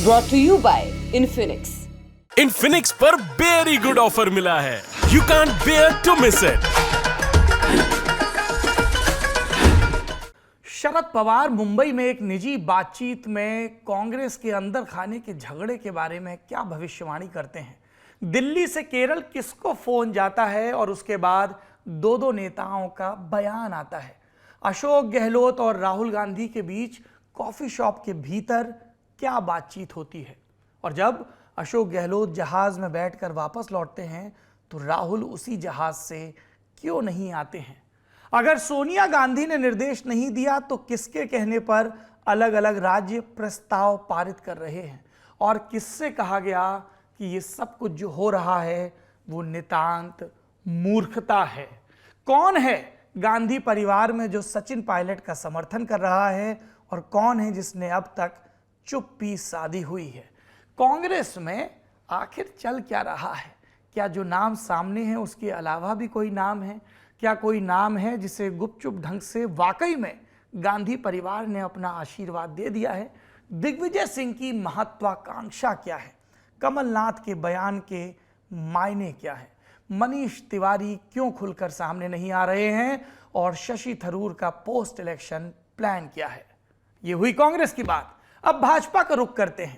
brought to you by Infinix. Infinix पर very good offer मिला है, you can't bear to miss it. Sharad Pawar Mumbai में एक निजी बातचीत में कांग्रेस के अंदर खाने के झगड़े के बारे में क्या भविष्यवाणी करते हैं। दिल्ली से केरल किसको फोन जाता है और उसके बाद दो नेताओं का बयान आता है। अशोक गहलोत और राहुल गांधी के बीच कॉफी शॉप के भीतर क्या बातचीत होती है, और जब अशोक गहलोत जहाज में बैठकर वापस लौटते हैं तो राहुल उसी जहाज से क्यों नहीं आते हैं। अगर सोनिया गांधी ने निर्देश नहीं दिया तो किसके कहने पर अलग अलग राज्य प्रस्ताव पारित कर रहे हैं, और किससे कहा गया कि ये सब कुछ जो हो रहा है वो नितांत मूर्खता है। कौन है गांधी परिवार में जो सचिन पायलट का समर्थन कर रहा है, और कौन है जिसने अब तक चुप्पी साधी हुई है। कांग्रेस में आखिर चल क्या रहा है। क्या जो नाम सामने है उसके अलावा भी कोई नाम है? क्या कोई नाम है जिसे गुपचुप ढंग से वाकई में गांधी परिवार ने अपना आशीर्वाद दे दिया है? दिग्विजय सिंह की महत्वाकांक्षा क्या है? कमलनाथ के बयान के मायने क्या है? मनीष तिवारी क्यों खुलकर सामने नहीं आ रहे हैं? और शशि थरूर का पोस्ट इलेक्शन प्लान क्या है? ये हुई कांग्रेस की बात। अब भाजपा का रुख करते हैं।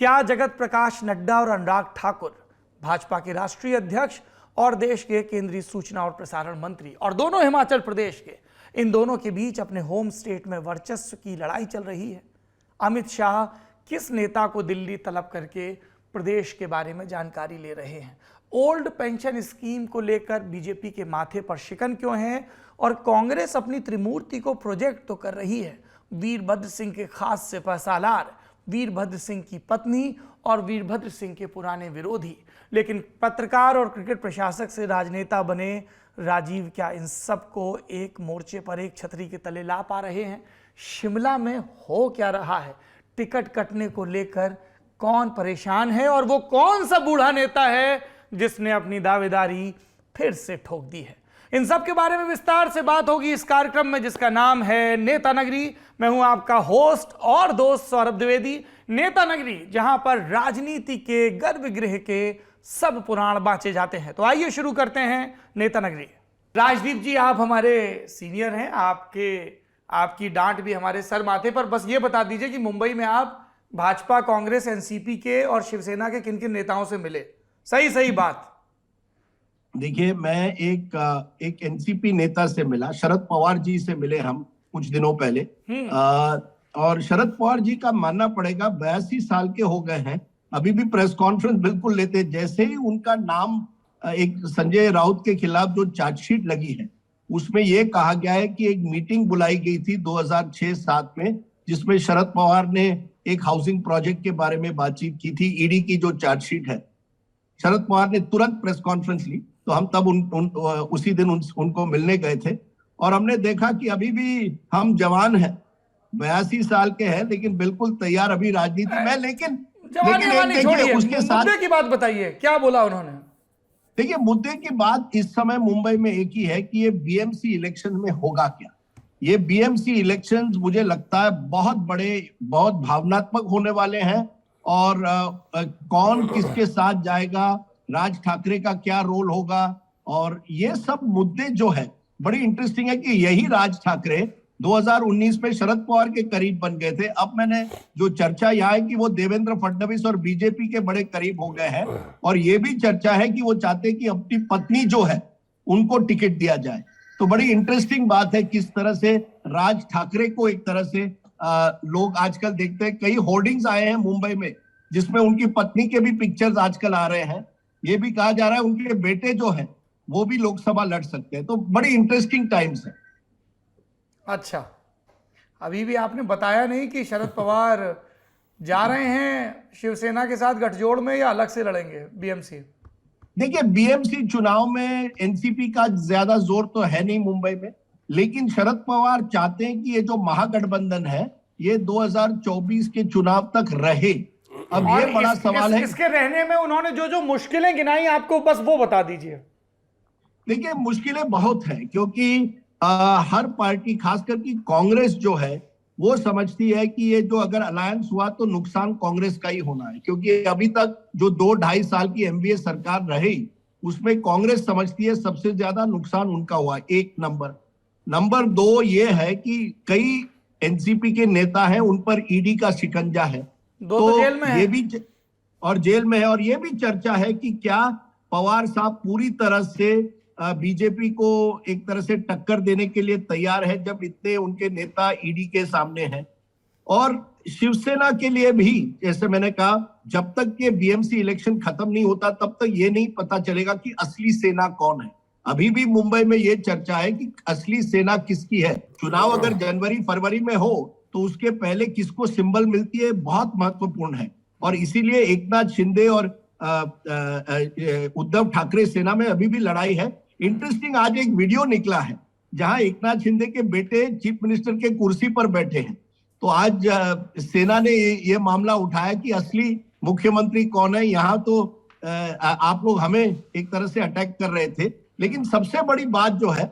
क्या जगत प्रकाश नड्डा और अनुराग ठाकुर, भाजपा के राष्ट्रीय अध्यक्ष और देश के केंद्रीय सूचना और प्रसारण मंत्री, और दोनों हिमाचल प्रदेश के, इन दोनों के बीच अपने होम स्टेट में वर्चस्व की लड़ाई चल रही है। अमित शाह किस नेता को दिल्ली तलब करके प्रदेश के बारे में जानकारी ले रहे हैं? ओल्ड पेंशन स्कीम को लेकर बीजेपी के माथे पर शिकन क्यों है? और कांग्रेस अपनी त्रिमूर्ति को प्रोजेक्ट तो कर रही है, वीरभद्र सिंह के खास सिपह सालार, वीरभद्र सिंह की पत्नी और वीरभद्र सिंह के पुराने विरोधी, लेकिन पत्रकार और क्रिकेट प्रशासक से राजनेता बने राजीव क्या इन सबको एक मोर्चे पर एक छतरी के तले ला पा रहे हैं? शिमला में हो क्या रहा है? टिकट कटने को लेकर कौन परेशान है, और वो कौन सा बूढ़ा नेता है जिसने अपनी दावेदारी फिर से ठोक दी है? इन सब के बारे में विस्तार से बात होगी इस कार्यक्रम में, जिसका नाम है नेता नगरी। मैं हूं आपका होस्ट और दोस्त सौरभ द्विवेदी। नेता नगरी, जहां पर राजनीति के गर्भगृह के सब पुराण बांचे जाते हैं। तो आइए शुरू करते हैं नेता नगरी। राजदीप जी, आप हमारे सीनियर हैं, आपकी डांट भी हमारे सर माथे पर। बस ये बता दीजिए कि मुंबई में आप भाजपा, कांग्रेस, एनसीपी के और शिवसेना के किन किन नेताओं से मिले? सही बात। देखिए, मैं एक एनसीपी नेता से मिला, शरद पवार जी से मिले हम कुछ दिनों पहले। और शरद पवार जी का मानना पड़ेगा, 82 साल के हो गए हैं, अभी भी प्रेस कॉन्फ्रेंस बिल्कुल लेते। जैसे ही उनका नाम एक संजय राउत के खिलाफ जो चार्जशीट लगी है उसमें यह कहा गया है कि एक मीटिंग बुलाई गई थी 2006-07 में, जिसमें शरद पवार ने एक हाउसिंग प्रोजेक्ट के बारे में बातचीत की थी। ईडी की जो चार्जशीट है, शरद पवार ने तुरंत प्रेस कॉन्फ्रेंस ली, तो हम तब उसी दिन उनको मिलने गए थे। और हमने देखा कि अभी भी हम जवान हैं, 82 साल के हैं, लेकिन बिल्कुल तैयार अभी राजनीति में। लेकिन उसके साथ मुद्दे की बात बताइए, क्या बोला उन्होंने? देखिए, मुद्दे की बात इस समय मुंबई में एक ही है कि ये बीएमसी इलेक्शन में होगा क्या। ये बीएमसी इलेक्शंस मुझे लगता है बहुत बड़े, बहुत भावनात्मक होने वाले हैं। और कौन किसके साथ जाएगा, राज ठाकरे का क्या रोल होगा, और ये सब मुद्दे जो है बड़ी इंटरेस्टिंग है कि यही राज ठाकरे 2019 में शरद पवार के करीब बन गए थे। अब मैंने जो चर्चा यह है कि वो देवेंद्र फडणवीस और बीजेपी के बड़े करीब हो गए हैं, और ये भी चर्चा है कि वो चाहते कि अपनी पत्नी जो है उनको टिकट दिया जाए। तो बड़ी इंटरेस्टिंग बात है किस तरह से राज ठाकरे को एक तरह से लोग आजकल देखते हैं। कई होर्डिंग्स आए हैं मुंबई में जिसमें उनकी पत्नी के भी पिक्चर्स आजकल आ रहे हैं। ये भी कहा जा रहा है उनके बेटे जो है वो भी लोकसभा लड़ सकते हैं। तो बड़ी इंटरेस्टिंग टाइम्स है। अच्छा, अभी भी आपने बताया नहीं कि शरद पवार जा रहे हैं शिवसेना के साथ गठजोड़ में या अलग से लड़ेंगे बीएमसी? देखिए, बीएमसी चुनाव में एनसीपी का ज्यादा जोर तो है नहीं मुंबई में, लेकिन शरद पवार चाहते हैं कि ये जो महागठबंधन है ये 2024 के चुनाव तक रहे। अब ये बड़ा सवाल है। इसके रहने में उन्होंने जो मुश्किलें गिनाई आपको, बस वो बता दीजिए। देखिए, मुश्किलें बहुत हैं, क्योंकि हर पार्टी, खासकर की कांग्रेस जो है वो समझती है कि ये जो अगर अलायंस हुआ तो नुकसान कांग्रेस का ही होना है, क्योंकि अभी तक जो 2-2.5 साल की एमवीए सरकार रही उसमें कांग्रेस समझती है सबसे ज्यादा नुकसान उनका हुआ, एक नंबर 2 ये है कि कई एनसीपी के नेता हैं, उन पर ईडी का शिकंजा है, तो जेल में ये भी और जेल में है। और ये भी चर्चा है कि क्या पवार साहब पूरी तरह से बीजेपी को एक तरह से टक्कर देने के लिए तैयार है जब इतने उनके नेता ईडी के सामने हैं। और शिवसेना के लिए भी, जैसे मैंने कहा, जब तक ये बीएमसी इलेक्शन खत्म नहीं होता तब तक ये नहीं पता चलेगा कि असली सेना कौन है। अभी भी मुंबई में ये चर्चा है कि असली सेना किसकी है। चुनाव अगर जनवरी फरवरी में हो तो उसके पहले किसको सिंबल मिलती है बहुत महत्वपूर्ण है। और इसीलिए एकनाथ शिंदे और उद्धव ठाकरे सेना में अभी भी लड़ाई है। इंटरेस्टिंग, आज एक वीडियो निकला है जहां एकनाथ शिंदे के बेटे चीफ मिनिस्टर के कुर्सी पर बैठे हैं। तो आज सेना ने ये मामला उठाया कि असली मुख्यमंत्री कौन है। यहाँ तो आप लोग हमें एक तरह से अटैक कर रहे थे, लेकिन सबसे बड़ी बात जो है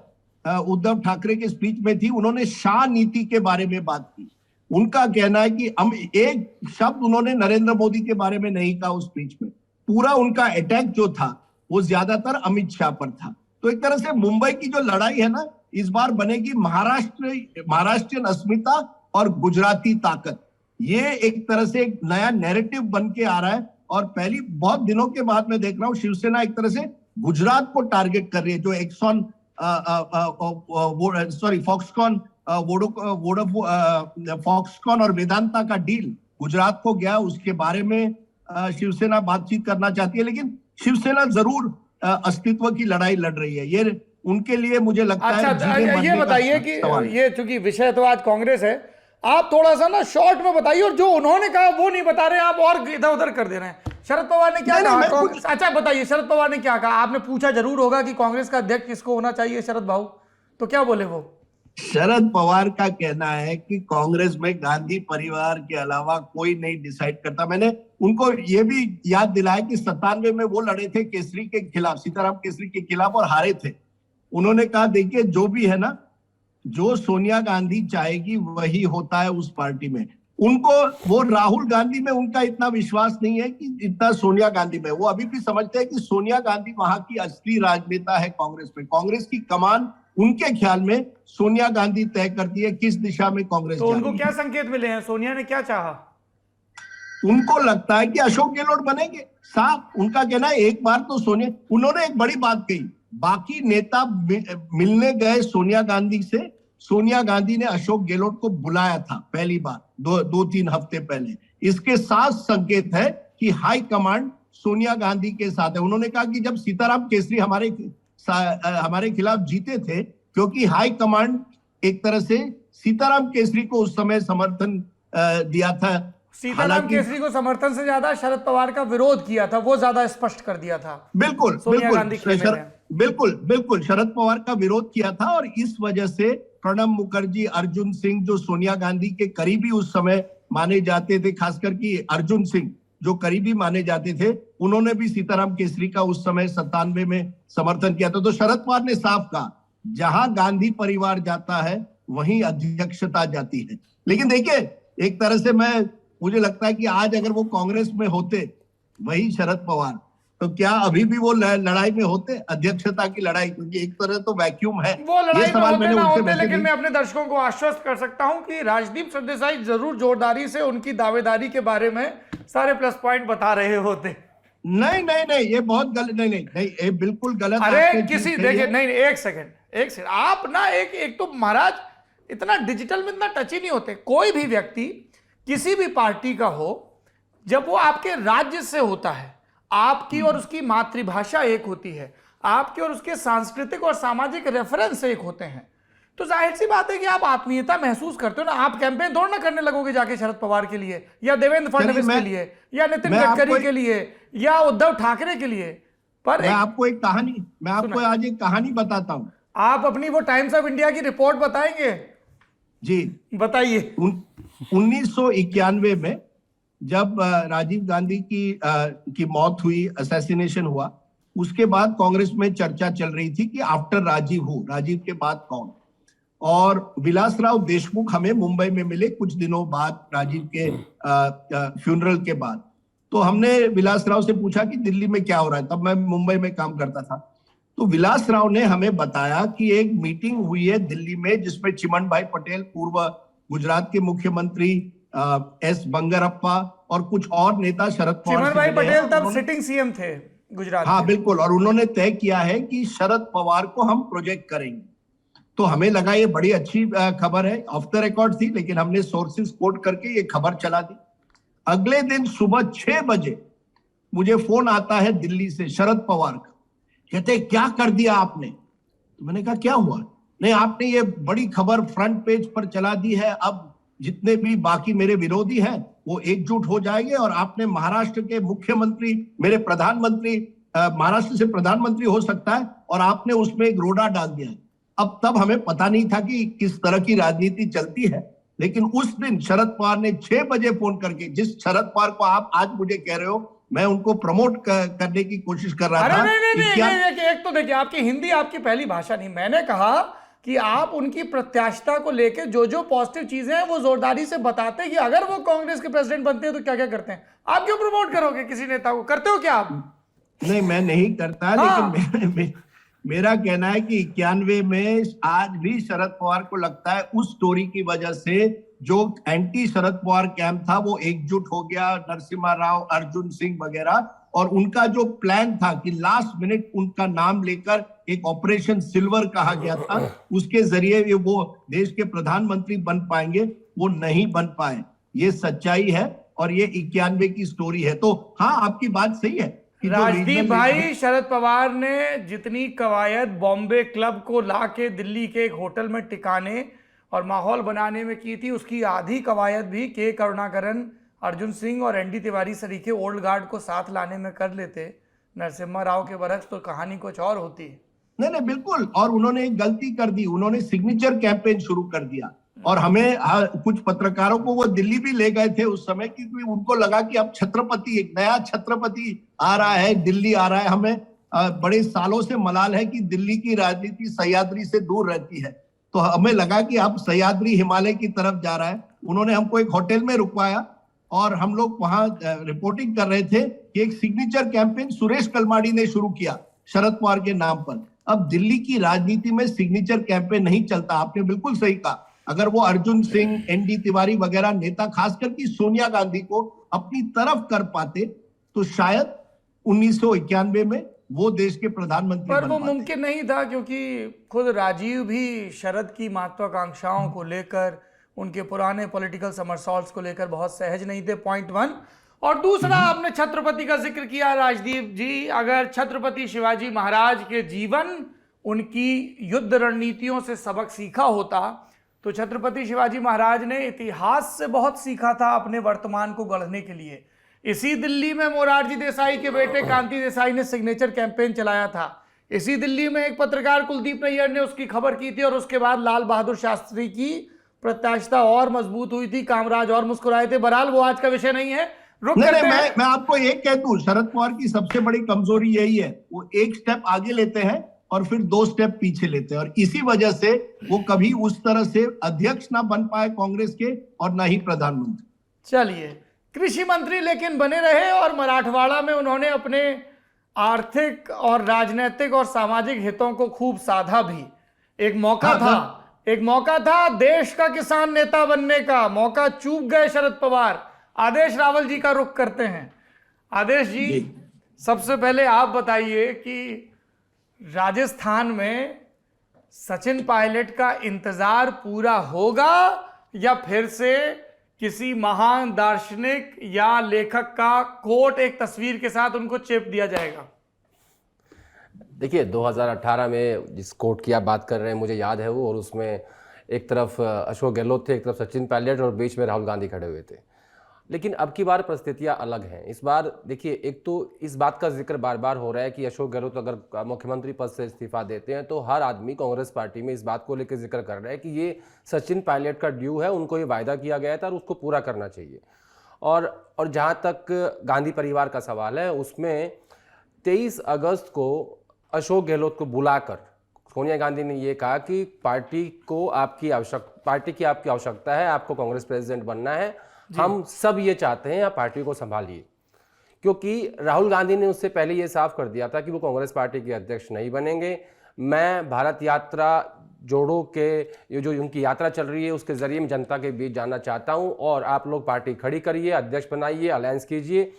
उद्धव ठाकरे के स्पीच में थी, उन्होंने शाह नीति के बारे में बात की। उनका कहना है कि हम एक शब्द उन्होंने नरेंद्र मोदी के बारे में नहीं कहा उस स्पीच में। पूरा उनका अटैक जो था वो ज्यादातर अमित शाह पर था। तो एक तरह से मुंबई की जो लड़ाई है ना, इस बार बनेगी महाराष्ट्रियन अस्मिता और गुजराती ताकत। ये एक तरह से एक नया नैरेटिव बन के आ रहा है। और पहली बहुत दिनों के बाद मैं देख रहा हूं शिवसेना एक तरह से गुजरात को टारगेट कर रही है। जो एक्सॉन फॉक्सकॉन फॉक्सकॉन और वेदांता का डील गुजरात को गया, उसके बारे में शिवसेना बातचीत करना चाहती है। लेकिन शिवसेना जरूर अस्तित्व की लड़ाई लड़ रही है। ये उनके लिए मुझे लगता है। अच्छा, ये बताइए कि ये चूंकि विषय तो आज कांग्रेस है, आप थोड़ा सा ना शॉर्ट में बताइए, और जो उन्होंने कहा वो नहीं बता रहे, आप और इधर उधर कर दे रहे हैं। शरद पवार ने क्या कहा? अच्छा बताइए, शरद पवार ने क्या कहा? आपने पूछा जरूर होगा कि कांग्रेस का अध्यक्ष किसको होना चाहिए शरद भाऊ, तो क्या बोले वो? शरद पवार का कहना है कि कांग्रेस में गांधी परिवार के अलावा कोई नहीं डिसाइड करता। मैंने उनको ये भी याद दिलाया कि 97 में वो लड़े थे केसरी के खिलाफ, सीताराम केसरी के खिलाफ, और हारे थे। उन्होंने कहा देखिए जो भी है ना, जो सोनिया गांधी चाहेगी वही होता है उस पार्टी में। उनको वो राहुल गांधी में उनका इतना विश्वास नहीं है कि इतना सोनिया गांधी में। वो अभी भी समझते हैं कि सोनिया गांधी वहां की असली राजनेता है कांग्रेस में। कांग्रेस की कमान उनके ख्याल में सोनिया गांधी तय करती है किस दिशा में कांग्रेस। तो उनको क्या संकेत मिले हैं? सोनिया ने क्या चाहा? उनको लगता है कि अशोक गहलोत बनेंगे। साफ उनका कहना है एक बार तो सोनिया। उन्होंने एक बड़ी बात कही, बाकी नेता मिलने गए सोनिया गांधी से, सोनिया गांधी ने अशोक गहलोत को बुलाया था पहली बार 2-3 हफ्ते पहले। इसके साथ संकेत है कि हाई कमांड सोनिया गांधी के साथ है। उन्होंने कहा कि जब सीताराम केसरी हमारे खिलाफ जीते थे, क्योंकि हाई कमांड एक तरह से सीताराम केसरी को उस समय समर्थन दिया था। सीताराम केसरी को समर्थन से ज्यादा शरद पवार का विरोध किया था, वो ज्यादा स्पष्ट कर दिया था। बिल्कुल बिल्कुल शरद पवार का विरोध किया था। और इस वजह से प्रणब मुखर्जी, अर्जुन सिंह, जो सोनिया गांधी के करीबी उस समय माने जाते थे, खासकर कि अर्जुन सिंह जो करीबी माने जाते थे, उन्होंने भी सीताराम केसरी का उस समय 97 में समर्थन किया था। तो शरद पवार ने साफ कहा जहां गांधी परिवार जाता है वहीं अध्यक्षता जाती है। लेकिन देखिए एक तरह से मुझे लगता है कि आज अगर वो कांग्रेस में होते, वही शरद पवार, तो क्या अभी भी वो लड़ाई में होते, अध्यक्षता की लड़ाई? क्योंकि एक तरह तो वैक्यूम है। वो लड़ाई में होते ना होते, लेकिन मैं अपने दर्शकों को आश्वस्त कर सकता हूं कि राजदीप सरदेसाई जरूर जोरदारी से उनकी दावेदारी के बारे में सारे प्लस पॉइंट बता रहे होते। नहीं, ये बहुत गलत। नहीं, ये बिल्कुल गलत। अरे किसी देखिए, नहीं, एक सेकंड, आप ना एक तो महाराज इतना डिजिटल में इतना टच ही नहीं होते। कोई भी व्यक्ति किसी भी पार्टी का हो, जब वो आपके राज्य से होता है, आपकी और उसकी मातृभाषा एक होती है, आपके और उसके सांस्कृतिक और सामाजिक रेफरेंस एक होते हैं, तो जाहिर सी बात है कि आप आत्मीयता महसूस करते हो ना। आप कैंपेन थोड़ा ना करने लगोगे जाके शरद पवार के लिए, या देवेंद्र फडणवीस के लिए, या नितिन गडकरी के लिए, या उद्धव ठाकरे के लिए। पर मैं आपको आज एक कहानी बताता हूं। आप अपनी वो टाइम्स ऑफ इंडिया की रिपोर्ट बताएंगे? जी बताइए। 1991 में जब राजीव गांधी की मौत हुई, असैसिनेशन हुआ, उसके बाद कांग्रेस में चर्चा चल रही थी कि आफ्टर राजीव राजीव के बाद कौन। और विलासराव देशमुख हमें मुंबई में मिले कुछ दिनों बाद राजीव के फ्यूनरल के बाद। तो हमने विलासराव से पूछा कि दिल्ली में क्या हो रहा है, तब मैं मुंबई में काम करता था। तो विलासराव ने हमें बताया कि एक मीटिंग हुई है दिल्ली में जिसमें चिमन भाई पटेल, पूर्व गुजरात के मुख्यमंत्री, एस बंगरप्पा और कुछ और नेता शरद पवार चिमन भाई पटेल तब सिटिंग सीएम थे गुजरात। हाँ बिल्कुल, और उन्होंने तय किया है कि शरद पवार को हम प्रोजेक्ट करेंगे। तो हमें लगा ये बड़ी अच्छी खबर है, ऑफ द रिकॉर्ड थी, लेकिन हमने सोर्सेज कोट करके ये खबर चला दी। अगले दिन सुबह 6 बजे मुझे फोन आता है दिल्ली से शरद पवार का, कहते क्या कर दिया आपने। तो मैंने कहा क्या हुआ। नहीं, आपने ये बड़ी खबर फ्रंट पेज पर चला दी है, अब जितने भी बाकी मेरे विरोधी हैं वो एकजुट हो जाएंगे और आपने महाराष्ट्र के मुख्यमंत्री, मेरे प्रधानमंत्री, महाराष्ट्र से प्रधानमंत्री हो सकता है, और आपने उसमें एक रोड़ा डाल दिया है। अब तब हमें पता नहीं था कि किस तरह की राजनीति चलती है, लेकिन उस दिन शरद पवार ने 6 बजे फोन करके, जिस शरद पवार को आप आज मुझे कह रहे हो मैं उनको प्रमोट करने की कोशिश कर रहा था। नहीं, एक तो देखिए, आपकी हिंदी आपकी पहली भाषा नहीं। मैंने कहा कि आप उनकी प्रत्याशिता को लेकर जो पॉजिटिव चीजें हैं वो जोरदारी से बताते हैं कि अगर वो कांग्रेस के प्रेसिडेंट बनते हैं तो क्या क्या करते हैं। आप क्यों प्रमोट करोगे किसी नेता को? करते हो क्या आप? नहीं, मैं नहीं करता। हाँ। लेकिन मेरा कहना है कि 91 में आज भी शरद पवार को लगता है उस स्टोरी की वजह से जो एंटी शरद पवार कैंप था वो एकजुट हो गया, नरसिम्हा राव, अर्जुन सिंह वगैरह, और उनका जो प्लान था कि लास्ट मिनट उनका नाम लेकर एक ऑपरेशन सिल्वर कहा गया था, उसके जरिए वो देश के प्रधानमंत्री बन पाएंगे, वो नहीं बन पाए। ये सच्चाई है और ये 91 की स्टोरी है। तो हाँ, आपकी बात सही है। राजदीप भाई, शरद पवार ने जितनी कवायद बॉम्बे क्लब को लाके दिल्ली के एक होटल में टिकाने और माहौल बनाने में की थी, उसकी आधी कवायद भी के करुणाकरन, अर्जुन सिंह और एनडी तिवारी सरीखे ओल्ड गार्ड को साथ लाने में कर लेते नरसिम्हा राव के बरक्स, तो कहानी कुछ और होती। नहीं, बिल्कुल। और उन्होंने एक गलती कर दी, उन्होंने सिग्नेचर कैंपेन शुरू कर दिया और हमें कुछ पत्रकारों को वो दिल्ली भी ले गए थे उस समय, क्योंकि उनको लगा कि अब छत्रपति, एक नया छत्रपति आ रहा है, दिल्ली आ रहा है। हमें बड़े सालों से मलाल है कि दिल्ली की राजनीति सह्याद्री से दूर रहती है, तो हमें लगा कि अब सह्याद्री हिमालय की तरफ जा रहा है। उन्होंने हमको एक होटल में रुकवाया और हम लोग वहां रिपोर्टिंग कर रहे थे कि एक सिग्नेचर कैंपेन सुरेश कलमाड़ी ने शुरू किया शरद पवार के नाम पर। अब दिल्ली की राजनीति में सिग्नेचर कैंपेन नहीं चलता, आपने बिल्कुल सही कहा। अगर वो अर्जुन सिंह, एनडी तिवारी वगैरह नेता, खासकर की सोनिया गांधी को अपनी तरफ कर पाते तो शायद 1991 में वो देश के प्रधानमंत्री पर वो मुमकिन नहीं था, क्योंकि खुद राजीव भी शरद की महत्वाकांक्षाओं को लेकर, उनके पुराने पॉलिटिकल समरसॉल्ट्स को लेकर बहुत सहज नहीं थे, पॉइंट 1। और दूसरा, आपने छत्रपति का जिक्र किया राजदीप जी, अगर छत्रपति शिवाजी महाराज के जीवन, उनकी युद्ध रणनीतियों से सबक सीखा होता तो छत्रपति शिवाजी महाराज ने इतिहास से बहुत सीखा था अपने वर्तमान को गढ़ने के लिए। इसी दिल्ली में मोरारजी देसाई के बेटे कांति देसाई ने सिग्नेचर कैंपेन चलाया था। इसी दिल्ली में एक पत्रकार कुलदीप नैयर ने उसकी खबर की थी और उसके बाद लाल बहादुर शास्त्री की प्रत्याशिता और मजबूत हुई थी, कामराज और मुस्कुराए थे। बहरहाल वो आज का विषय नहीं है। मैं आपको एक कह दूं, शरद पवार की सबसे बड़ी कमजोरी यही है, वो एक स्टेप आगे लेते हैं और फिर 2 स्टेप पीछे लेते हैं, और इसी वजह से वो कभी उस तरह से अध्यक्ष ना बन पाए कांग्रेस के और ना ही प्रधानमंत्री। चलिए, कृषि मंत्री लेकिन बने रहे और मराठवाड़ा में उन्होंने अपने आर्थिक और राजनीतिक और सामाजिक हितों को खूब साधा भी। एक मौका था देश का किसान नेता बनने का, मौका चूक गए शरद पवार। आदेश रावल जी का रुख करते हैं। आदेश जी, सबसे पहले आप बताइए कि राजस्थान में सचिन पायलट का इंतजार पूरा होगा या फिर से किसी महान दार्शनिक या लेखक का कोट एक तस्वीर के साथ उनको चेप दिया जाएगा? देखिए, 2018 में जिस कोट की आप बात कर रहे हैं मुझे याद है वो, और उसमें एक तरफ अशोक गहलोत थे, एक तरफ सचिन पायलट और बीच में राहुल गांधी खड़े हुए थे। लेकिन अब की बार परिस्थितियां अलग हैं। इस बार देखिए, एक तो इस बात का जिक्र बार बार हो रहा है कि अशोक गहलोत अगर मुख्यमंत्री पद से इस्तीफा देते हैं तो हर आदमी कांग्रेस पार्टी में इस बात को लेकर जिक्र कर रहा है कि ये सचिन पायलट का ड्यू है, उनको ये वायदा किया गया था और उसको पूरा करना चाहिए। और जहाँ तक गांधी परिवार का सवाल है, उसमें 23 अगस्त को अशोक गहलोत को बुलाकर सोनिया गांधी ने ये कहा कि पार्टी की आपकी आवश्यकता है, आपको कांग्रेस प्रेसिडेंट बनना है, हम सब ये चाहते हैं, आप पार्टी को संभालिए। क्योंकि राहुल गांधी ने उससे पहले ये साफ कर दिया था कि वो कांग्रेस पार्टी के अध्यक्ष नहीं बनेंगे। मैं भारत यात्रा जोड़ो के ये जो उनकी यात्रा चल रही है उसके जरिए मैं जनता के बीच जाना चाहता हूं और आप लोग पार्टी खड़ी करिए, अध्यक्ष बनाइए, अलायंस कीजिए,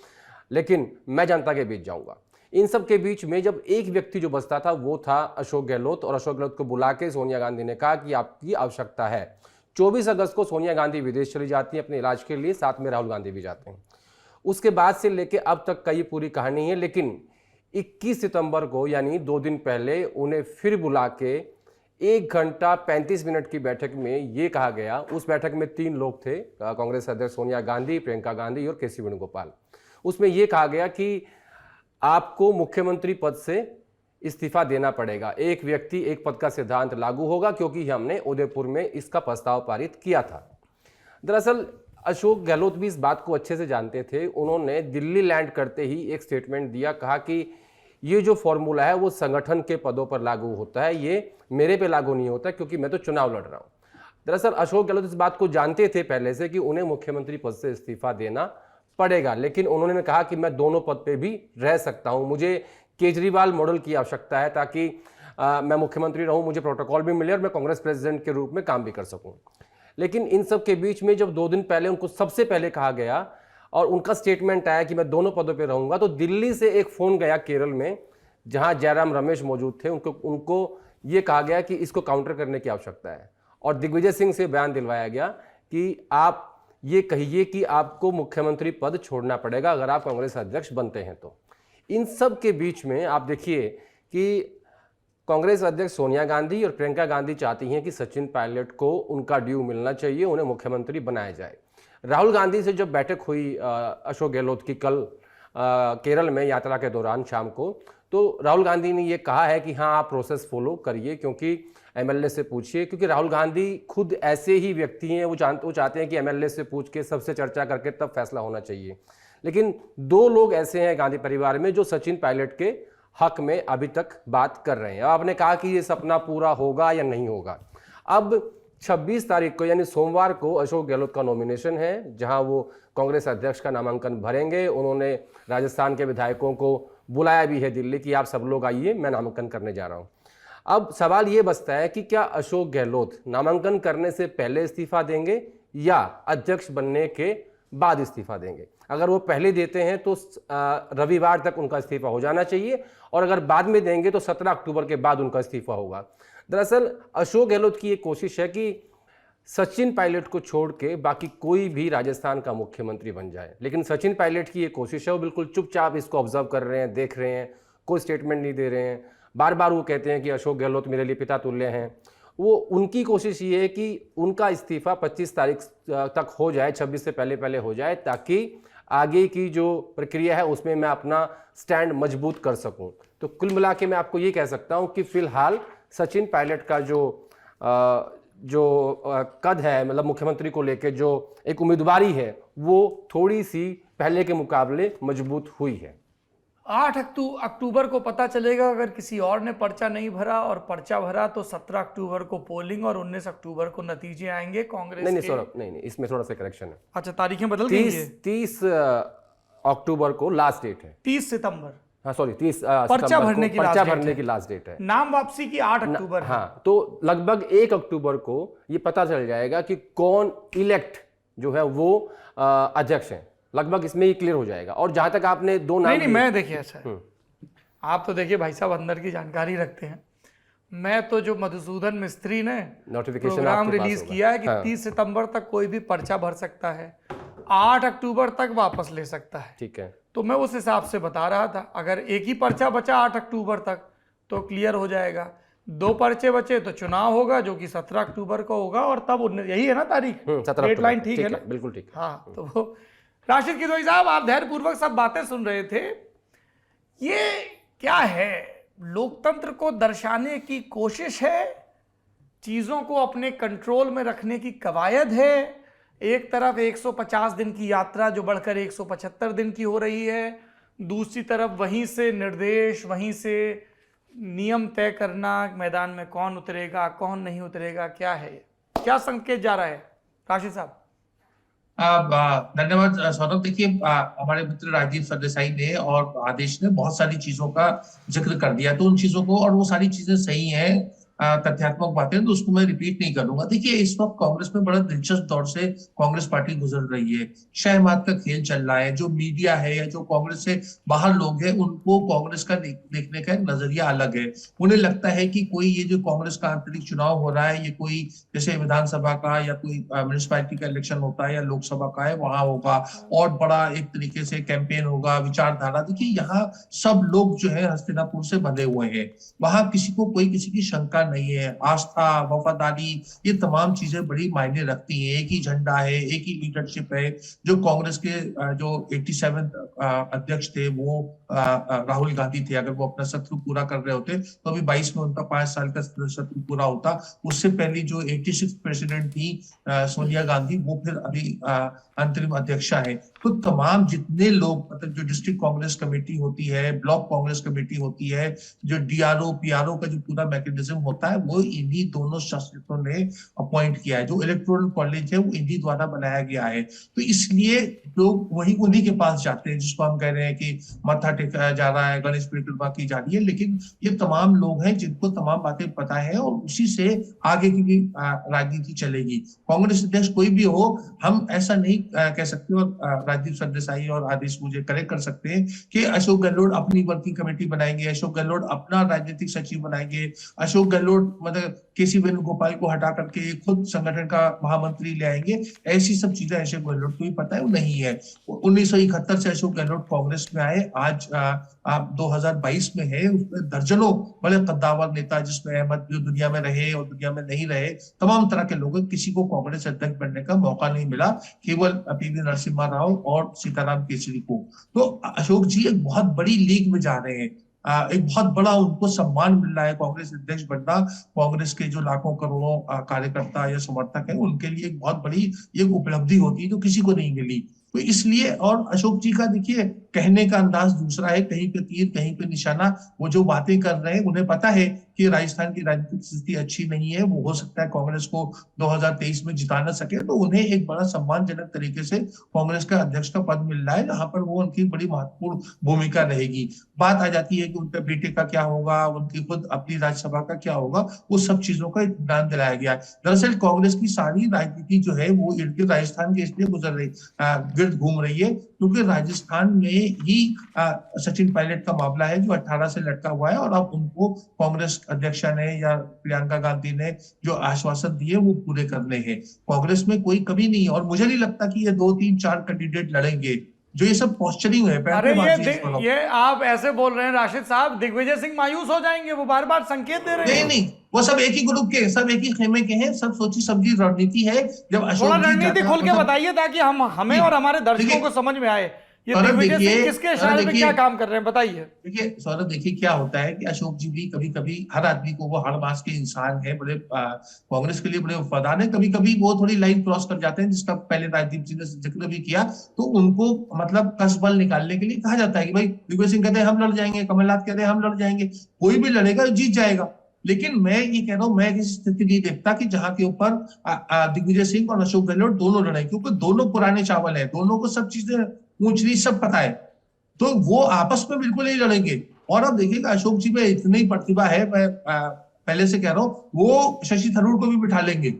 लेकिन मैं जनता के बीच जाऊंगा। इन सब के बीच में जब एक व्यक्ति जो बचता था वो था अशोक गहलोत, और अशोक गहलोत को बुला के सोनिया गांधी ने कहा कि आपकी आवश्यकता है। 24 अगस्त को सोनिया गांधी विदेश चली जाती है अपने इलाज के लिए, साथ में राहुल गांधी भी जाते हैं। उसके बाद से लेके अब तक का ये पूरी कहानी है। लेकिन 21 सितंबर को यानी 2 दिन पहले उन्हें फिर बुला के 1 घंटा 35 मिनट की बैठक में ये कहा गया, उस बैठक में 3 लोग थे, कांग्रेस अध्यक्ष सोनिया गांधी, प्रियंका गांधी और केसी वेणुगोपाल। उसमें यह कहा गया कि आपको मुख्यमंत्री पद से इस्तीफा देना पड़ेगा, एक व्यक्ति एक पद का सिद्धांत लागू होगा, क्योंकि हमने उदयपुर में इसका प्रस्ताव पारित किया था। दरअसल अशोक गहलोत भी इस बात को अच्छे से जानते थे। उन्होंने दिल्ली लैंड करते ही एक स्टेटमेंट दिया, कहा कि ये जो फॉर्मूला है वो संगठन के पदों पर लागू होता है, ये मेरे पे लागू नहीं होता क्योंकि मैं तो चुनाव लड़ रहा हूं। दरअसल अशोक गहलोत इस बात को जानते थे पहले से कि उन्हें मुख्यमंत्री पद से इस्तीफा देना पड़ेगा, लेकिन उन्होंने कहा कि मैं दोनों पद पे भी रह सकता हूं, मुझे केजरीवाल मॉडल की आवश्यकता है ताकि मैं मुख्यमंत्री रहूं, मुझे प्रोटोकॉल भी मिले और मैं कांग्रेस प्रेसिडेंट के रूप में काम भी कर सकूं। लेकिन इन सब के बीच में जब 2 दिन पहले उनको सबसे पहले कहा गया और उनका स्टेटमेंट आया कि मैं दोनों पदों पर रहूंगा, तो दिल्ली से एक फोन गया केरल में, जहां जयराम रमेश मौजूद थे। उनको ये कहा गया कि इसको काउंटर करने की आवश्यकता है और दिग्विजय सिंह से बयान दिलवाया गया कि आप ये कहिए कि आपको मुख्यमंत्री पद छोड़ना पड़ेगा अगर आप कांग्रेस अध्यक्ष बनते हैं तो। इन सब के बीच में आप देखिए कि कांग्रेस अध्यक्ष सोनिया गांधी और प्रियंका गांधी चाहती हैं कि सचिन पायलट को उनका ड्यू मिलना चाहिए, उन्हें मुख्यमंत्री बनाया जाए। राहुल गांधी से जब बैठक हुई अशोक गहलोत की कल केरल में यात्रा के दौरान शाम को, तो राहुल गांधी ने ये कहा है कि हाँ आप प्रोसेस फॉलो करिए, क्योंकि एमएलए से पूछिए, क्योंकि राहुल गांधी खुद ऐसे ही व्यक्ति हैं, वो चाहते हैं कि एमएलए से पूछ के सबसे चर्चा करके तब फैसला होना चाहिए। लेकिन 2 लोग ऐसे हैं गांधी परिवार में जो सचिन पायलट के हक में अभी तक बात कर रहे हैं। आपने कहा कि ये सपना पूरा होगा या नहीं होगा। अब 26 तारीख को यानी सोमवार को अशोक गहलोत का नॉमिनेशन है, जहां वो कांग्रेस अध्यक्ष का नामांकन भरेंगे। उन्होंने राजस्थान के विधायकों को बुलाया भी है दिल्ली कि आप सब लोग आइए, मैं नामांकन करने जा रहा हूं। अब सवाल ये बचता है कि क्या अशोक गहलोत नामांकन करने से पहले इस्तीफा देंगे या अध्यक्ष बनने के बाद इस्तीफा देंगे। अगर वो पहले देते हैं तो रविवार तक उनका इस्तीफा हो जाना चाहिए, और अगर बाद में देंगे तो 17 अक्टूबर के बाद उनका इस्तीफा होगा। दरअसल अशोक गहलोत की एक कोशिश है कि सचिन पायलट को छोड़ के बाकी कोई भी राजस्थान का मुख्यमंत्री बन जाए, लेकिन सचिन पायलट की ये कोशिश है, वो बिल्कुल चुपचाप इसको ऑब्जर्व कर रहे हैं, देख रहे हैं, कोई स्टेटमेंट नहीं दे रहे हैं। बार बार वो कहते हैं कि अशोक गहलोत मेरे लिए पिता तुल्य हैं। वो उनकी कोशिश ये है कि उनका इस्तीफा 25 तारीख तक हो जाए, 26 से पहले हो जाए, ताकि आगे की जो प्रक्रिया है उसमें मैं अपना स्टैंड मजबूत कर सकूं। तो कुल मिला के मैं आपको ये कह सकता हूं कि फिलहाल सचिन पायलट का जो कद है, मतलब मुख्यमंत्री को लेकर जो एक उम्मीदवारी है, वो थोड़ी सी पहले के मुकाबले मजबूत हुई है। 8 अक्टूबर को पता चलेगा अगर किसी और ने पर्चा नहीं भरा, और पर्चा भरा तो 17 अक्टूबर को पोलिंग और 19 अक्टूबर को नतीजे आएंगे कांग्रेस नहीं के। सौरभ, नहीं, इसमें थोड़ा सा करेक्शन है। अच्छा, तारीखें बदल गई हैं। 30 अक्टूबर को लास्ट डेट है। 30 सितंबर, हाँ सॉरी, 30 पर्चा भरने की लास्ट डेट है। नाम वापसी की 8 अक्टूबर है। हाँ, तो लगभग 1 अक्टूबर को ये पता चल जाएगा कि कौन इलेक्ट जो है वो अध्यक्ष है। लगभग इसमें ही क्लियर हो जाएगा। और जहां तक आपने 2 नाम नहीं, मैं देखिए ऐसा है, आप तो देखिए भाई साहब अंदर की जानकारी रखते हैं। मैं तो जो मधुसूदन मिस्त्री ने नोटिफिकेशन प्रोग्राम रिलीज किया है कि 30 सितंबर तक कोई भी पर्चा भर सकता है, 8 अक्टूबर तक वापस ले सकता है। ठीक है, तो मैं उस हिसाब से बता रहा था, अगर एक ही पर्चा बचा 8 अक्टूबर तक तो क्लियर हो जाएगा। 2 पर्चे बचे तो चुनाव होगा जो कि 17 अक्टूबर को होगा, और तब यही है ना तारीख, डेडलाइन ठीक है ना? बिल्कुल ठीक। हाँ, तो वो राशिद किदवई साहब, आप धैर्यपूर्वक सब बातें सुन रहे थे। ये क्या है, लोकतंत्र को दर्शाने की कोशिश है, चीजों को अपने कंट्रोल में रखने की कवायद है। एक तरफ 150 दिन की यात्रा जो बढ़कर 175 दिन की हो रही है, दूसरी तरफ वहीं से निर्देश, वहीं से नियम तय करना, मैदान में कौन उतरेगा कौन नहीं उतरेगा, क्या है, क्या संकेत जा रहा है राशिद साहब? धन्यवाद सौरभ। देखिए, हमारे मित्र राजीव सरदेसाई ने और आदेश ने बहुत सारी चीजों का जिक्र कर दिया, तो उन चीजों को, और वो सारी चीजें सही हैं, तथ्यात्मक बातें, तो उसको मैं रिपीट नहीं करूंगा। देखिए, इस वक्त कांग्रेस में बड़ा दिलचस्प दौर से कांग्रेस पार्टी गुजर रही है। शाहमात का खेल चल रहा है। जो मीडिया है या जो कांग्रेस से बाहर लोग हैं, उनको कांग्रेस का देखने का एक नजरिया अलग है। उन्हें लगता है कि कोई ये जो कांग्रेस का आंतरिक चुनाव हो रहा है, ये कोई जैसे विधानसभा का या कोई म्युनिसिपैलिटी का इलेक्शन होता है या लोकसभा का है, वहां होगा और बड़ा एक तरीके से कैंपेन होगा, विचारधारा। देखिए, यहाँ सब लोग जो है हस्तिनापुर से बंधे हुए हैं। वहां किसी को कोई किसी की शंका नहीं है। आस्था, वफादारी, ये तमाम चीजें बड़ी मायने रखती हैं। एक ही झंडा है, एक ही लीडरशिप है। जो कांग्रेस के जो 87 अध्यक्ष थे वो राहुल गांधी थे। अगर वो अपना सत्र पूरा कर रहे होते तो अभी 22 में उनका 5 साल का सत्र पूरा होता। उससे पहले जो 86 प्रेसिडेंट थी सोनिया गांधी, वो फिर अभी अंतरिम अध्यक्षा है। तो तमाम जितने लोग, मतलब जो डिस्ट्रिक्ट कांग्रेस कमेटी होती है, ब्लॉक कांग्रेस कमेटी होती है, जो डीआरओ पीआरओ का जो पूरा मैकेनिज्म होता है, वो इन्हीं दोनों शासकों ने अपॉइंट किया है। जो इलेक्टोरल कॉलेज है वो इन्हीं द्वारा बनाया गया है। तो इसलिए लोग वही उन्हीं के पास जाते हैं, जिसको हम कह रहे हैं कि माथा टेका जा रहा है, गणेश परिक्रमा की जा रही है। लेकिन ये तमाम लोग हैं जिनको तमाम बातें पता है और उसी से आगे की भी राजनीति चलेगी। कांग्रेस अध्यक्ष कोई भी हो, हम ऐसा नहीं कह सकते, और राजीव सरदेसाई और आदेश मुझे करेक्ट कर सकते हैं कि अशोक गहलोत अपनी वर्किंग कमेटी बनाएंगे, अशोक गहलोत अपना राजनीतिक सचिव बनाएंगे, अशोक गहलोत मतलब केसी वेणुगोपाल को हटा करके खुद संगठन का महामंत्री ले आएंगे। ऐसी सब चीजें अशोक गहलोत को भी पता है, वो नहीं है। 1971 से अशोक गहलोत कांग्रेस में आए, आज आप 2022 में है। उसमें दर्जनों बड़े कद्दावर नेता, जिसमें अहमद, जो दुनिया में रहे और दुनिया में नहीं रहे, तमाम तरह के लोग, किसी को कांग्रेस अध्यक्ष बनने का मौका नहीं मिला, केवल पीवी नरसिम्हा राव और सीताराम केसरी को। तो अशोक जी एक बहुत बड़ी लीग में जा रहे हैं। एक बहुत बड़ा उनको सम्मान मिल रहा है कांग्रेस अध्यक्ष बनना। कांग्रेस के जो लाखों करोड़ों कार्यकर्ता या समर्थक है, उनके लिए एक बहुत बड़ी एक उपलब्धि होती है जो किसी को नहीं मिली। तो इसलिए, और अशोक जी का देखिए कहने का अंदाज दूसरा है, कहीं पे तीर कहीं पे निशाना। वो जो बातें कर रहे हैं, उन्हें पता है कि राजस्थान की राजनीतिक स्थिति अच्छी नहीं है, वो हो सकता है कांग्रेस को 2023 में जिता न सके, तो उन्हें एक बड़ा सम्मानजनक तरीके से कांग्रेस का अध्यक्ष का पद मिल रहा है, जहां पर वो उनकी बड़ी महत्वपूर्ण भूमिका रहेगी। बात आ जाती है कि उनके बेटे का क्या होगा, उनकी खुद अपनी राज्यसभा का क्या होगा, वो सब चीजों का इत्मीनान दिलाया गया है। दरअसल कांग्रेस की सारी राजनीति जो है वो इर्द गिर्द राजस्थान के इसलिए गुजर रही, गिर्द घूम रही है, क्योंकि राजस्थान में ही सचिन पायलट का मामला है जो 18 से लटका हुआ है, और अब उनको कांग्रेस अध्यक्षा ने या प्रियंका गांधी ने जो आश्वासन दिए वो पूरे करने हैं। कांग्रेस में कोई कमी नहीं है, और मुझे नहीं लगता कि ये 2, 3, 4 कैंडिडेट लड़ेंगे। जो ये सब पोस्चरिंग है। अरे ये आप ऐसे बोल रहे हैं राशिद साहब, दिग्विजय सिंह मायूस हो जाएंगे, वो बार बार संकेत दे रहे हैं। नहीं, वो सब एक ही ग्रुप के, सब एक ही खेमे के हैं, सब सोची समझी रणनीति है। जब अशोक जी रणनीति खोल के बताइए ताकि हमें और हमारे दर्शकों को समझ में आए। ये दिग्विजय सिंह किसके इशारे पे क्या काम कर रहे हैं, बताइए। देखिए सौरभ, देखिए क्या होता है कि अशोक जी भी कभी कभी, हर आदमी को, वो हर मास के इंसान है, बड़े कांग्रेस के लिए बड़े वफादार है, कभी कभी वो थोड़ी लाइन क्रॉस कर जाते हैं, जिसका पहले राजदीप जी ने जिक्र भी किया। तो उनको मतलब कसबल निकालने के लिए कहा जाता है कि भाई दिग्विजय सिंह कहते हैं हम लड़ जाएंगे, कमलनाथ कहते हैं हम लड़ जाएंगे, कोई भी लड़ेगा जीत जाएगा। लेकिन मैं ये कह रहा हूं, मैं किसी स्थिति नहीं देखता कि जहां के ऊपर दिग्विजय सिंह और अशोक गहलोत दोनों लड़े, क्योंकि दोनों पुराने चावल है, दोनों को सब चीजें ऊंच नीच सब पता है, तो वो आपस में बिल्कुल नहीं लड़ेंगे। और अब देखिएगा अशोक जी में इतनी प्रतिभा है, मैं पहले से कह रहा हूं, वो शशि थरूर को भी बिठा लेंगे।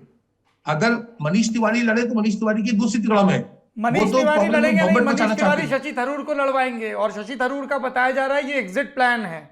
अगर मनीष तिवारी लड़े तो मनीष तिवारी की दूसरी कलम है, मनीष तिवारी लड़ेंगे नहीं, मनीष तिवारी शशि थरूर को लड़वाएंगे, और शशि थरूर का बताया जा रहा है ये एग्जिट प्लान है।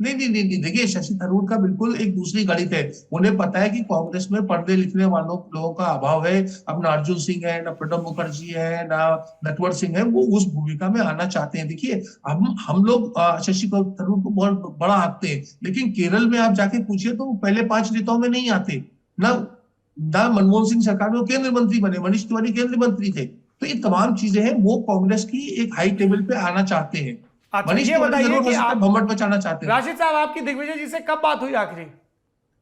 नहीं, देखिए शशि थरूर का बिल्कुल एक दूसरी गणित है। उन्हें पता है कि कांग्रेस में पढ़ने लिखने वालों लोगों का अभाव है। अब ना अर्जुन सिंह है, ना प्रणब मुखर्जी है, ना नटवर सिंह है, वो उस भूमिका में आना चाहते हैं। देखिए हम लोग शशि थरूर को बहुत बड़ा आंकते हैं, लेकिन केरल में आप जाके पूछिए तो पहले 5 नेताओं में नहीं आते। ना मनमोहन सिंह सरकार में केंद्रीय मंत्री बने, मनीष तिवारी केंद्रीय मंत्री थे। तो ये तमाम चीजें हैं, वो कांग्रेस की एक हाई टेबल पे आना चाहते हैं। अच्छा, ये बताइए कि आप भम्मट बचाना चाहते हैं। राशिद साहब, आपकी दिग्विजय जी से कब बात हुई आखिरी?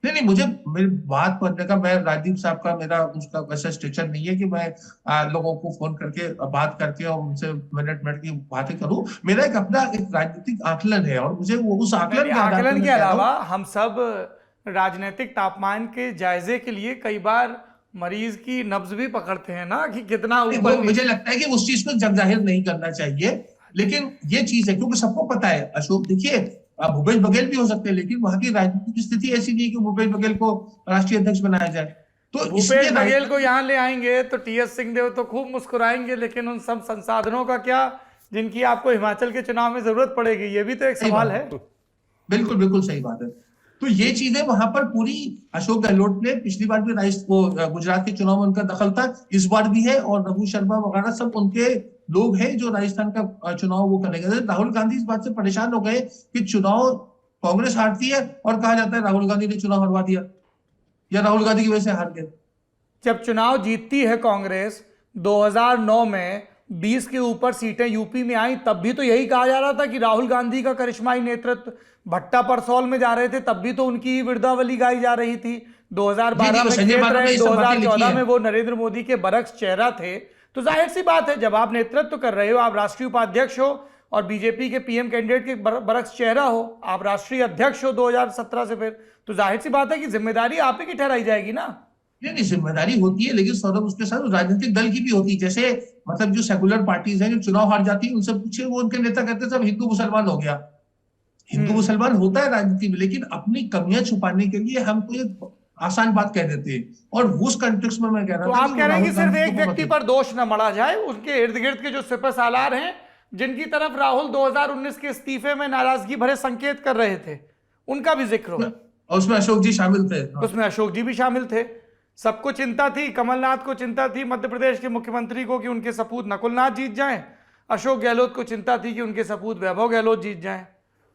नहीं, मुझे मेरी बात करने का, मैं राजीव साहब का मेरा उसका वैसा स्ट्रक्चर नहीं है कि मैं लोगों को फोन करके बात करके और उनसे मिनट की बातें करूं। मेरा एक अपना एक राजनीतिक आकलन है और मुझे वो उस आकलन के अलावा हम सब राजनीतिक तापमान के जायजे के लिए कई बार मरीज की नब्ज भी पकड़ते हैं ना, कि कितना ऊपर। मुझे लगता है कि उस चीज को जग जाहिर नहीं करना चाहिए, लेकिन ये चीज है क्योंकि सबको पता है। अशोक, देखिए, भूपेश बघेल भी हो सकते हैं, लेकिन वहां की राजनीतिक स्थिति ऐसी नहीं कि भूपेश बघेल को राष्ट्रीय अध्यक्ष बनाया जाए। तो भूपेश बघेल को यहाँ ले आएंगे तो टीएस सिंहदेव तो खूब मुस्कुराएंगे, लेकिन उन सब संसाधनों का क्या जिनकी आपको हिमाचल के चुनाव में जरूरत पड़ेगी? ये भी तो एक सवाल है। बिल्कुल बिल्कुल सही बात है। तो ये चीजें वहां पर पूरी, अशोक गहलोत ने पिछली बार भी गुजरात के चुनाव में उनका दखल था, इस बार भी है, और रघु शर्मा वगैरह सब उनके लोग हैं जो राजस्थान का चुनाव वो करेंगे। राहुल गांधी इस बात से परेशान हो गए कि चुनाव कांग्रेस हारती है और कहा जाता है राहुल गांधी ने चुनाव हरवा दिया या राहुल गांधी की वजह से हार गए। जब चुनाव जीतती है कांग्रेस 2009 में 20 के ऊपर सीटें यूपी में आई, तब भी तो यही कहा जा रहा था कि राहुल गांधी का करिश्माई नेतृत्व। भट्टा परसौल में जा रहे थे तब भी तो उनकी विरदावली गाई जा रही थी। 2012 में खेत रहे, 2014 में वो नरेंद्र मोदी के बरक्स चेहरा थे। तो जाहिर सी बात है, जब आप नेतृत्व कर रहे हो, आप राष्ट्रीय उपाध्यक्ष हो और बीजेपी के पीएम कैंडिडेट के बरक्स चेहरा हो, आप राष्ट्रीय अध्यक्ष हो 2017 से, फिर तो जाहिर सी बात है कि जिम्मेदारी आप ही की ठहराई जाएगी ना। नहीं, जिम्मेदारी होती है, लेकिन सौरभ उसके साथ राजनीतिक दल की भी होती है। जैसे मतलब जो सेकुलर पार्टीज हैं जो चुनाव हार जाती है, उनसे पूछे, वो उनके नेता कहते हैं सब हिंदू मुसलमान हो गया। हिंदू मुसलमान होता है राजनीति में, लेकिन अपनी कमियां छुपाने के लिए हम कोई आसान बात कह देते हैं, और उस कंटेक्स्ट में मैं कह रहा था। तो आप कह रहे हैं कि सिर्फ एक व्यक्ति पर दोष न मढ़ा जाए, उनके इर्द गिर्द के जो सिपह सालार हैं जिनकी तरफ राहुल 2019 के इस्तीफे में नाराजगी भरे संकेत कर रहे थे, उनका भी जिक्र हो। और उसमें अशोक जी शामिल थे। उसमें अशोक जी भी शामिल थे। सबको चिंता थी, कमलनाथ को चिंता थी मध्य प्रदेश के मुख्यमंत्री को कि उनके सपूत नकुलनाथ जीत जाएं। अशोक गहलोत को चिंता थी कि उनके सपूत वैभव गहलोत जीत जाएं।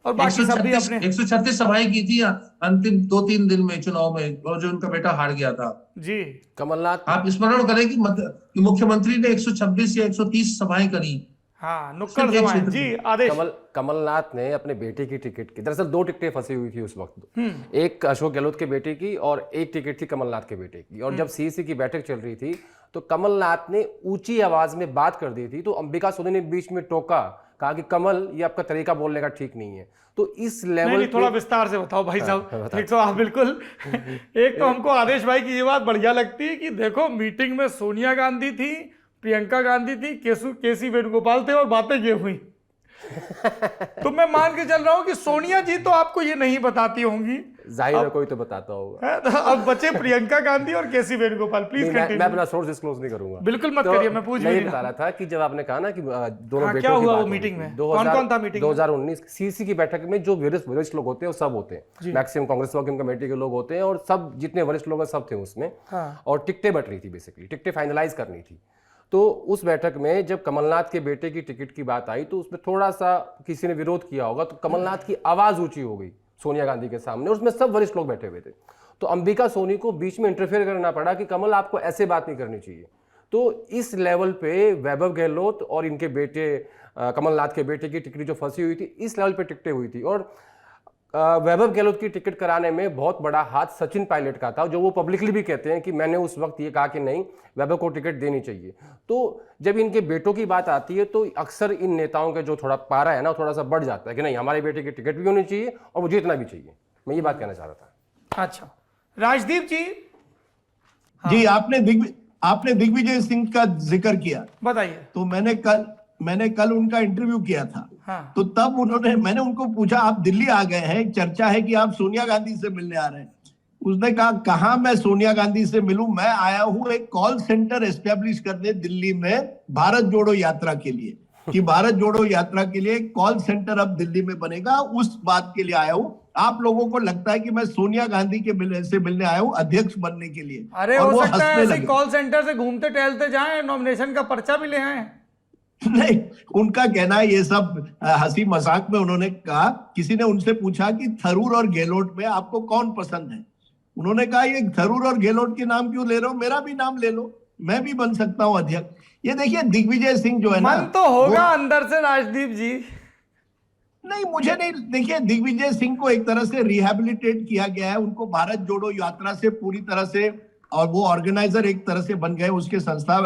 और बाकी सब भी अपने 136 सभाएं की थी अंतिम 2-3 दिन में चुनाव में, और जो उनका बेटा हार गया था। जी, कमलनाथ, आप स्मरण करें कि मुख्यमंत्री ने 126 या 130 सभाएं करी। हाँ, नुक्कड़ सभाएं। जी, आदेश। कमलनाथ ने अपने बेटे की टिकट की, दरअसल 2 टिकटें फंसी हुई थी उस वक्त, एक अशोक गहलोत के बेटे की और एक टिकट थी कमलनाथ के बेटे की। और जब सीईसी की बैठक चल रही थी तो कमलनाथ ने ऊंची आवाज में बात कर दी थी, तो अंबिका सोनी ने बीच में टोका, कहा कि कमल, ये आपका तरीका बोलने का ठीक नहीं है। तो इस लेवल थोड़ा विस्तार से बताओ भाई साहब। एक तो आप बिल्कुल एक तो हमको आदेश भाई की ये बात बढ़िया लगती है कि देखो, मीटिंग में सोनिया गांधी थी, प्रियंका गांधी थी, केसी वेणुगोपाल थे और बातें ये हुई। तो मैं मान के चल रहा हूं कि सोनिया जी तो आपको ये नहीं बताती होंगी, जाहिर है कोई तो बताता होगा। तो अब बचे प्रियंका गांधी और केसी वेणुगोपाल। प्लीज मैं अपना सोर्स डिस्क्लोज नहीं करूंगा। बिल्कुल मत करिए, मैं पूछ नहीं बता रहा था कि जब आपने कहा ना कि दोनों बेटों क्या की हुआ बात वो मीटिंग में, कौन था मीटिंग? 2019 सीसी की बैठक में जो वरिष्ठ लोग होते हैं वो सब होते हैं, मैक्सिमम कांग्रेस वर्किंग कमेटी के लोग होते हैं, और सब जितने वरिष्ठ लोग हैं सब थे उसमें। और टिकटें बट रही थी, बेसिकली टिकटें फाइनलाइज करनी थी। तो उस बैठक में जब कमलनाथ के बेटे की टिकट की बात आई तो उसमें थोड़ा सा किसी ने विरोध किया होगा, तो कमलनाथ की आवाज ऊंची हो गई सोनिया गांधी के सामने, और उसमें सब वरिष्ठ लोग बैठे हुए थे। तो अंबिका सोनी को बीच में इंटरफेयर करना पड़ा कि कमल, आपको ऐसे बात नहीं करनी चाहिए। तो इस लेवल पे वैभव गहलोत और इनके बेटे कमलनाथ के बेटे की टिकट जो फंसी हुई थी, इस लेवल पे टिकटें हुई थी। और वैभव गहलोत की टिकट कराने में बहुत बड़ा हाथ सचिन पायलट का था, जो वो पब्लिकली भी कहते हैं कि मैंने उस वक्त ये कहा कि नहीं, वैभव को टिकट देनी चाहिए। तो जब इनके बेटों की बात आती है तो अक्सर इन नेताओं का जो थोड़ा पारा है ना, थोड़ा सा बढ़ जाता है कि नहीं, हमारे बेटे की टिकट भी होनी चाहिए और वो जीतना भी चाहिए। मैं ये बात कहना चाह रहा था। अच्छा, राजदीप जी। जी, आपने दिग्विजय सिंह का जिक्र किया, बताइए। तो मैंने कल उनका इंटरव्यू किया था। हाँ। तो तब मैंने उनको पूछा, आप दिल्ली आ गए हैं, एक चर्चा है कि आप सोनिया गांधी से मिलने आ रहे हैं। उसने कहा, कहां मैं सोनिया गांधी से मिलूं, मैं आया हूं एक कॉल सेंटर एस्टेब्लिश करने दिल्ली में भारत जोड़ो यात्रा के लिए, कि भारत जोड़ो यात्रा के लिए कॉल सेंटर अब दिल्ली में बनेगा, उस बात के लिए आया हूं। आप लोगों को लगता है कि मैं सोनिया गांधी के से मिलने आया हूं अध्यक्ष बनने के लिए। अरे हो सकता है ऐसे कॉल सेंटर से घूमते टहलते जाएं, नॉमिनेशन का पर्चा भी ले आए। नहीं, उनका कहना है ये सब हंसी मजाक में। उन्होंने कहा, किसी ने उनसे पूछा कि थरूर और गहलोत में आपको कौन पसंद है। उन्होंने कहा, ये थरूर और गहलोत के नाम क्यों ले रहे हो, मेरा भी नाम ले लो, मैं भी बन सकता हूं अध्यक्ष। ये देखिए, दिग्विजय सिंह जो है ना, मन तो होगा अंदर से राजदीप जी। नहीं, मुझे नहीं, देखिए दिग्विजय सिंह को एक तरह से रिहैबिलिटेट किया गया है, उनको भारत जोड़ो यात्रा से पूरी तरह से, और वो ऑर्गेनाइजर एक तरह से बन गए, उसके संस्था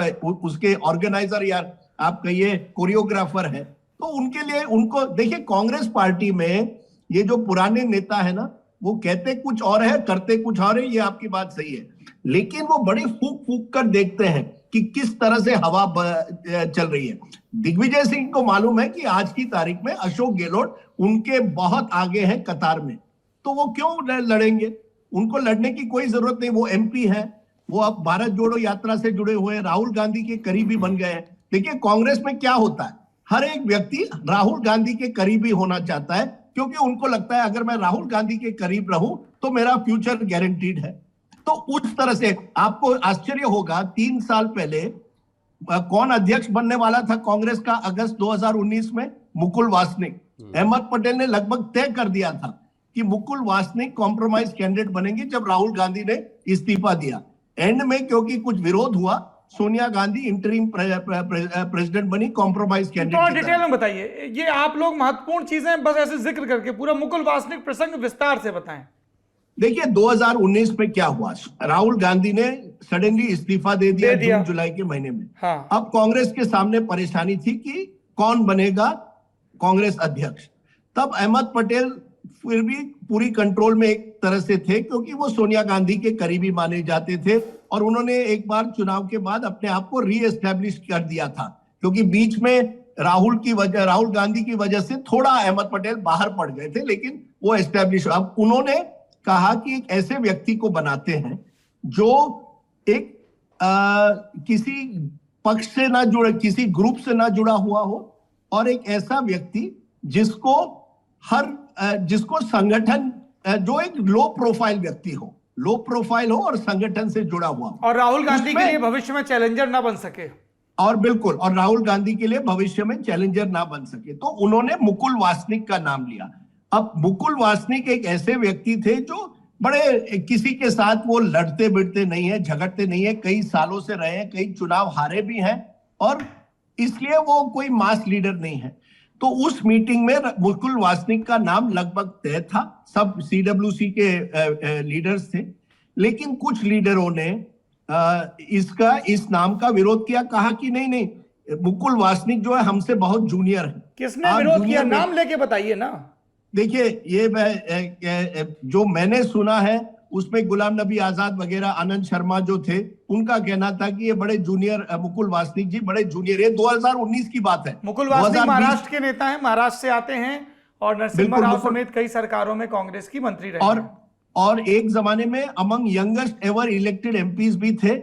उसके ऑर्गेनाइजर या आप कहिए कोरियोग्राफर है। तो उनके लिए उनको देखिए, कांग्रेस पार्टी में ये जो पुराने नेता है ना, वो कहते कुछ और है करते कुछ और है, ये आपकी बात सही है, लेकिन वो बड़ी फूक फूक कर देखते हैं कि किस तरह से हवा चल रही है। दिग्विजय सिंह को मालूम है कि आज की तारीख में अशोक गहलोत उनके बहुत आगे हैं कतार में, तो वो क्यों लड़ेंगे? उनको लड़ने की कोई जरूरत नहीं। वो एमपी है, वो अब भारत जोड़ो यात्रा से जुड़े हुए हैं, राहुल गांधी के करीबी बन गए हैं। देखिए कांग्रेस में क्या होता है, हर एक व्यक्ति राहुल गांधी के करीबी होना चाहता है, क्योंकि उनको लगता है अगर मैं राहुल गांधी के करीब रहूं तो मेरा फ्यूचर गारंटीड है। तो उस तरह से आपको आश्चर्य होगा, 3 साल पहले कौन अध्यक्ष बनने वाला था कांग्रेस का अगस्त 2019 में? मुकुल वासनिक। अहमद पटेल ने लगभग तय कर दिया था कि मुकुल वासनिक कॉम्प्रोमाइज कैंडिडेट बनेंगे जब राहुल गांधी ने इस्तीफा दिया। एंड में क्योंकि कुछ विरोध हुआ, सोनिया गांधी इंटरिम प्रेसिडेंट बनी कॉम्प्रोमाइज कैंडिडेट। तो डिटेल में बताइए, ये आप लोग महत्वपूर्ण चीजें बस ऐसे जिक्र करके पूरा मुकुल वासनिक प्रसंग विस्तार से बताएं। देखिए 2019 में क्या हुआ, राहुल गांधी ने सडनली इस्तीफा दे दिया जून जुलाई के महीने में। हाँ। अब कांग्रेस के सामने परेशानी थी कि कौन बनेगा कांग्रेस अध्यक्ष। तब अहमद पटेल फिर भी पूरी कंट्रोल में एक तरह से थे, क्योंकि वो सोनिया गांधी के करीबी माने जाते थे, और उन्होंने एक बार चुनाव के बाद अपने आप को रीएस्टैब्लिश कर दिया था, क्योंकि बीच में राहुल गांधी की वजह से थोड़ा अहमद पटेल बाहर पड़ गए थे, लेकिन वो एस्टैब्लिश। अब उन्होंने कहा कि एक ऐसे व्यक्ति को बनाते हैं जो एक किसी पक्ष से ना जुड़े, किसी ग्रुप से ना जुड़ा हुआ हो, और एक ऐसा व्यक्ति जिसको संगठन, जो एक लो प्रोफाइल व्यक्ति हो, और संगठन से जुड़ा हुआ हो, और राहुल गांधी के लिए भविष्य में चैलेंजर ना बन सके। और बिल्कुल, और राहुल गांधी के लिए भविष्य में चैलेंजर ना बन सके, तो उन्होंने मुकुल वासनिक का नाम लिया। अब मुकुल वासनिक एक ऐसे व्यक्ति थे जो बड़े, किसी के साथ वो लड़ते बिड़ते नहीं है, झगड़ते नहीं है, कई सालों से रहे हैं, कई चुनाव हारे भी हैं, और इसलिए वो कोई मास लीडर नहीं है। तो उस मीटिंग में मुकुल वासनिक का नाम लगभग तय था, सब सीडब्ल्यूसी के लीडर्स थे, लेकिन कुछ लीडरों ने इस नाम का विरोध किया, कहा कि नहीं, मुकुल वासनिक जो है हमसे बहुत जूनियर है। किसने विरोध किया, नाम लेके बताइए ना। देखिए ये जो मैंने सुना है उसमें गुलाम नबी आजाद वगैरह, आनंद शर्मा जो थे, उनका कहना था कि ये बड़े जूनियर, मुकुल वासनिक जी बड़े जूनियर। ये 2019 की बात है। मुकुल वासनिक महाराष्ट्र के नेता हैं, महाराष्ट्र से आते हैं, और नरसिम्हा राव समेत कई सरकारों में कांग्रेस की मंत्री रहे और एक जमाने में among youngest ever elected MPs भी थे।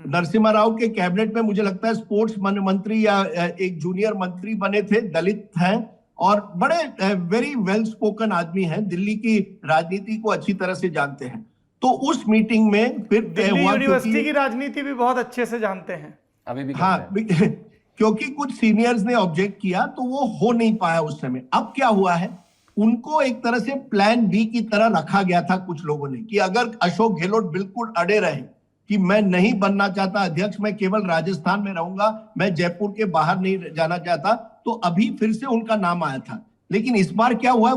नरसिम्हा राव के कैबिनेट में मुझे लगता है स्पोर्ट्स मंत्री या एक जूनियर मंत्री बने थे, दलित हैं, और बड़े वेरी वेल स्पोकन आदमी हैं, दिल्ली की राजनीति को अच्छी तरह से जानते हैं। तो उस मीटिंग में फिर दिल्ली यूनिवर्सिटी की राजनीति भी बहुत अच्छे से जानते हैं अभी भी। हाँ, क्योंकि कुछ सीनियर्स ने ऑब्जेक्ट किया तो वो हो नहीं पाया उस समय। अब क्या हुआ है, उनको एक तरह से प्लान बी की तरह रखा गया था कुछ लोगों ने, कि अगर अशोक गहलोत बिल्कुल अड़े रहे कि मैं नहीं बनना चाहता अध्यक्ष, मैं केवल राजस्थान में रहूंगा, मैं जयपुर के बाहर नहीं जाना चाहता, तो अभी फिर से उनका नाम आया था। लेकिन इस बार क्या हुआ है,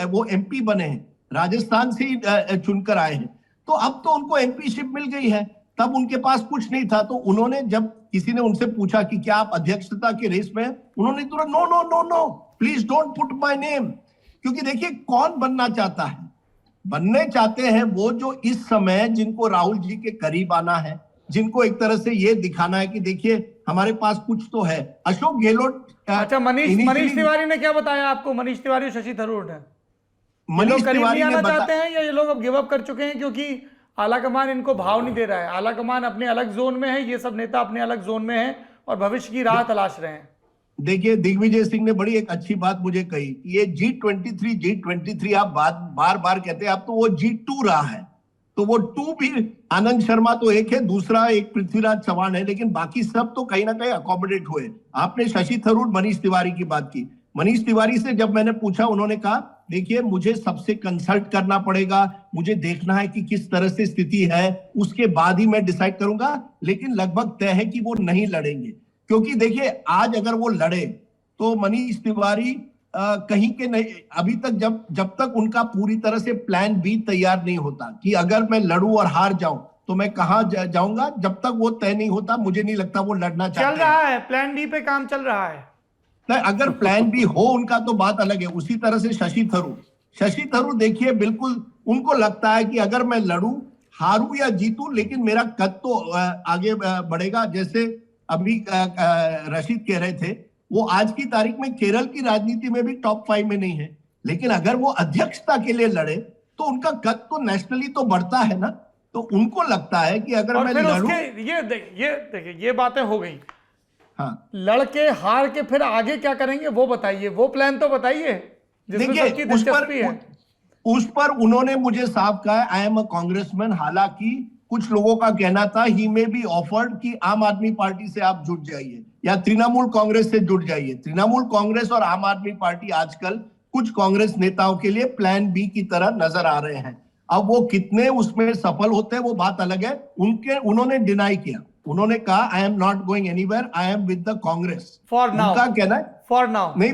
वो एमपी बने हैं, राजस्थान से ही चुनकर आए हैं, तो अब तो उनको एमपीशिप मिल गई है। तब उनके पास कुछ नहीं था, तो उन्होंने, जब किसी ने उनसे पूछा कि क्या आप अध्यक्षता के रेस में, उन्होंने तुरंत no no no no please don't put my name. क्योंकि देखिए कौन बनना चाहता है, बनने चाहते हैं वो जो इस समय जिनको राहुल जी के करीब आना है, जिनको एक तरह से ये दिखाना है कि देखिए हमारे पास कुछ तो है। अशोक गहलोत, अच्छा, मनीष तिवारी ने क्या बताया आपको? मनीष तिवारी और शशि थरूर ने मनीष तिवारी आना चाहते हैं, या ये लोग अब गिव अप कर चुके हैं क्योंकि आलाकमान इनको भाव नहीं दे रहा है? आलाकमान अपने अलग जोन में है, ये सब नेता अपने अलग जोन में है और भविष्य की राह तलाश रहे हैं। देखिए दिग्विजय सिंह ने बड़ी एक अच्छी बात मुझे कही, ये G23 आप बार बार कहते हैं, अब तो वो G2 रहा है। तो वो 2 भी, आनंद शर्मा तो एक है, दूसरा एक पृथ्वीराज चौहान है, लेकिन बाकी सब तो कहीं ना कहीं अकोमोडेट हुए। आपने शशि थरूर, मनीष तिवारी की बात की। मनीष तिवारी से जब मैंने पूछा, उन्होंने कहा देखिए मुझे सबसे कंसल्ट करना पड़ेगा, मुझे देखना है कि किस तरह से स्थिति है, उसके बाद ही मैं डिसाइड करूंगा। लेकिन लगभग तय है कि वो नहीं लड़ेंगे, क्योंकि देखिए आज अगर वो लड़े तो मनीष तिवारी कहीं के नहीं, अभी तक जब तक उनका पूरी तरह से प्लान बी तैयार नहीं होता कि अगर मैं लड़ूं और हार जाऊं तो मैं कहां जाऊंगा, जब तक वो तय नहीं होता मुझे नहीं लगता वो लड़ना चाहते हैं। चल रहा है प्लान बी पे काम चल रहा है। नहीं, अगर प्लान बी हो उनका तो बात अलग है। उसी तरह से शशि थरूर देखिए, बिल्कुल उनको लगता है कि अगर मैं लड़ूं, हारूं या जीतूं, लेकिन मेरा कद तो आगे बढ़ेगा। जैसे अभी रशीद कह रहे थे, वो आज की तारीख में केरल की राजनीति में भी टॉप 5 में नहीं है, लेकिन अगर वो अध्यक्षता के लिए लड़े तो उनका कद तो नेशनली तो बढ़ता है ना। तो उनको लगता है कि अगर मैं लड़ूं, ये देखिए ये बातें हो गई। हाँ, लड़के हार के फिर आगे क्या करेंगे वो बताइए, वो प्लान तो बताइए जिसमें सबकी दिलचस्पी है। उस पर उन्होंने मुझे साफ कहा है, आई एम अ कांग्रेसमैन। हालांकि कुछ लोगों का कहना था ही में बी ऑफर्ड कि आम आदमी पार्टी से आप जुड़ जाइए या तृणमूल कांग्रेस से जुड़ जाइए। तृणमूल कांग्रेस और आम आदमी पार्टी आजकल कुछ कांग्रेस नेताओं के लिए प्लान बी की तरह नजर आ रहे हैं। अब वो कितने उसमें सफल होते हैं वो बात अलग है। उन्होंने डिनाई किया, उन्होंने कहा I am not going anywhere, I am with the Congress. For now उनका कहना है फॉर नाउ नहीं,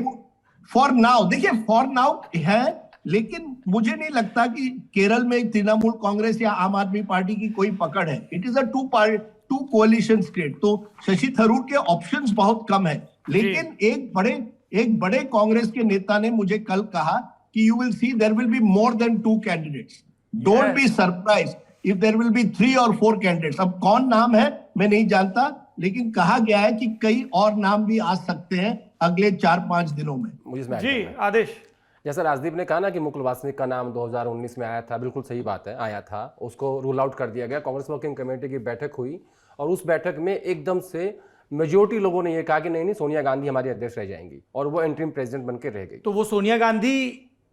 फॉर नाउ देखिए फॉर नाउ है, लेकिन मुझे नहीं लगता कि केरल में तृणमूल कांग्रेस या आम आदमी पार्टी की कोई पकड़ है। It is a two coalition state. तो शशि थरूर के ऑप्शंस बहुत कम है। लेकिन एक बड़े कांग्रेस के नेता ने मुझे कल कहा कि you will see there will be more than 2 candidates, don't be surprise if there will be 3 और 4 कैंडिडेट्स। अब कौन नाम है मैं नहीं जानता, लेकिन कहा गया है कि कई और नाम भी आ सकते हैं अगले 4-5 दिनों में। मुझे इसमें जी आदेश। जैसा राजदीप ने कहा ना कि मुकुल वासनिक का नाम 2019 में आया था, बिल्कुल सही बात है, आया था, उसको रूल आउट कर दिया गया। कांग्रेस वर्किंग कमेटी की बैठक हुई और उस बैठक में एकदम से मेजोरिटी लोगों ने यह कहा कि नहीं नहीं, सोनिया गांधी हमारी अध्यक्ष रह जाएंगी, और वो इंटरिम प्रेसिडेंट बनकर रह गई। तो वो सोनिया गांधी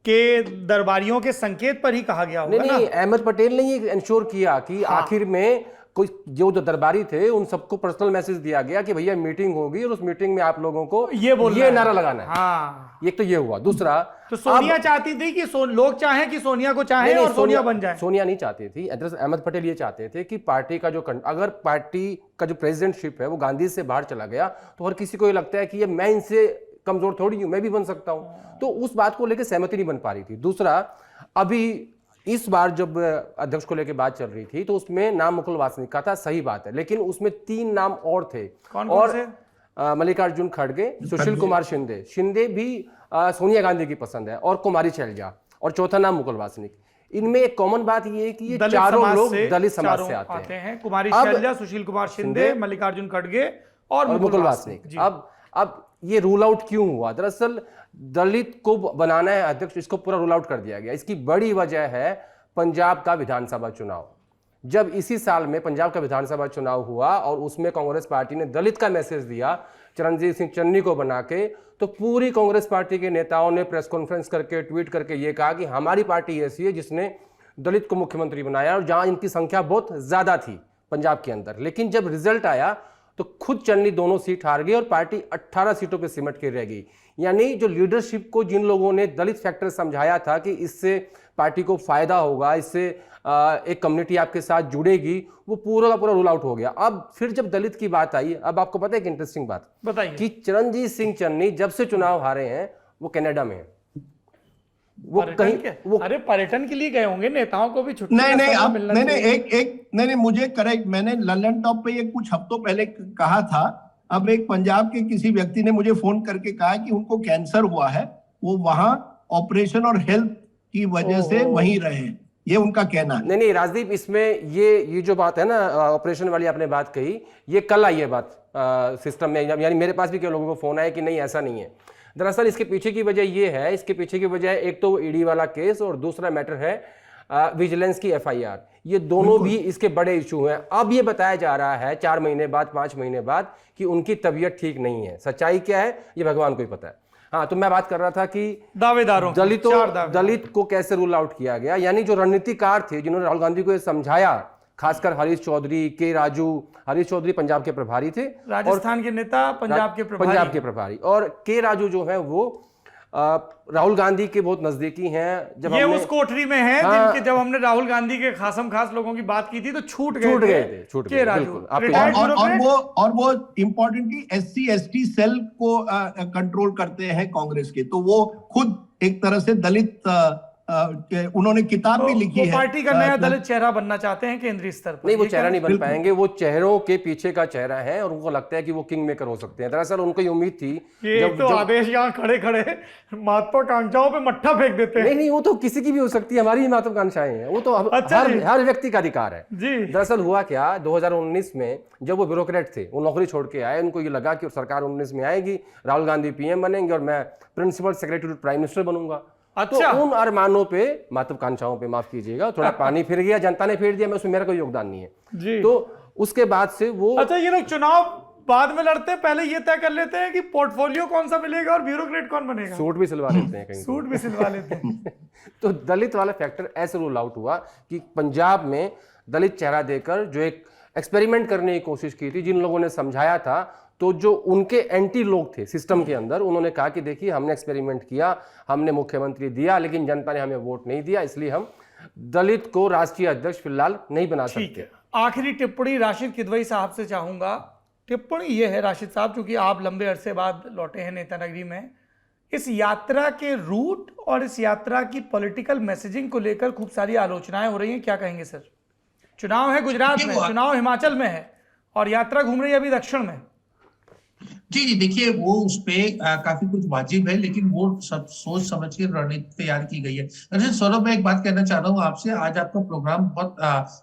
के दरबारियों के संकेत पर ही कहा गया होगा। नहीं, अहमद पटेल ने ये इंश्योर किया कि आखिर में कोई जो दरबारी थे उन सबको पर्सनल मैसेज दिया गया कि भैया मीटिंग होगी और उस मीटिंग में आप लोगों को ये नारा लगाना है। हाँ, एक तो ये हुआ। दूसरा, तो सोनिया चाहती थी कि लोग चाहें कि सोनिया को चाहें और सोनिया बन जाए। सोनिया नहीं चाहती थी, अहमद पटेल ये चाहते थे कि पार्टी का अगर पार्टी का जो प्रेसिडेंटशिप है वो गांधी से बाहर चला गया तो हर किसी को ये लगता है कि ये मैं इनसे कमजोर थोड़ी हूं, मैं भी बन सकता हूं। तो उस बात को लेकर सहमति नहीं बन पा रही थी। दूसरा, अभी इस बार जब अध्यक्ष को लेकर बात चल रही थी तो उसमें नाम मुकुल वासनिक का था, सही बात है, लेकिन उसमें 3 नाम और थे। कौन से? मल्लिकार्जुन खड़गे, सुशील कुमार शिंदे भी सोनिया गांधी की पसंद है, और कुमारी शैलजा, और चौथा नाम मुकुल वासनिक। इनमें एक कॉमन बात ये है कि ये चारों लोग दलित समाज से आते हैं। कुमारी शैलजा, सुशील कुमार शिंदे, मल्लिकार्जुन खड़गे और मुकुल वासनिक। अब ये रूल आउट क्यों हुआ? दरअसल दलित को बनाना है अध्यक्ष, इसको पूरा रूल आउट कर दिया गया। इसकी बड़ी वजह है पंजाब का विधानसभा चुनाव। जब इसी साल में पंजाब का विधानसभा चुनाव हुआ और उसमें कांग्रेस पार्टी ने दलित का मैसेज दिया चरणजीत सिंह चन्नी को बना के, तो पूरी कांग्रेस पार्टी के नेताओं ने प्रेस कॉन्फ्रेंस करके ट्वीट करके ये कहा कि हमारी पार्टी ऐसी है जिसने दलित को मुख्यमंत्री बनाया, और जहां इनकी संख्या बहुत ज्यादा थी पंजाब के अंदर। लेकिन जब रिजल्ट आया तो खुद चन्नी दोनों सीट हार गई और पार्टी 18 सीटों पर सिमट के रह गई। यानी जो लीडरशिप को जिन लोगों ने दलित फैक्टर समझाया था कि इससे पार्टी को फायदा होगा, इससे एक कम्युनिटी आपके साथ जुड़ेगी, वो पूरा का पूरा रूल आउट हो गया। अब फिर जब दलित की बात आई, अब आपको पता है कि इंटरेस्टिंग बात बताइए कि चरणजीत सिंह चन्नी जब से चुनाव हारे हैं वो कनाडा में है। वो कहीं अरे पर्यटन के लिए गए होंगे, नेताओं को भी छुट्टी नहीं, मुझे करेक्ट, मैंने लंदन टॉप पे ये कुछ हफ्तों पहले कहा था। अब एक पंजाब के किसी व्यक्ति ने मुझे फोन करके कहा कि उनको कैंसर हुआ है, वो वहां ऑपरेशन और हेल्थ की वजह से वहीं रहे, ये उनका कहना है। नहीं राजदीप, इसमें ये जो बात है ना ऑपरेशन वाली आपने बात कही, ये कल आई है बात सिस्टम में, यानी मेरे पास भी कई लोगों को फोन आया कि नहीं ऐसा नहीं है। दरअसल इसके पीछे की वजह ये है, इसके पीछे की वजह एक तो ईडी वाला केस और दूसरा मैटर है विजिलेंस की एफआईआर। ये दोनों भी इसके बड़े इशू हैं। अब ये बताया जा रहा है 4 महीने बाद 5 महीने बाद कि उनकी तबीयत ठीक नहीं है। सच्चाई क्या है ये भगवान को ही पता है। हाँ, तो मैं बात कर रहा था कि दावेदारों दलित को कैसे रूल आउट किया गया। यानी जो रणनीतिकार थे जिन्होंने राहुल गांधी को समझाया, खासकर हरीश चौधरी, के राजू, हरीश चौधरी पंजाब के प्रभारी थे, राजस्थान के नेता, पंजाब के प्रभारी, और के राजू जो है वो राहुल गांधी के बहुत नजदीकी हैं। जब ये हमने उस कोठरी में है हाँ, जिनके जब हमने राहुल गांधी के खासम खास लोगों की बात की थी तो छूट गए थे, राजू, बिल्कुल, आपकी रिटायर्ड बात- और वो इम्पोर्टेंटली SC/ST सेल को कंट्रोल करते हैं कांग्रेस के, तो वो खुद एक तरह से दलित उन्होंने किताब भी लिखी है। पार्टी का नया दलित चेहरा बनना चाहते हैं केंद्रीय स्तर पर। नहीं, वो चेहरा नहीं बन पाएंगे, वो चेहरों के पीछे का चेहरा है और उनको लगता है कि वो किंग मेकर हो सकते हैं। दरअसल उनको ये उम्मीद थी आदेश यहाँ खड़े खड़े महत्वाकांक्षाओं पे मट्ठा फेंक देते हैं। नहीं, वो तो किसी की भी हो सकती है, हमारी ही महत्वाकांक्षाएं हैं, वो तो हर व्यक्ति का अधिकार है जी। दरअसल हुआ क्या, 2019 में जब वो ब्यूरोक्रेट थे, वो नौकरी छोड़ के आए, उनको ये लगा कि सरकार 19 में आएगी, राहुल गांधी PM बनेंगे और मैं प्रिंसिपल सेक्रेटरी प्राइम मिनिस्टर बनूंगा। अच्छा। तो उन अरमानों पे, महत्वाकांक्षाओं पे, माफ कीजिएगा, थोड़ा पानी फिर गया, जनता ने फेर दिया, मैं उसमें मेरा कोई योगदान नहीं है जी। तो उसके बाद से वो अच्छा, ये लोग चुनाव बाद में लड़ते हैं, पहले ये तय कर लेते हैं कि पोर्टफोलियो कौन सा मिलेगा और ब्यूरोक्रेट कौन बनेगा। सूट भी सिलवा लेते हैं कहीं, सूट भी सिलवा लेते हैं। तो दलित वाला फैक्टर ऐसे रूल आउट हुआ कि पंजाब में दलित चेहरा देकर जो एक एक्सपेरिमेंट करने की कोशिश की थी, जिन लोगों ने समझाया था, तो जो उनके एंटी लोग थे सिस्टम के अंदर, उन्होंने कहा कि देखिए हमने एक्सपेरिमेंट किया, हमने मुख्यमंत्री दिया, लेकिन जनता ने हमें वोट नहीं दिया, इसलिए हम दलित को राष्ट्रीय अध्यक्ष फिलहाल नहीं बना सकते। आखिरी टिप्पणी राशिद किदवई साहब से चाहूंगा। टिप्पणी ये है राशिद साहब, क्योंकि आप लंबे अरसे बाद लौटे हैं नेता नगरी में, इस यात्रा के रूट और इस यात्रा की पॉलिटिकल मैसेजिंग को लेकर खूब सारी आलोचनाएं हो रही हैं, क्या कहेंगे सर? चुनाव है गुजरात में, चुनाव हिमाचल में है और यात्रा घूम रही है अभी दक्षिण में। जी, देखिए वो उस पे काफी कुछ वाजिब है, लेकिन वो सब सोच समझ के रणनीति तैयार की गई है। वैसे सौरभ, मैं एक बात कहना चाह रहा हूँ आपसे, आज आपका प्रोग्राम बहुत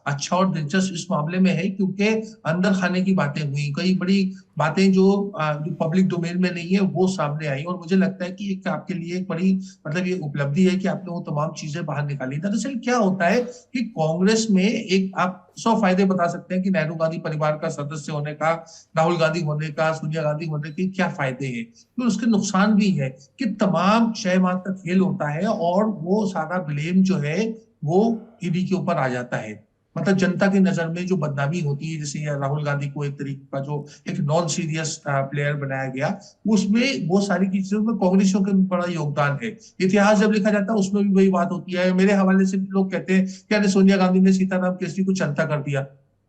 अच्छा और दिलचस्प इस मामले में है क्योंकि अंदर खाने की बातें हुई, कई बड़ी बातें जो पब्लिक डोमेन में नहीं है वो सामने आई, और मुझे लगता है कि एक आपके लिए एक बड़ी मतलब ये उपलब्धि है कि आपने वो तमाम चीजें बाहर निकाली। दरअसल क्या होता है कि कांग्रेस में एक आप 100 फायदे बता सकते हैं कि नेहरू गांधी परिवार का सदस्य होने का, राहुल गांधी होने का, सोनिया गांधी होने के क्या फायदे हैं, तो उसके नुकसान भी है कि तमाम शह मात का खेल होता है और वो सारा ब्लेम जो है वो ईडी के ऊपर आ जाता है। मतलब जनता की नजर में जो बदनामी होती है, जैसे राहुल गांधी को एक तरीके का जो एक नॉन सीरियस प्लेयर बनाया गया, उसमें वो सारी चीजों में कांग्रेसियों का भी बड़ा योगदान है। इतिहास जब लिखा जाता है उसमें भी वही बात होती है। मेरे हवाले से लोग कहते हैं कि अरे सोनिया गांधी ने सीताराम केसरी को चलता कर दिया,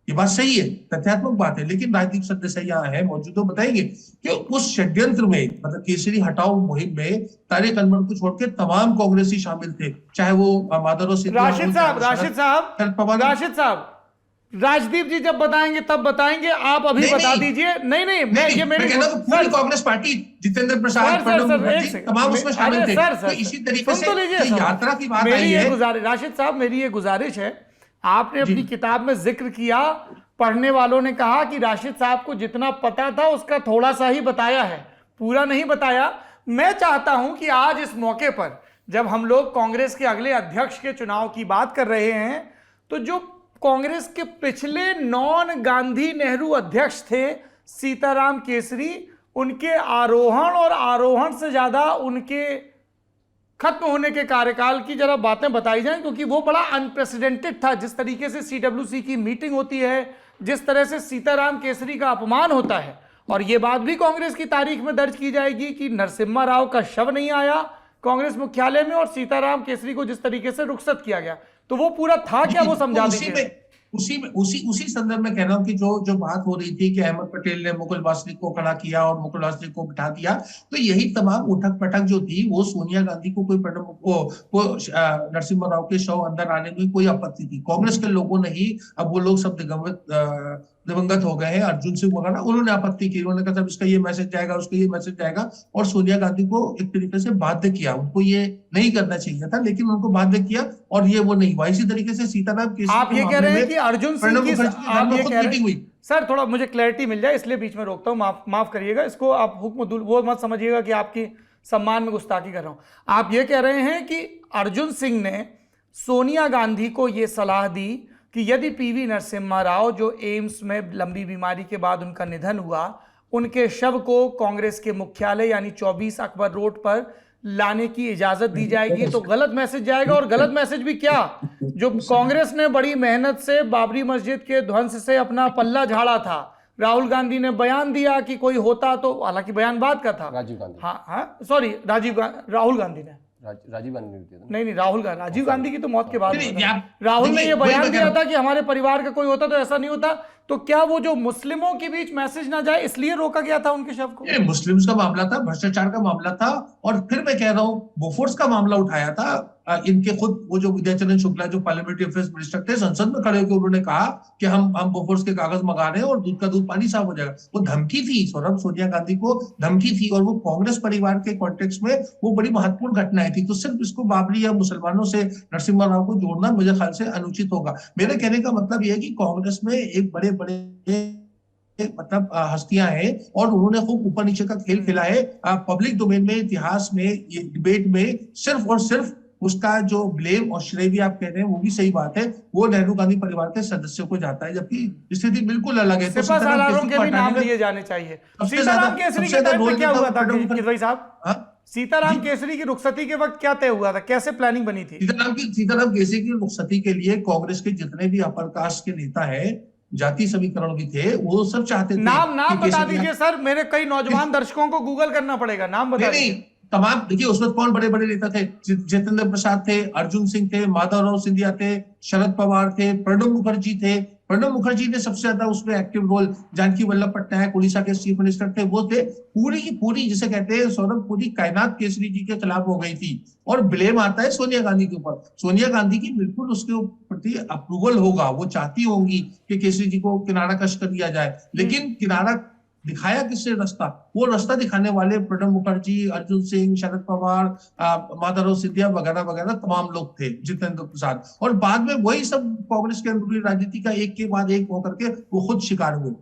ये बात सही है, तथ्यात्मक बात है, लेकिन राजनीतिक सदस्य यहाँ है मौजूद तो बताएंगे कि उस षड्यंत्र में, मतलब केसरी हटाओ मुहिम में तारिक अनवर को छोड़ के तमाम कांग्रेसी शामिल थे, चाहे वो माधव राशिद साहब, राजदीप जी जब बताएंगे तब बताएंगे, आप अभी बता दीजिए। नहीं, मैं ये मेरी पूरी कांग्रेस पार्टी, जितेंद्र प्रसाद, तमाम उसमें शामिल थे। तो इसी तरीके से यात्रा की बात आई है। राशिद साहब, मेरी ये गुजारिश है, आपने अपनी किताब में जिक्र किया, पढ़ने वालों ने कहा कि राशिद साहब को जितना पता था उसका थोड़ा सा ही बताया है, पूरा नहीं बताया। मैं चाहता हूं कि आज इस मौके पर जब हम लोग कांग्रेस के अगले अध्यक्ष के चुनाव की बात कर रहे हैं, तो जो कांग्रेस के पिछले नॉन गांधी नेहरू अध्यक्ष थे सीताराम केसरी, उनके आरोहण और आरोहण से ज्यादा उनके खत्म होने के कार्यकाल की जरा बातें बताई जाएं, क्योंकि वो बड़ा अनप्रेसिडेंटेड था। जिस तरीके से CWC की मीटिंग होती है, जिस तरह से सीताराम केसरी का अपमान होता है, और ये बात भी कांग्रेस की तारीख में दर्ज की जाएगी कि नरसिम्हा राव का शव नहीं आया कांग्रेस मुख्यालय में और सीताराम केसरी को जिस तरीके से रुखसत किया गया, तो वो पूरा था क्या, वो समझा दीजिए। उसी संदर्भ में कह रहा हूं कि जो बात हो रही थी कि अहमद पटेल ने मुकुल वासनिक को खड़ा किया और मुकुल वासनिक को बिठा दिया, तो यही तमाम उठक पटक जो थी वो सोनिया गांधी को नरसिम्हा राव के शव अंदर आने में कोई आपत्ति थी। कांग्रेस के लोगों ने ही, अब वो लोग सब दिवंगत हो गए हैं, अर्जुन सिंह वगैरह, उन्होंने आपत्ति की, उन्होंने कहा इसका ये मैसेज जाएगा, उसका ये मैसेज जाएगा, और सोनिया गांधी को एक तरीके से बाध्य किया। उनको ये नहीं करना चाहिए था, लेकिन उनको बाध्य किया और ये वो नहीं हुआ। इसी तरीके से सीताराम केसरी, आप ये कह रहे हैं कि अर्जुन सिंह की, आप ये कह रहे हैं, सर थोड़ा मुझे क्लैरिटी मिल जाए इसलिए बीच में रोकता हूं, माफ करिएगा, इसको आप हुक्म वो मत समझिएगा कि आपकी सम्मान में गुस्ताखी कर रहा हूं। आप ये कह रहे हैं कि अर्जुन सिंह ने सोनिया गांधी को यह सलाह दी कि यदि PV नरसिम्हा राव, जो एम्स में लंबी बीमारी के बाद उनका निधन हुआ, उनके शव को कांग्रेस के मुख्यालय यानी 24 अकबर रोड पर लाने की इजाजत दी जाएगी तो गलत मैसेज जाएगा। और गलत मैसेज भी क्या, जो कांग्रेस ने बड़ी मेहनत से बाबरी मस्जिद के ध्वंस से अपना पल्ला झाड़ा था, राहुल गांधी ने बयान दिया कि कोई होता तो, हालांकि बयान बाद का था, राजीव गांधी, हाँ सॉरी राहुल गांधी ने, राजीव गांधी ने दिया था। नहीं राजीव गांधी की तो मौत के बाद नहीं, हुआ था। आप- राहुल ने देखिए, ये वही बयान मैं दिया कह था कि हमारे परिवार का कोई होता तो ऐसा नहीं होता। तो क्या वो जो मुस्लिमों के बीच मैसेज ना जाए इसलिए रोका गया था उनके शव को? ये मुस्लिम्स का मामला था, भ्रष्टाचार का मामला था, और फिर मैं कह रहा हूं बोफोर्स का मामला उठाया था। इनके खुद वो जो विद्याचरण शुक्ला जो पार्लियामेंट्री अफेयर्स मिनिस्टर थे, संसद में खड़े होकर उन्होंने कहा कि हम बोफोर्स के कागज मंगा रहे हैं और दूध का दूध पानी साफ हो जाएगा। वो धमकी थी, सौरभ, सोनिया गांधी को धमकी थी, और वो कांग्रेस परिवार के कॉन्टेक्स्ट में वो बड़ी महत्वपूर्ण घटनाएं थी। तो सिर्फ इसको बाबरी या मुसलमानों से नरसिम्हा राव को जोड़ना मेरे ख्याल से अनुचित होगा। मेरे कहने का मतलब यह है कि कांग्रेस में एक बड़े बड़े मतलब हस्तियां हैं और उन्होंने खूब ऊपर नीचे का खेल खेला है। पब्लिक डोमेन में, इतिहास में, ये डिबेट में सिर्फ और सिर्फ उसका जो ब्लेम और श्रेय भी आप कह रहे हैं वो भी सही बात है, वो नेहरू गांधी परिवार के सदस्यों को जाता है, जबकि स्थिति बिल्कुल अलग है। सिपा सालारों के भी नाम लिए जाने चाहिए। सीताराम केसरी के टाइम पे क्या हुआ था किदवई साहब? सीताराम केसरी की रुखसती के वक्त क्या तय हुआ था, कैसे प्लानिंग बनी थी? सीताराम केसरी की रुखसती के लिए कांग्रेस के जितने भी अपर कास्ट के नेता है, जाति समीकरण भी थे, वो सब चाहते थे। नाम बता दीजिए सर, मेरे कई नौजवान दर्शकों को गूगल करना पड़ेगा, नाम बता दीजिए। तमाम, देखिए उसमें कौन बड़े बड़े नेता थे? जितेंद्र प्रसाद थे, अर्जुन सिंह थे, माधवराव सिंधिया थे, शरद पवार थे, प्रणब मुखर्जी थे। प्रणब मुखर्जी ने सबसे ज्यादा उसमें एक्टिव रोल, जानकी वल्लभ पटनायक उड़ीसा के चीफ मिनिस्टर थे, वो थे। पूरी की पूरी जिसे कहते हैं सौरभ, पूरी कायनात केसरी जी के खिलाफ हो गई थी, और ब्लेम आता है सोनिया गांधी के ऊपर। सोनिया गांधी की बिल्कुल उसके प्रति अप्रूवल होगा, वो चाहती होंगी कि केसरी जी को किनारा कश कर दिया जाए, लेकिन किनारा दिखाया किससे रास्ता? वो रास्ता दिखाने वाले प्रणब मुखर्जी, अर्जुन सिंह, शरद पवार, माधवराव सिंधिया वगैरह वगैरह तमाम लोग थे, जितेंद्र प्रसाद, और बाद में वही सब कांग्रेस के अंदरूनी राजनीति का एक के बाद एक होकर के वो खुद शिकार हुए।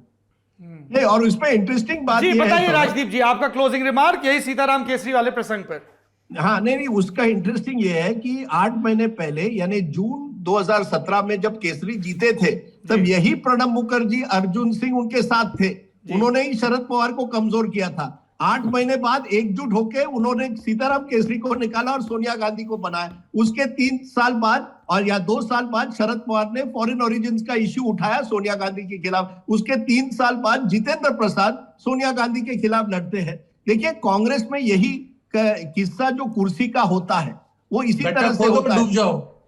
नहीं, और इसमें इंटरेस्टिंग बात जी ये बताइए है राजदीप जी, आपका क्लोजिंग रिमार्क यही सीताराम केसरी वाले प्रसंग पर। हाँ, नहीं, उसका इंटरेस्टिंग ये है कि 8 महीने पहले यानी जून 2017 में जब केसरी जीते थे, तब यही प्रणब मुखर्जी, अर्जुन सिंह उनके साथ थे। उन्होंने ही शरद पवार को कमजोर किया था। 8 महीने बाद एकजुट होकर उन्होंने सीताराम केसरी को निकाला और सोनिया गांधी को बनाया। उसके 3 साल बाद और या 2 साल बाद शरद पवार ने फॉरेन ओरिजिन्स का इश्यू उठाया सोनिया गांधी के खिलाफ। उसके 3 साल बाद जितेंद्र प्रसाद सोनिया गांधी के खिलाफ लड़ते हैं। देखिए, कांग्रेस में यही किस्सा जो कुर्सी का होता है वो इसी तरह से होता है।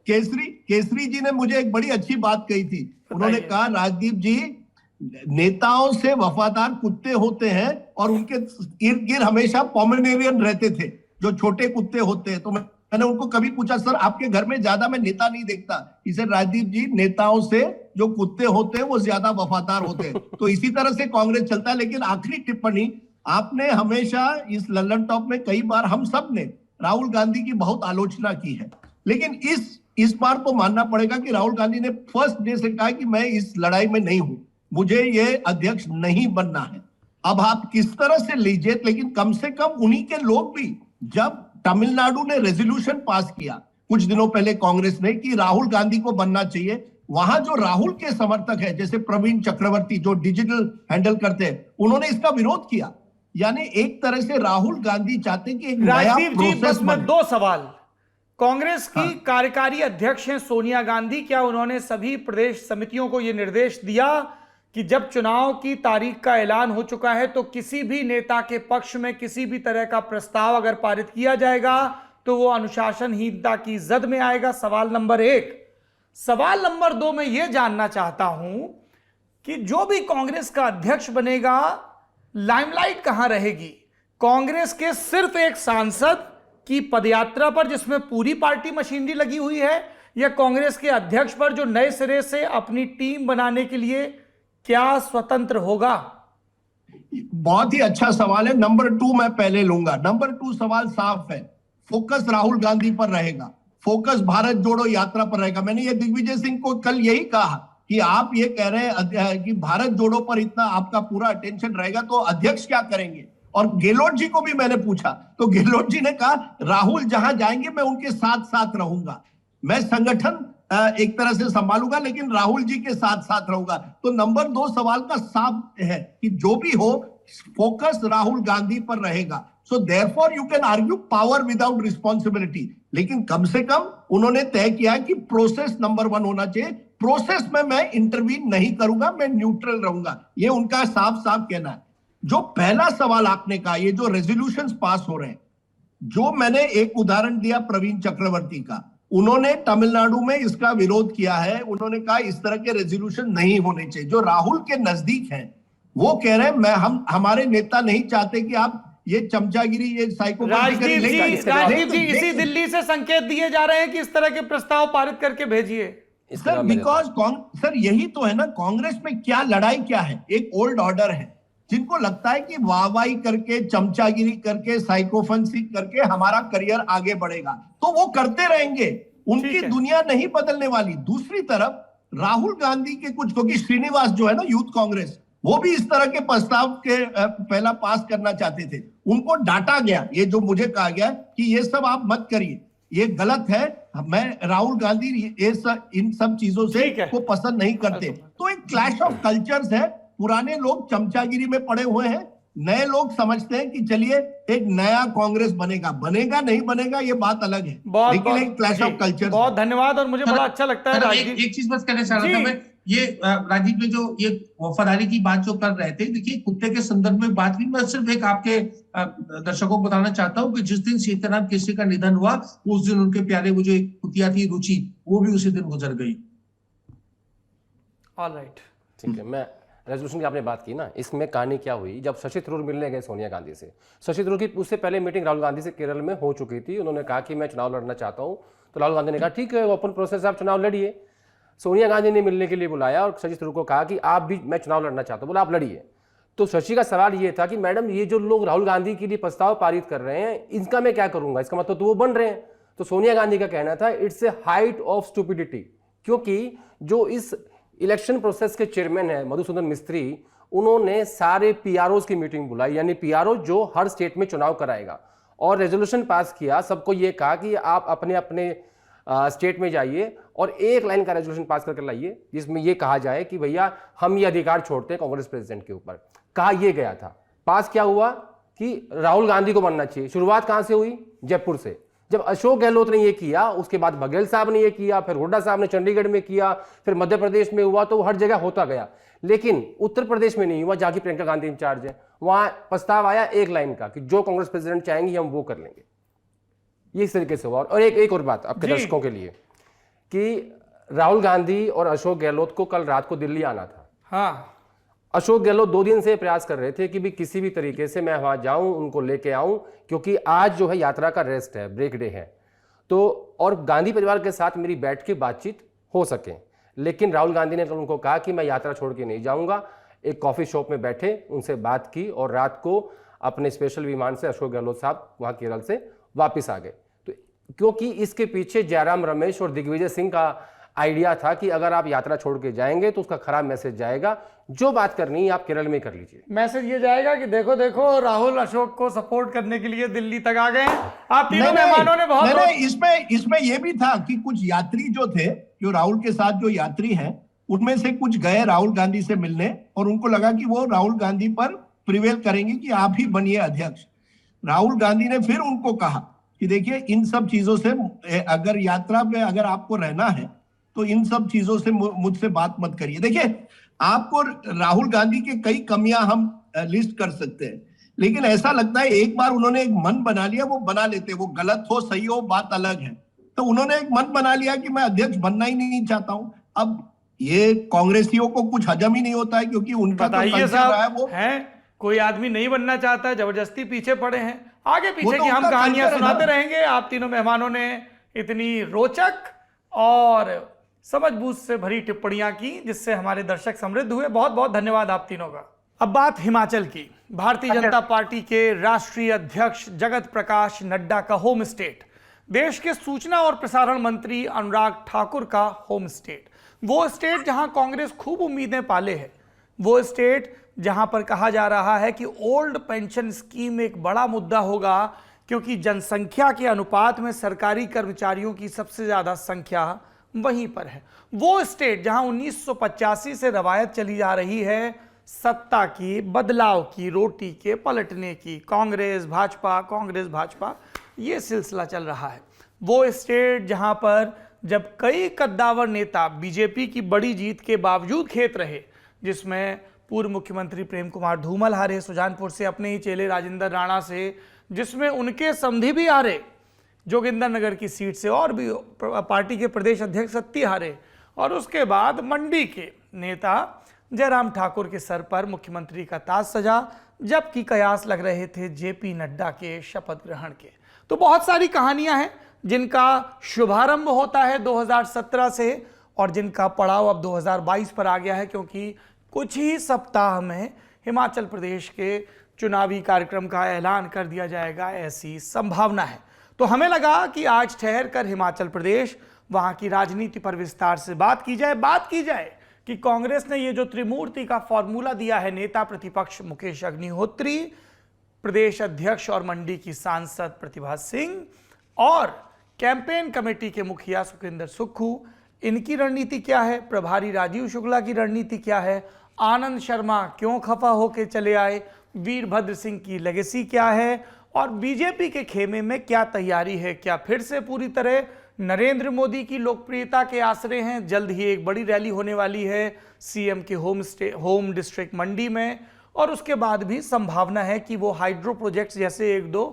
केसरी जी ने मुझे एक बड़ी अच्छी बात कही थी। उन्होंने कहा, राजदीप जी, नेताओं से वफादार कुत्ते होते हैं और उनके इर्द गिर्द हमेशा पोमेरेनियन रहते थे, जो छोटे कुत्ते होते हैं। तो मैंने उनको कभी पूछा, सर आपके घर में ज्यादा मैं नेता नहीं देखता। इसे राजदीप जी, नेताओं से जो कुत्ते होते हैं वो ज्यादा वफादार होते हैं। तो इसी तरह से कांग्रेस चलता है। लेकिन आखिरी टिप्पणी, आपने हमेशा इस लल्लन टॉप में कई बार हम सब ने राहुल गांधी की बहुत आलोचना की है, लेकिन इस बार तो मानना पड़ेगा कि राहुल गांधी ने फर्स्ट डे से कहा कि मैं इस लड़ाई में नहीं हूं, मुझे ये अध्यक्ष नहीं बनना है। अब आप किस तरह से लीजिए, लेकिन कम से कम उन्हीं के लोग भी, जब तमिलनाडु ने रेजोल्यूशन पास किया कुछ दिनों पहले कांग्रेस ने कि राहुल गांधी को बनना चाहिए, वहां जो राहुल के समर्थक है जैसे प्रवीण चक्रवर्ती जो डिजिटल हैंडल करते हैं, उन्होंने इसका विरोध किया। यानी एक तरह से राहुल गांधी चाहते कि एक नया प्रोसेस बने। 2 सवाल। कांग्रेस की कार्यकारी अध्यक्ष हैं सोनिया गांधी, क्या उन्होंने सभी प्रदेश समितियों को यह निर्देश दिया कि जब चुनाव की तारीख का ऐलान हो चुका है तो किसी भी नेता के पक्ष में किसी भी तरह का प्रस्ताव अगर पारित किया जाएगा तो वो अनुशासनहीनता की जद में आएगा? सवाल नंबर 1। सवाल नंबर 2 मैं ये जानना चाहता हूं कि जो भी कांग्रेस का अध्यक्ष बनेगा, लाइमलाइट कहां रहेगी? कांग्रेस के सिर्फ एक सांसद की पदयात्रा पर जिसमें पूरी पार्टी मशीनरी लगी हुई है, या कांग्रेस के अध्यक्ष पर जो नए सिरे से अपनी टीम बनाने के लिए क्या स्वतंत्र होगा? बहुत ही अच्छा सवाल है। नंबर 2 मैं पहले लूंगा। नंबर 2 सवाल साफ है, फोकस राहुल गांधी पर रहेगा, फोकस भारत जोड़ो यात्रा पर रहेगा। मैंने ये दिग्विजय सिंह को कल यही कहा कि आप ये कह रहे हैं कि भारत जोड़ो पर इतना आपका पूरा अटेंशन रहेगा, तो अध्यक्ष क्या करेंगे? और गेहलोत जी को भी मैंने पूछा तो गेहलोत जी ने कहा, राहुल जहां जाएंगे मैं उनके साथ साथ रहूंगा, मैं संगठन एक तरह से संभालूंगा लेकिन राहुल जी के साथ साथ रहूंगा। तो नंबर 2 सवाल का साफ है कि जो भी हो फोकस राहुल गांधी पर रहेगा। So therefore you can argue power without responsibility, लेकिन कम से कम उन्होंने तय किया कि प्रोसेस नंबर 1 होना चाहिए। प्रोसेस में मैं इंटरवीन नहीं करूंगा, मैं न्यूट्रल रहूंगा, ये उनका साफ साफ कहना है। जो पहला सवाल आपने कहा, ये जो रेजोल्यूशंस पास हो रहे हैं, जो मैंने एक उदाहरण दिया प्रवीण चक्रवर्ती का, उन्होंने तमिलनाडु में इसका विरोध किया है। उन्होंने कहा इस तरह के रेजोल्यूशन नहीं होने चाहिए। जो राहुल के नजदीक हैं वो कह रहे हैं हमारे नेता नहीं चाहते कि आप ये चमचागिरी, ये राजदीप जी इसी दिल्ली से संकेत दिए जा रहे हैं कि इस तरह के प्रस्ताव पारित करके भेजिए। सर बिकॉज सर यही तो है ना, कांग्रेस में क्या लड़ाई क्या है, एक ओल्ड ऑर्डर है। जिनको लगता है कि वाहवाही करके, चमचागिरी करके, साइकोफेंसी करके हमारा करियर आगे बढ़ेगा, तो वो करते रहेंगे, उनकी दुनिया नहीं बदलने वाली। दूसरी तरफ राहुल गांधी के कुछ, क्योंकि श्रीनिवास जो है ना यूथ कांग्रेस, वो भी इस तरह के प्रस्ताव के पहला पास करना चाहते थे। उनको डांटा गया, ये जो मुझे कहा गया कि ये सब आप मत करिए, ये गलत है। मैं राहुल गांधी इन सब चीजों से को पसंद नहीं करते। तो एक क्लैश ऑफ कल्चर्स है। पुराने लोग चमचागिरी में पड़े हुए हैं, नए लोग समझते हैं कि चलिए एक नया कांग्रेस बनेगा। बनेगा नहीं बनेगा ये बात अलग है, लेकिन एक क्लैश ऑफ कल्चर। बहुत धन्यवाद, और मुझे बड़ा अच्छा लगता है। एक चीज बस कहना चाह रहा था मैं, ये राजीव ने जो ये वफादारी की बात जो कर रहे थे, देखिए कुत्ते के संदर्भ में बात नहीं, मैं सिर्फ एक आपके दर्शकों को बताना चाहता हूँ कि जिस दिन सीताराम केसरी का निधन हुआ, उस दिन उनके प्यारे वो जो एक कुतिया थी रुचि, वो भी उसी दिन गुजर गई। ऑलराइट, ठीक है। मैं रेजोल्यूशन की आपने बात की ना, इसमें कहानी क्या हुई, जब शशि थरूर मिलने गए सोनिया गांधी से, शशि थरूर की उससे पहले मीटिंग राहुल गांधी से केरल में हो चुकी थी। उन्होंने कहा कि मैं चुनाव लड़ना चाहता हूं, तो राहुल गांधी ने कहा ठीक है, ओपन प्रोसेस, आप चुनाव लड़िए। सोनिया गांधी ने मिलने के लिए बुलाया और शशि थरूर को कहा कि आप भी, मैं चुनाव लड़ना चाहता हूं, बोला आप लड़िए। तो शशि का सवाल ये था कि मैडम ये जो लोग राहुल गांधी के लिए प्रस्ताव पारित कर रहे हैं, इनका मैं क्या करूंगा, इसका मतलब तो वो बन रहे हैं। तो सोनिया गांधी का कहना था it's a height of stupidity, क्योंकि जो इस इलेक्शन प्रोसेस के चेयरमैन है मधुसूदन मिस्त्री, उन्होंने सारे पीआरओ की मीटिंग बुलाई, यानी पीआरओ जो हर स्टेट में चुनाव कराएगा, और रेजोल्यूशन पास किया। सबको ये कहा कि आप अपने अपने स्टेट में जाइए और एक लाइन का रेजोल्यूशन पास करके लाइए जिसमें ये कहा जाए कि भैया हम ये अधिकार छोड़ते हैं कांग्रेस प्रेसिडेंट के ऊपर। कहा यह गया था, पास क्या हुआ कि राहुल गांधी को बनना चाहिए। शुरुआत कहां से हुई? जयपुर से। जब अशोक गहलोत ने ये किया, उसके बाद बघेल साहब ने ये किया, फिर हुड्डा साहब ने चंडीगढ़ में किया, फिर मध्य प्रदेश में हुआ, तो हर जगह होता गया। लेकिन उत्तर प्रदेश में नहीं हुआ, जहां की प्रियंका गांधी इंचार्ज है, वहां प्रस्ताव आया एक लाइन का कि जो कांग्रेस प्रेसिडेंट चाहेंगे हम वो कर लेंगे। ये इस तरीके से हुआ। और एक और बात आपके दर्शकों के लिए कि राहुल गांधी और अशोक गहलोत को कल रात को दिल्ली आना था। हाँ, अशोक गहलोत 2 दिन से प्रयास कर रहे थे कि भी किसी भी तरीके से मैं वहां जाऊं, उनको लेके आऊं, क्योंकि आज जो है यात्रा का रेस्ट है, ब्रेक डे है, तो और गांधी परिवार के साथ मेरी बैठ के बातचीत हो सके। लेकिन राहुल गांधी ने तो उनको कहा कि मैं यात्रा छोड़ के नहीं जाऊंगा। एक कॉफी शॉप में बैठे, उनसे बात की और रात को अपने स्पेशल विमान से अशोक गहलोत साहब वहां केरल से वापस आ गए। तो क्योंकि इसके पीछे जयराम रमेश और दिग्विजय सिंह का आइडिया था कि अगर आप यात्रा छोड़ के जाएंगे तो उसका खराब मैसेज जाएगा, जो बात करनी है आप केरल में कर लीजिए। मैसेज ये जाएगा कि देखो देखो राहुल अशोक को सपोर्ट करने के लिए दिल्ली तक आ गए हैं। आप तीनों मेहमानों ने बहुत इसमें ये भी था कि कुछ यात्री जो थे, जो राहुल के साथ जो यात्री हैं, उनमें से कुछ गए राहुल गांधी से मिलने और उनको लगा कि वो राहुल गांधी पर प्रिवेल करेंगे कि आप ही बनिए अध्यक्ष। राहुल गांधी ने फिर उनको कहा कि देखिए इन सब चीजों से, अगर यात्रा पे अगर आपको रहना है तो इन सब चीजों से मुझसे बात मत करिए। देखिए आपको राहुल गांधी के कई कमियां हम लिस्ट कर सकते हैं, लेकिन ऐसा लगता है एक बार उन्होंने एक मन बना लिया, वो बना लेते, वो गलत हो सही हो बात अलग है। तो उन्होंने एक मन बना लिया कि मैं अध्यक्ष बनना ही नहीं चाहता हूं। अब ये कांग्रेसियों को कुछ हजम ही नहीं होता है, क्योंकि उनका तो कल्चर रहा है वो है, कोई आदमी नहीं बनना चाहता है, जबरदस्ती पीछे पड़े हैं, आगे पीछे की हम कहानियां सुनाते रहेंगे। आप तीनों मेहमानों ने इतनी रोचक और समझबूझ से भरी टिप्पणियां की, जिससे हमारे दर्शक समृद्ध हुए। बहुत बहुत धन्यवाद आप तीनों का। अब बात हिमाचल की। भारतीय जनता पार्टी के राष्ट्रीय अध्यक्ष जगत प्रकाश नड्डा का होम स्टेट, देश के सूचना और प्रसारण मंत्री अनुराग ठाकुर का होम स्टेट, वो स्टेट जहां कांग्रेस खूब उम्मीदें पाले है, वो स्टेट जहां पर कहा जा रहा है कि ओल्ड पेंशन स्कीम एक बड़ा मुद्दा होगा, क्योंकि जनसंख्या के अनुपात में सरकारी कर्मचारियों की सबसे ज्यादा संख्या वहीं पर है। वो स्टेट जहां 1985 से रवायत चली जा रही है सत्ता की, बदलाव की, रोटी के पलटने की, कांग्रेस भाजपा ये सिलसिला चल रहा है। वो स्टेट जहां पर जब कई कद्दावर नेता बीजेपी की बड़ी जीत के बावजूद खेत रहे, जिसमें पूर्व मुख्यमंत्री प्रेम कुमार धूमल हारे सुजानपुर से अपने ही चेले राजेंद्र राणा से, जिसमें उनके समधी भी हारे जोगिंदरनगर की सीट से, और भी पार्टी के प्रदेश अध्यक्ष सत्ती हारे, और उसके बाद मंडी के नेता जयराम ठाकुर के सर पर मुख्यमंत्री का ताज सजा, जबकि कयास लग रहे थे जेपी नड्डा के शपथ ग्रहण के। तो बहुत सारी कहानियां हैं जिनका शुभारंभ होता है 2017 से और जिनका पड़ाव अब 2022 पर आ गया है, क्योंकि कुछ ही सप्ताह में हिमाचल प्रदेश के चुनावी कार्यक्रम का ऐलान कर दिया जाएगा, ऐसी संभावना है। तो हमें लगा कि आज ठहर कर हिमाचल प्रदेश, वहां की राजनीति पर विस्तार से बात की जाए कि कांग्रेस ने ये जो त्रिमूर्ति का फॉर्मूला दिया है, नेता प्रतिपक्ष मुकेश अग्निहोत्री, प्रदेश अध्यक्ष और मंडी की सांसद प्रतिभा सिंह और कैंपेन कमेटी के मुखिया सुखविंदर सुक्खू, इनकी रणनीति क्या है, प्रभारी राजीव शुक्ला की रणनीति क्या है, आनंद शर्मा क्यों खफा होकर चले आए, वीरभद्र सिंह की लेगेसी क्या है, और बीजेपी के खेमे में क्या तैयारी है, क्या फिर से पूरी तरह नरेंद्र मोदी की लोकप्रियता के आसरे हैं। जल्द ही एक बड़ी रैली होने वाली है सीएम के होम डिस्ट्रिक्ट मंडी में, और उसके बाद भी संभावना है कि वो हाइड्रो प्रोजेक्ट्स जैसे एक दो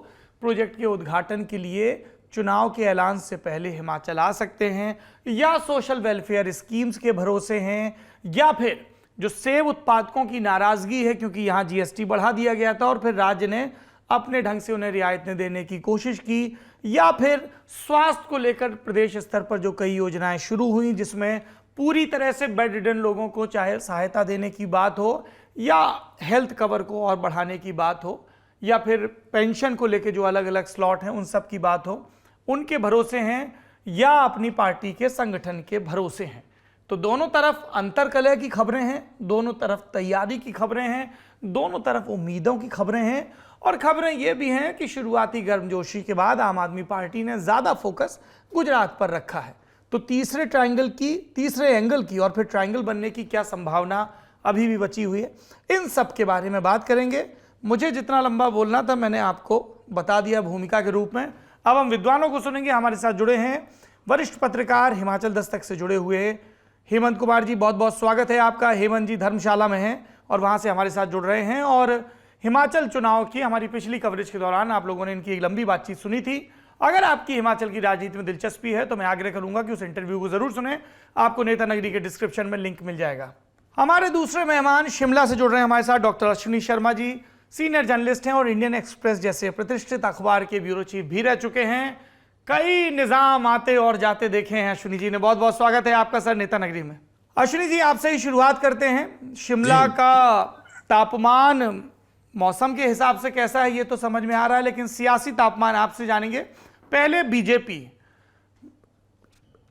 प्रोजेक्ट के उद्घाटन के लिए चुनाव के ऐलान से पहले हिमाचल आ सकते हैं, या सोशल वेलफेयर स्कीम्स के भरोसे हैं, या फिर जो सेब उत्पादकों की नाराजगी है क्योंकि यहां जीएसटी बढ़ा दिया गया था और फिर राज्य ने अपने ढंग से उन्हें रियायतें देने की कोशिश की, या फिर स्वास्थ्य को लेकर प्रदेश स्तर पर जो कई योजनाएं शुरू हुई जिसमें पूरी तरह से बेड रिडन लोगों को चाहे सहायता देने की बात हो, या हेल्थ कवर को और बढ़ाने की बात हो, या फिर पेंशन को लेकर जो अलग अलग स्लॉट हैं उन सब की बात हो, उनके भरोसे हैं या अपनी पार्टी के संगठन के भरोसे हैं। तो दोनों तरफ अंतर्कलह की खबरें हैं, दोनों तरफ तैयारी की खबरें हैं, दोनों तरफ उम्मीदों की खबरें हैं, और खबरें ये भी हैं कि शुरुआती गर्मजोशी के बाद आम आदमी पार्टी ने ज़्यादा फोकस गुजरात पर रखा है। तो तीसरे एंगल की और फिर ट्रायंगल बनने की क्या संभावना अभी भी बची हुई है, इन सब के बारे में बात करेंगे। मुझे जितना लंबा बोलना था मैंने आपको बता दिया भूमिका के रूप में। अब हम विद्वानों को सुनेंगे। हमारे साथ जुड़े हैं वरिष्ठ पत्रकार, हिमाचल दस्तक से जुड़े हुए हेमंत कुमार जी। बहुत बहुत स्वागत है आपका। हेमंत जी धर्मशाला में हैं और वहां से हमारे साथ जुड़ रहे हैं, और हिमाचल चुनाव की हमारी पिछली कवरेज के दौरान आप लोगों ने इनकी एक लंबी बातचीत सुनी थी। अगर आपकी हिमाचल की राजनीति में दिलचस्पी है तो मैं आग्रह करूंगा कि उस इंटरव्यू को जरूर सुनें। आपको नेता नगरी के डिस्क्रिप्शन में लिंक मिल जाएगा। हमारे दूसरे मेहमान शिमला से जुड़ रहे हैं हमारे साथ doctor Ashwini Sharma ji, senior journalist हैं और इंडियन एक्सप्रेस जैसे प्रतिष्ठित अखबार के ब्यूरो चीफ भी रह चुके हैं। कई निजाम आते और जाते देखे हैं अश्विनी जी ने। बहुत बहुत स्वागत है आपका सर नेता नगरी में। अश्विनी जी आपसे ही शुरुआत करते हैं। शिमला का तापमान मौसम के हिसाब से कैसा है ये तो समझ में आ रहा है, लेकिन सियासी तापमान आपसे जानेंगे। पहले बीजेपी,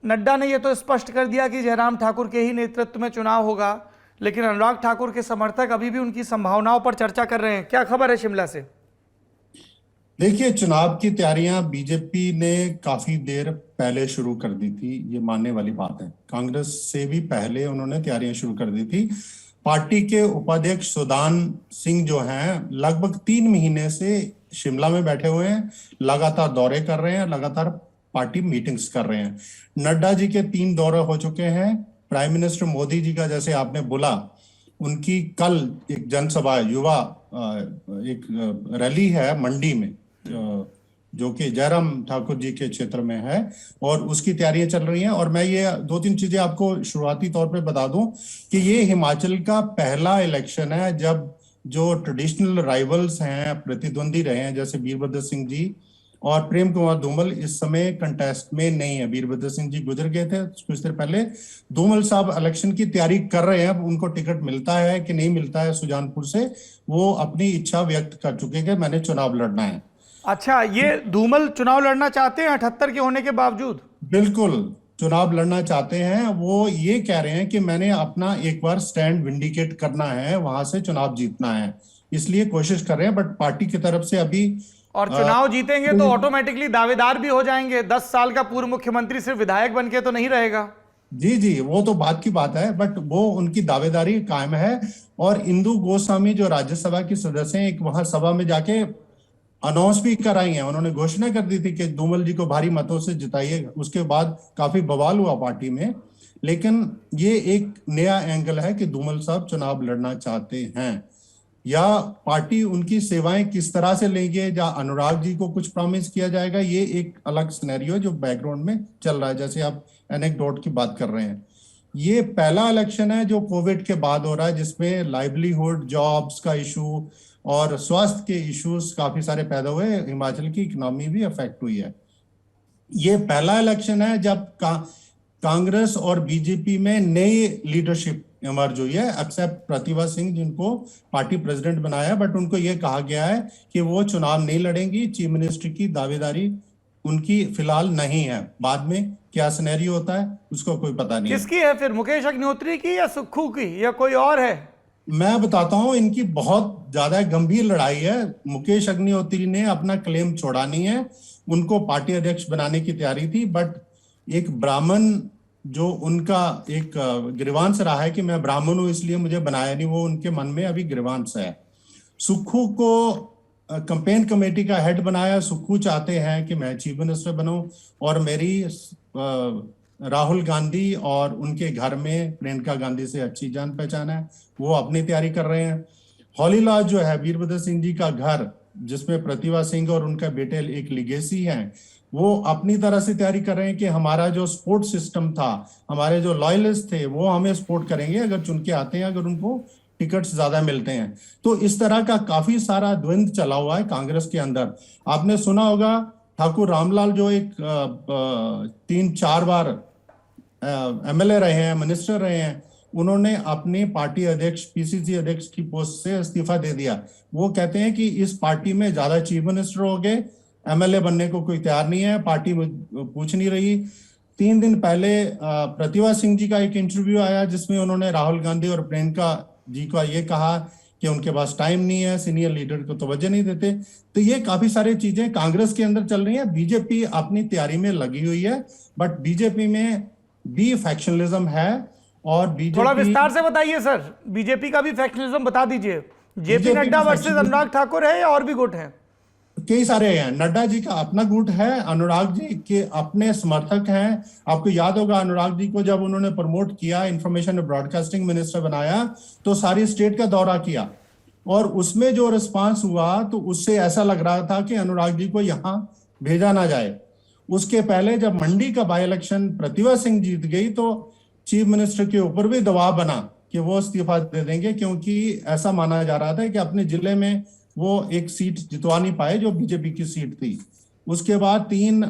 नड्डा ने यह तो स्पष्ट कर दिया कि जयराम ठाकुर के ही नेतृत्व में चुनाव होगा, लेकिन अनुराग ठाकुर के समर्थक अभी भी उनकी संभावनाओं पर चर्चा कर रहे हैं। क्या खबर है शिमला से? देखिए, चुनाव की तैयारियां बीजेपी ने काफी देर पहले शुरू कर दी थी, ये मानने वाली बात है। कांग्रेस से भी पहले उन्होंने तैयारियां शुरू कर दी थी। पार्टी के उपाध्यक्ष सुदान सिंह जो हैं लगभग 3 महीने से शिमला में बैठे हुए हैं, लगातार दौरे कर रहे हैं, लगातार पार्टी मीटिंग्स कर रहे हैं। नड्डा जी के 3 दौरे हो चुके हैं। प्राइम मिनिस्टर मोदी जी का, जैसे आपने बोला, उनकी कल एक जनसभा युवा एक रैली है मंडी में जो कि जयराम ठाकुर जी के क्षेत्र में है, और उसकी तैयारियां चल रही हैं। और मैं ये 2-3 चीजें आपको शुरुआती तौर पे बता दूं कि ये हिमाचल का पहला इलेक्शन है जब जो ट्रेडिशनल राइवल्स हैं, प्रतिद्वंदी रहे हैं, जैसे वीरभद्र सिंह जी और प्रेम कुमार धूमल, इस समय कंटेस्ट में नहीं है। वीरभद्र सिंह जी गुजर गए थे कुछ देर पहले। धूमल साहब इलेक्शन की तैयारी कर रहे हैं। अब उनको टिकट मिलता है कि नहीं मिलता है सुजानपुर से, वो अपनी इच्छा व्यक्त कर चुके हैं कि मैंने चुनाव लड़ना है। अच्छा, ये धूमल चुनाव लड़ना चाहते हैं 78 के होने के बावजूद? बिल्कुल चुनाव लड़ना चाहते हैं। वो ये कह रहे हैं कि मैंने अपना एक बार स्टैंड विंडिकेट करना है, वहां से चुनाव जीतना है, इसलिए कोशिश कर रहे हैं। बट पार्टी की तरफ से अभी, और चुनाव जीतेंगे तो ऑटोमेटिकली दावेदार भी हो जाएंगे। 10 साल का पूर्व मुख्यमंत्री सिर्फ विधायक बन के तो नहीं रहेगा। जी जी, वो तो बात की बात है, बट वो उनकी दावेदारी कायम है। और इंदु गोस्वामी जो राज्यसभा की सदस्य हैं, एक वहां सभा में जाके अनाउंस भी कराई है, उन्होंने घोषणा कर दी थी कि धूमल जी को भारी मतों से जिताइए। उसके बाद काफी बवाल हुआ पार्टी में, लेकिन ये एक नया एंगल है कि धूमल साहब चुनाव लड़ना चाहते हैं, या पार्टी उनकी सेवाएं किस तरह से लेंगे, या अनुराग जी को कुछ प्रॉमिस किया जाएगा, ये एक अलग सिनेरियो जो बैकग्राउंड में चल रहा है। जैसे आप एनेक्डोट की बात कर रहे हैं, ये पहला इलेक्शन है जो कोविड के बाद हो रहा है, जिसमें लाइवलीहुड, जॉब्स का इशू और स्वास्थ्य के इश्यूज काफी सारे पैदा हुए। हिमाचल की इकोनॉमी भी अफेक्ट हुई है। ये पहला इलेक्शन है जब कांग्रेस और बीजेपी में नई लीडरशिप इमर्ज हुई है, एक्सेप्ट प्रतिभा सिंह जिनको पार्टी प्रेसिडेंट बनाया, बट उनको ये कहा गया है कि वो चुनाव नहीं लड़ेंगी। चीफ मिनिस्टर की दावेदारी उनकी फिलहाल नहीं है। बाद में क्या सिनेरियो होता है उसको कोई पता नहीं। किसकी है फिर, मुकेश अग्निहोत्री की या सुक्खू की या कोई और है? मैं बताता हूं, इनकी बहुत ज्यादा गंभीर लड़ाई है। मुकेश अग्निहोत्री ने अपना क्लेम छोड़ा नहीं है, उनको पार्टी अध्यक्ष बनाने की तैयारी थी, बट एक ब्राह्मण जो उनका एक ग्रीवांस रहा है कि मैं ब्राह्मण हूं इसलिए मुझे बनाया नहीं, वो उनके मन में अभी ग्रीवांस है। सुक्खू को कैंपेन कमेटी का हेड बनाया। सुक्खू चाहते हैं कि मैं चीफ मिनिस्टर बनूं, और मेरी राहुल गांधी और उनके घर में प्रियंका गांधी से अच्छी जान पहचान है, वो अपनी तैयारी कर रहे हैं। हॉलीलॉज जो है वीरभद्र सिंह जी का घर, जिसमें प्रतिभा सिंह और उनका बेटे एक लिगेसी है, वो अपनी तरह से तैयारी कर रहे हैं कि हमारा जो सपोर्ट सिस्टम था, हमारे जो लॉयलिस्ट थे, वो हमें सपोर्ट करेंगे अगर चुन के आते हैं, अगर उनको टिकट्स ज्यादा मिलते हैं। तो इस तरह का काफी सारा द्वंद्व चला हुआ है कांग्रेस के अंदर। आपने सुना होगा ठाकुर रामलाल जो एक 3-4 बार एमएलए रहे हैं, मिनिस्टर रहे हैं, उन्होंने अपनी पार्टी अध्यक्ष, पीसीसी अध्यक्ष की पोस्ट से इस्तीफा दे दिया। वो कहते हैं कि इस पार्टी में ज्यादा चीफ मिनिस्टर हो गए, एमएलए बनने को कोई तैयार नहीं है, पार्टी पूछ नहीं रही। 3 दिन पहले प्रतिभा सिंह जी का एक इंटरव्यू आया जिसमें उन्होंने राहुल गांधी और प्रियंका जी का ये कहा कि उनके पास टाइम नहीं है, सीनियर लीडर को तवज्जो नहीं देते। तो ये काफी सारी चीजें कांग्रेस के अंदर चल रही है। बीजेपी अपनी तैयारी में लगी हुई है, बट बीजेपी में भी फैक्शनलिज्म है। और बीजेपी, थोड़ा विस्तार से बताइए सर, बीजेपी का भी फैक्शनलिज्म बता दीजिए। जेपी नड्डा वर्सेस अनुराग ठाकुर है या और भी गुट हैं? कई सारे हैं। नड्डा जी का अपना गुट है, अनुराग जी के अपने समर्थक हैं। आपको याद होगा अनुराग जी को जब उन्होंने प्रमोट किया, इंफॉर्मेशन और ब्रॉडकास्टिंग मिनिस्टर बनाया, तो सारी स्टेट का दौरा किया, और उसमें जो रिस्पांस हुआ तो उससे ऐसा लग रहा था कि अनुराग जी को यहाँ भेजा ना जाए। उसके पहले जब मंडी का बाई इलेक्शन प्रतिभा सिंह जीत गई, तो चीफ मिनिस्टर के ऊपर भी दबाव बना कि वो इस्तीफा दे देंगे, क्योंकि ऐसा माना जा रहा था कि अपने जिले में वो एक सीट जितवा नहीं पाए जो बीजेपी की सीट थी। उसके बाद 3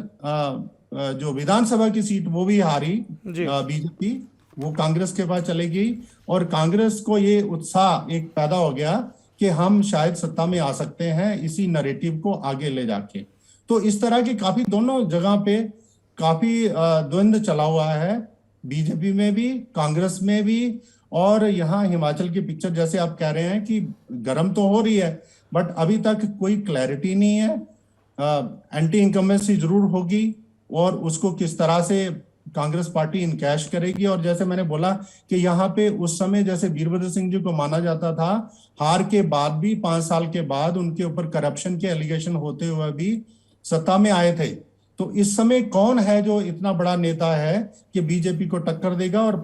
जो विधानसभा की सीट वो भी हारी बीजेपी, वो कांग्रेस के पास चली गई, और कांग्रेस को ये उत्साह एक पैदा हो गया कि हम शायद सत्ता में आ सकते हैं इसी नैरेटिव को आगे ले जाके। तो इस तरह की काफी दोनों जगह पे काफी द्वंद्व चला हुआ है, बीजेपी में भी, कांग्रेस में भी। और यहाँ हिमाचल की पिक्चर जैसे आप कह रहे हैं कि गर्म तो हो रही है, बट अभी तक कोई क्लैरिटी नहीं है। एंटी इनकम्बेंसी जरूर होगी, और उसको किस तरह से कांग्रेस पार्टी इनकैश करेगी। और जैसे मैंने बोला कि यहाँ पे उस समय जैसे वीरभद्र सिंह जी को माना जाता था, हार के बाद भी 5 साल के बाद उनके ऊपर करप्शन के एलिगेशन होते हुए भी सत्ता में आए थे। तो इस समय कौन है जो इतना बड़ा नेता है कि बीजेपी को टक्कर देगा और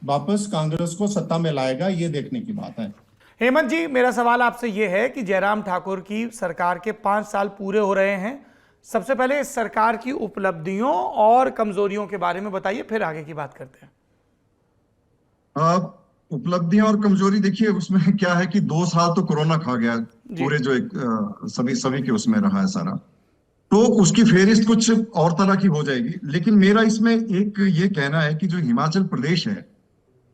वापस कांग्रेस को सत्ता में लाएगा, ये देखने की बात है। हेमंत जी, मेरा सवाल आपसे ये है कि जयराम ठाकुर की सरकार के 5 साल पूरे हो रहे हैं। सबसे पहले इस सरकार की उपलब्धियों और कमजोरियों के बारे में बताइए, फिर आगे की बात करते हैं। उपलब्धियां और कमजोरी, देखिए उसमें क्या है कि 2 साल तो कोरोना खा गया पूरे, जो एक सभी के उसमें रहा है सारा, तो उसकी फेहरिस्त कुछ और तरह की हो जाएगी। लेकिन मेरा इसमें एक ये कहना है कि जो हिमाचल प्रदेश है,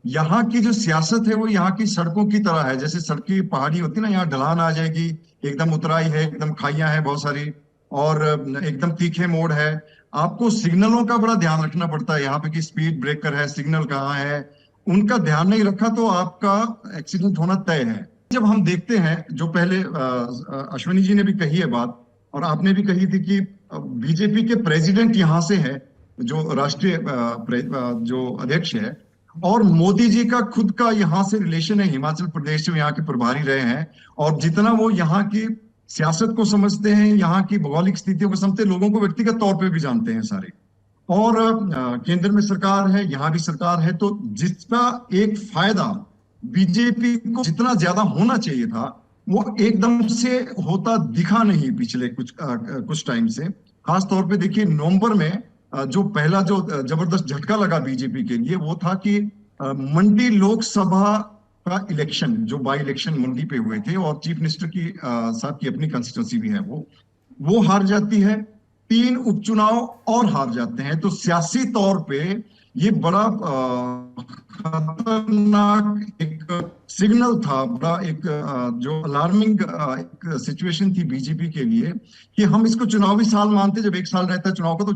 यहाँ की जो सियासत है वो यहाँ की सड़कों की तरह है। जैसे सड़क की पहाड़ी होती है ना, यहाँ ढलान आ जाएगी, एकदम उतराई है, एकदम खाइयां हैं बहुत सारी, और एकदम तीखे मोड़ है। आपको सिग्नलों का बड़ा ध्यान रखना पड़ता है यहाँ पे कि स्पीड ब्रेकर है, सिग्नल कहाँ है, उनका ध्यान नहीं रखा तो आपका एक्सीडेंट होना तय है। जब हम देखते हैं, जो पहले अश्विनी जी ने भी कही है बात, और आपने भी कही थी कि बीजेपी के प्रेसिडेंट यहाँ से है, जो राष्ट्रीय जो अध्यक्ष है, और मोदी जी का खुद का यहाँ से रिलेशन है, हिमाचल प्रदेश में यहाँ के प्रभारी रहे हैं, और जितना वो यहाँ की सियासत को समझते हैं, यहाँ की भौगोलिक स्थितियों को समझते हैं, लोगों को व्यक्तिगत तौर पे भी जानते हैं सारे। और केंद्र में सरकार है, यहाँ भी सरकार है, तो जिसका एक फायदा बीजेपी को जितना ज्यादा होना चाहिए था वो एकदम से होता दिखा नहीं पिछले कुछ टाइम से। खास तौर पे देखिए नवंबर में जो पहला जो जबरदस्त झटका लगा बीजेपी के लिए वो था कि मंडी लोकसभा का इलेक्शन, जो बाई इलेक्शन मंडी पे हुए थे, और चीफ मिनिस्टर की साहब की अपनी कंस्टिट्यूंसी भी है, वो हार जाती है, 3 उपचुनाव और हार जाते हैं। तो सियासी तौर पे ये बड़ा खतरनाक एक सिग्नल था, बड़ा एक जो अलार्मिंग एक सिचुएशन थी बीजेपी के लिए कि हम इसको चुनावी साल मानते। जब 1 साल रहता है चुनाव का, तो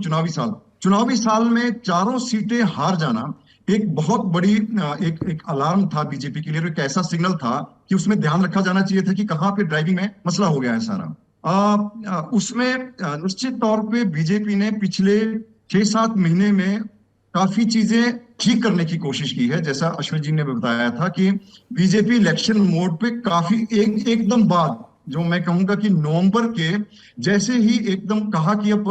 चुनावी साल में 4 सीटें हार जाना एक बहुत बड़ी एक अलार्म था बीजेपी के लिए। एक ऐसा सिग्नल था कि उसमें ध्यान रखा जाना चाहिए था कि कहाँ पे ड्राइविंग में मसला हो गया है सारा। उसमें निश्चित तौर पे बीजेपी ने पिछले 6-7 महीने में काफी चीजें ठीक करने की कोशिश की है। जैसा अश्विन जी ने बताया था कि बीजेपी इलेक्शन मोड पे काफी एकदम बाद, जो मैं कहूंगा कि नवंबर के जैसे ही एकदम कहा कि अब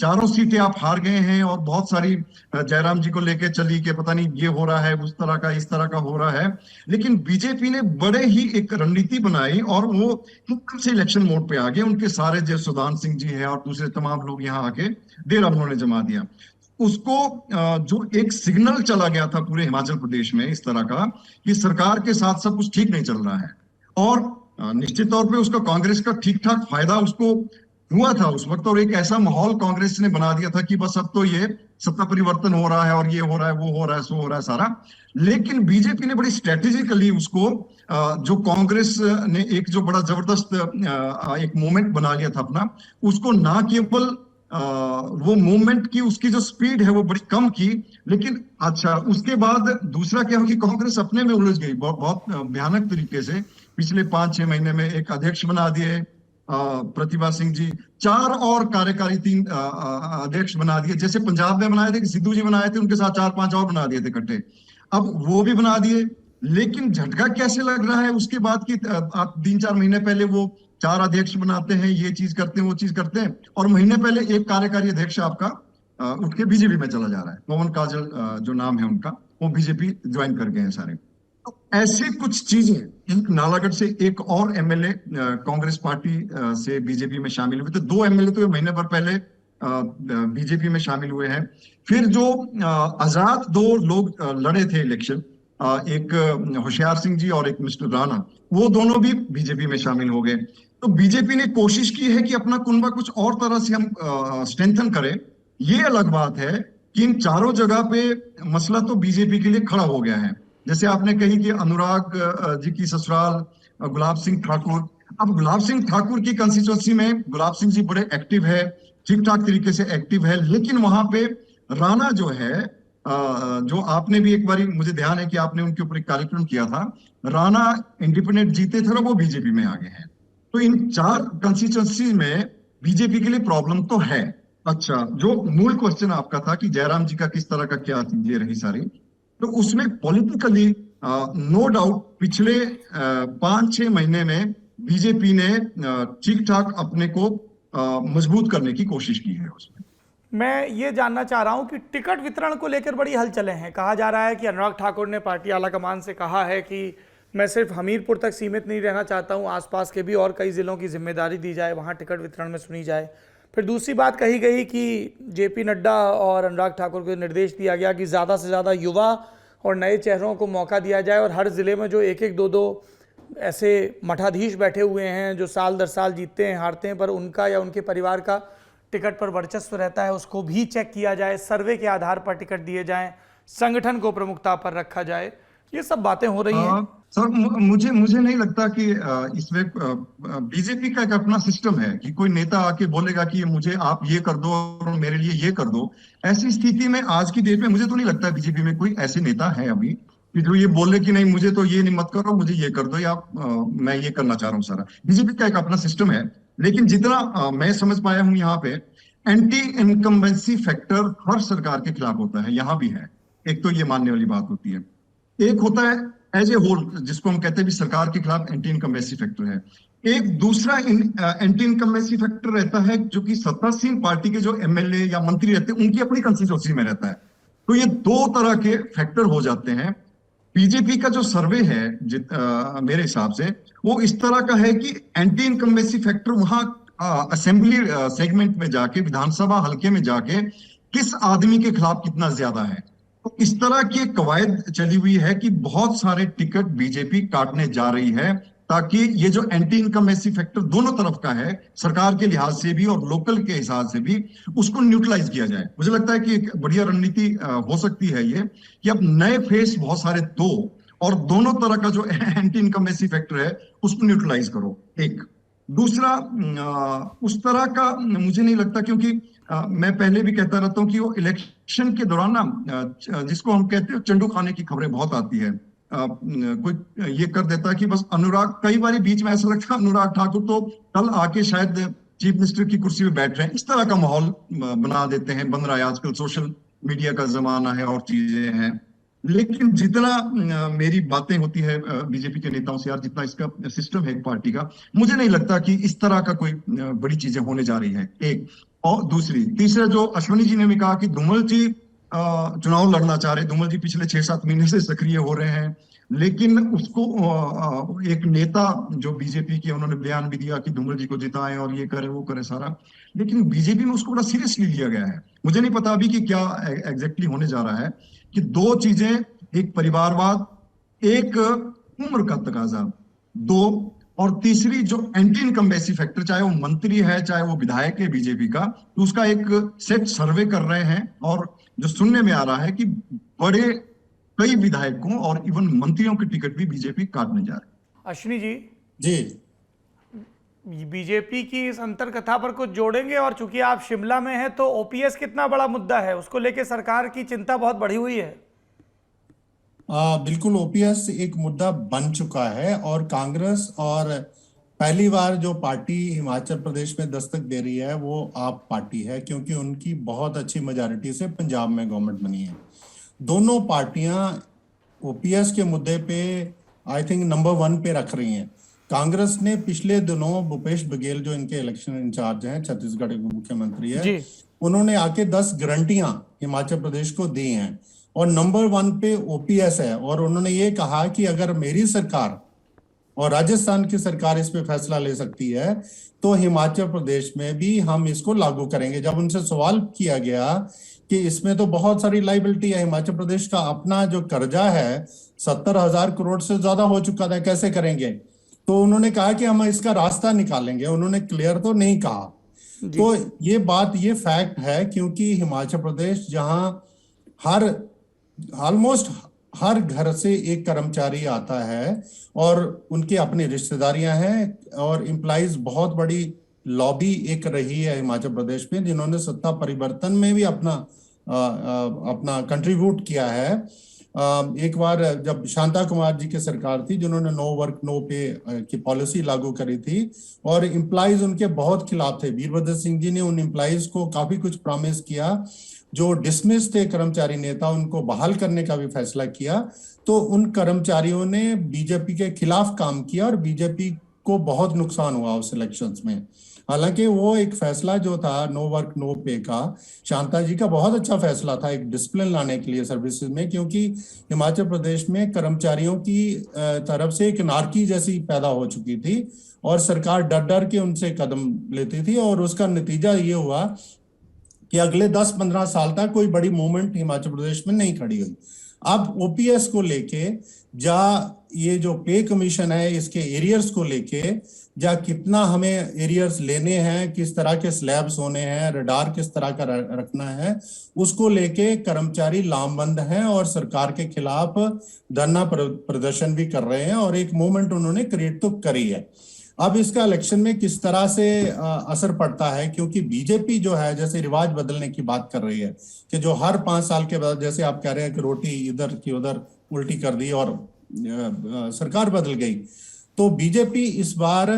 4 सीटें आप हार गए हैं, और बहुत सारी जयराम जी को लेके चली कि पता नहीं ये हो रहा है, उस तरह का इस तरह का हो रहा है, लेकिन बीजेपी ने बड़े ही एक रणनीति बनाई और वो एकदम से इलेक्शन मोड पे आ गए। उनके सारे जो सुधान सिंह जी है और दूसरे तमाम लोग यहाँ आके डेरा उन्होंने जमा दिया। उसको जो एक सिग्नल चला गया था पूरे हिमाचल प्रदेश में इस तरह का कि सरकार के साथ सब कुछ ठीक नहीं चल रहा है, और निश्चित तौर पे उसका कांग्रेस का ठीक ठाक फायदा उसको हुआ था उस वक्त। और एक ऐसा माहौल कांग्रेस ने बना दिया था कि बस अब तो ये सत्ता परिवर्तन हो रहा है और ये हो रहा है, वो हो रहा है, सो हो रहा है सारा। लेकिन बीजेपी ने बड़ी स्ट्रेटेजिकली उसको जो कांग्रेस ने एक जो बड़ा जबरदस्त एक मूवमेंट बना लिया था अपना, उसको ना केवल वो मूवमेंट की उसकी जो स्पीड है वो बड़ी कम की, लेकिन अच्छा उसके बाद दूसरा क्या हो कि कांग्रेस अपने में उलझ गई बहुत भयानक तरीके से। पिछले 5-6 महीने में एक अध्यक्ष बना दिए प्रतिभा सिंह जी, 4 और कार्यकारी 3 अध्यक्ष बना दिए। जैसे पंजाब में बनाए थे कि सिद्धू जी बनाए थे, उनके साथ 4-5 और बना दिए थे इकट्ठे, अब वो भी बना दिए। लेकिन झटका कैसे लग रहा है उसके बाद की आप 3-4 महीने पहले वो 4 अध्यक्ष बनाते हैं, ये चीज करते हैं, वो चीज करते हैं, और महीने पहले एक कार्यकारी अध्यक्ष आपका उठ के बीजेपी में चला जा रहा है। पवन काजल जो नाम है उनका, वो बीजेपी ज्वाइन कर गए हैं सारे। तो ऐसे कुछ चीजें, नालागढ़ से एक और एमएलए कांग्रेस पार्टी से बीजेपी में शामिल हुए थे, 2 एमएलए तो महीने भर पहले बीजेपी में शामिल हुए हैं। फिर जो आजाद 2 लोग लड़े थे इलेक्शन, एक होशियार सिंह जी और एक मिस्टर राणा, वो दोनों भी बीजेपी में शामिल हो गए। तो बीजेपी ने कोशिश की है कि अपना कुनबा कुछ और तरह से हम स्ट्रेंथन करें। ये अलग बात है कि इन चारों जगह पे मसला तो बीजेपी के लिए खड़ा हो गया है। जैसे आपने कही कि अनुराग जी की ससुराल गुलाब सिंह ठाकुर, अब गुलाब सिंह ठाकुर की कंस्टिट्यूंसी में गुलाब सिंह जी बड़े एक्टिव है, ठीक ठाक तरीके से एक्टिव है, लेकिन वहां पे राणा जो है, जो आपने भी एक बार, मुझे ध्यान है कि आपने उनके ऊपर एक कार्यक्रम किया था, राणा इंडिपेंडेंट जीते थे और वो बीजेपी में आ गए हैं। तो इन 4 कंस्टिट्यूंसी में बीजेपी के लिए प्रॉब्लम तो है। अच्छा, जो मूल क्वेश्चन आपका था कि जयराम जी का किस तरह का क्या ये रही सारी, तो उसमें पॉलिटिकली नो डाउट पिछले 5-6 महीने में बीजेपी ने ठीक ठाक अपने को मजबूत करने की कोशिश की है। उसमें मैं ये जानना चाह रहा हूं कि टिकट वितरण को लेकर बड़ी हलचलें हैं। कहा जा रहा है कि अनुराग ठाकुर ने पार्टी आलाकमान से कहा है कि मैं सिर्फ हमीरपुर तक सीमित नहीं रहना चाहता हूं, आसपास के भी और कई ज़िलों की जिम्मेदारी दी जाए, वहां टिकट वितरण में सुनी जाए। फिर दूसरी बात कही गई कि जेपी नड्डा और अनुराग ठाकुर को निर्देश दिया गया कि ज़्यादा से ज़्यादा युवा और नए चेहरों को मौका दिया जाए, और हर ज़िले में जो 1-1, 2-2 ऐसे मठाधीश बैठे हुए हैं जो साल दर साल जीतते हैं, हारते हैं, पर उनका या उनके परिवार का टिकट पर वर्चस्व रहता है, उसको भी चेक किया जाए, सर्वे के आधार पर टिकट दिए जाएं, संगठन को प्रमुखता पर रखा जाए। ये सब बातें हो रही हैं। सर, मुझे नहीं लगता कि इसमें बीजेपी का एक अपना सिस्टम है कि कोई नेता आके बोलेगा कि मुझे आप ये कर दो और मेरे लिए ये कर दो। ऐसी स्थिति में आज की डेट में मुझे तो नहीं लगता बीजेपी में कोई ऐसे नेता है अभी कि जो ये बोले कि नहीं मुझे तो ये नहीं मत करो, मुझे ये कर दो, या मैं ये करना चाह रहा हूँ सारा। बीजेपी का एक अपना सिस्टम है, लेकिन जितना मैं समझ पाया हूँ यहाँ पे एंटी इनकम्बेंसी फैक्टर हर सरकार के खिलाफ होता है, यहां भी है। एक तो ये मानने वाली बात होती है। एक होता है एज ए होल, जिसको हम कहते हैं भी सरकार के खिलाफ एंटी इनकम्बेंसी फैक्टर है। एक दूसरा एंटी इनकम्बेंसी फैक्टर रहता है जो कि सत्तासीन पार्टी के जो एमएलए या मंत्री रहते हैं उनकी अपनी कंस्टिट्यूंसी में रहता है। तो ये दो तरह के फैक्टर हो जाते हैं। बीजेपी का जो सर्वे है मेरे हिसाब से वो इस तरह का है कि एंटी इनकम्बेंसी फैक्टर वहां असेंबली सेगमेंट में जाके, विधानसभा हल्के में जाके किस आदमी के खिलाफ कितना ज्यादा है। तो इस तरह की एक कवायद चली हुई है कि बहुत सारे टिकट बीजेपी काटने जा रही है ताकि ये जो एंटी इनकम्बेंसी फैक्टर दोनों तरफ का है, सरकार के लिहाज से भी और लोकल के हिसाब से भी, उसको न्यूट्रलाइज किया जाए। मुझे लगता है कि एक बढ़िया रणनीति हो सकती है ये कि अब नए फेस बहुत सारे दो और दोनों तरह का जो एंटी इनकम्बेंसी फैक्टर है उसको न्यूट्रलाइज करो। एक दूसरा उस तरह का मुझे नहीं लगता, क्योंकि मैं पहले भी कहता रहता हूं कि वो इलेक्शन के दौरान ना जिसको हम कहते हैं चंडू खाने की खबरें बहुत आती है। कोई ये कर देता है कि बस अनुराग, कई बार बीच में ऐसा लगता है अनुराग ठाकुर तो कल आके शायद चीफ मिनिस्टर की कुर्सी पे बैठ रहे हैं, इस तरह का माहौल बना देते हैं। बन रहा है आजकल, सोशल मीडिया का जमाना है और चीजें हैं। लेकिन जितना मेरी बातें होती है बीजेपी के नेताओं से, यार जितना इसका सिस्टम है एक पार्टी का, मुझे नहीं लगता कि इस तरह का कोई बड़ी चीजें होने जा रही है। एक और तीसरा जो अश्विनी जी ने भी कहा कि धूमल जी चुनाव लड़ना चाह रहे। धूमल जी पिछले 6-7 महीने से सक्रिय हो रहे हैं, लेकिन उसको एक नेता जो बीजेपी के, उन्होंने बयान भी दिया कि धूमल जी को जिताएं और ये करे वो करे सारा, लेकिन बीजेपी में उसको बड़ा सीरियसली लिया गया है। मुझे नहीं पता अभी कि क्या एग्जैक्टली होने जा रहा है कि दो चीजें, एक परिवारवाद, एक उम्र का तकाजा, दो, और तीसरी जो एंटी इनकम्बेंसी फैक्टर, चाहे वो मंत्री है चाहे वो विधायक है बीजेपी का, तो उसका एक सेट सर्वे कर रहे हैं और जो सुनने में आ रहा है कि बड़े कई विधायकों और इवन मंत्रियों के टिकट भी बीजेपी काटने जा रही है। अश्विनी जी जी, बीजेपी की इस अंतर कथा पर कुछ जोड़ेंगे? और चूंकि आप शिमला में हैं तो ओपीएस कितना बड़ा मुद्दा है, उसको लेकर सरकार की चिंता बहुत बढ़ी हुई है। बिल्कुल, ओपीएस एक मुद्दा बन चुका है और कांग्रेस और पहली बार जो पार्टी हिमाचल प्रदेश में दस्तक दे रही है वो आप पार्टी है, क्योंकि उनकी बहुत अच्छी मेजॉरिटी से पंजाब में गवर्नमेंट बनी है। दोनों पार्टियां ओपीएस के मुद्दे पे आई थिंक नंबर 1 पे रख रही हैं। कांग्रेस ने पिछले दिनों भूपेश बघेल, जो इनके इलेक्शन इंचार्ज हैं, छत्तीसगढ़ के मुख्यमंत्री है, उन्होंने आके 10 गारंटियां हिमाचल प्रदेश को दी हैं और नंबर 1 पे ओपीएस है। और उन्होंने ये कहा कि अगर मेरी सरकार और राजस्थान की सरकार इस पे फैसला ले सकती है तो हिमाचल प्रदेश में भी हम इसको लागू करेंगे। जब उनसे सवाल किया गया कि इसमें तो बहुत सारी लाइबिलिटी है, हिमाचल प्रदेश का अपना जो कर्जा है 70,000 करोड़ से ज्यादा हो चुका था, कैसे करेंगे, तो उन्होंने कहा कि हम इसका रास्ता निकालेंगे। उन्होंने क्लियर तो नहीं कहा। तो ये बात, ये फैक्ट है, क्योंकि हिमाचल प्रदेश जहां ऑलमोस्ट हर घर से एक कर्मचारी आता है और उनकी अपनी रिश्तेदारियां हैं और एम्प्लॉइज, बहुत बड़ी लॉबी एक रही है हिमाचल प्रदेश में जिन्होंने सत्ता परिवर्तन में भी अपना कंट्रीब्यूट किया है। एक बार जब शांता कुमार जी की सरकार थी जिन्होंने नो वर्क नो पे की पॉलिसी लागू करी थी और एम्प्लॉइज उनके बहुत खिलाफ थे। वीरभद्र सिंह जी ने उन एम्प्लॉइज को काफी कुछ प्रॉमिस किया, जो डिसमिस थे कर्मचारी नेता उनको बहाल करने का भी फैसला किया। तो उन कर्मचारियों ने बीजेपी के खिलाफ काम किया और बीजेपी को बहुत नुकसान हुआ उस इलेक्शंस में। हालांकि वो एक फैसला जो था नो वर्क नो पे का, शांता जी का बहुत अच्छा फैसला था एक डिसिप्लिन लाने के लिए सर्विसेज में, क्योंकि हिमाचल प्रदेश में कर्मचारियों की तरफ से एक नारकी जैसी पैदा हो चुकी थी और सरकार डर डर के उनसे कदम लेती थी और उसका नतीजा ये हुआ कि अगले 10-15 साल तक कोई बड़ी मूवमेंट हिमाचल प्रदेश में नहीं खड़ी हुई। अब ओपीएस को लेके ये जो पे कमीशन है इसके एरियर्स को लेके कितना हमें एरियर्स लेने हैं, किस तरह के स्लैब्स होने हैं, रडार किस तरह का रखना है, उसको लेके कर्मचारी लामबंद हैं और सरकार के खिलाफ धरना प्रदर्शन भी कर रहे हैं और एक मूवमेंट उन्होंने क्रिएट तो करी है। अब इसका इलेक्शन में किस तरह से असर पड़ता है, क्योंकि बीजेपी जो है जैसे रिवाज बदलने की बात कर रही है कि जो हर 5 साल के बाद, जैसे आप कह रहे हैं कि रोटी इधर की उधर उल्टी कर दी और सरकार बदल गई, तो बीजेपी इस बार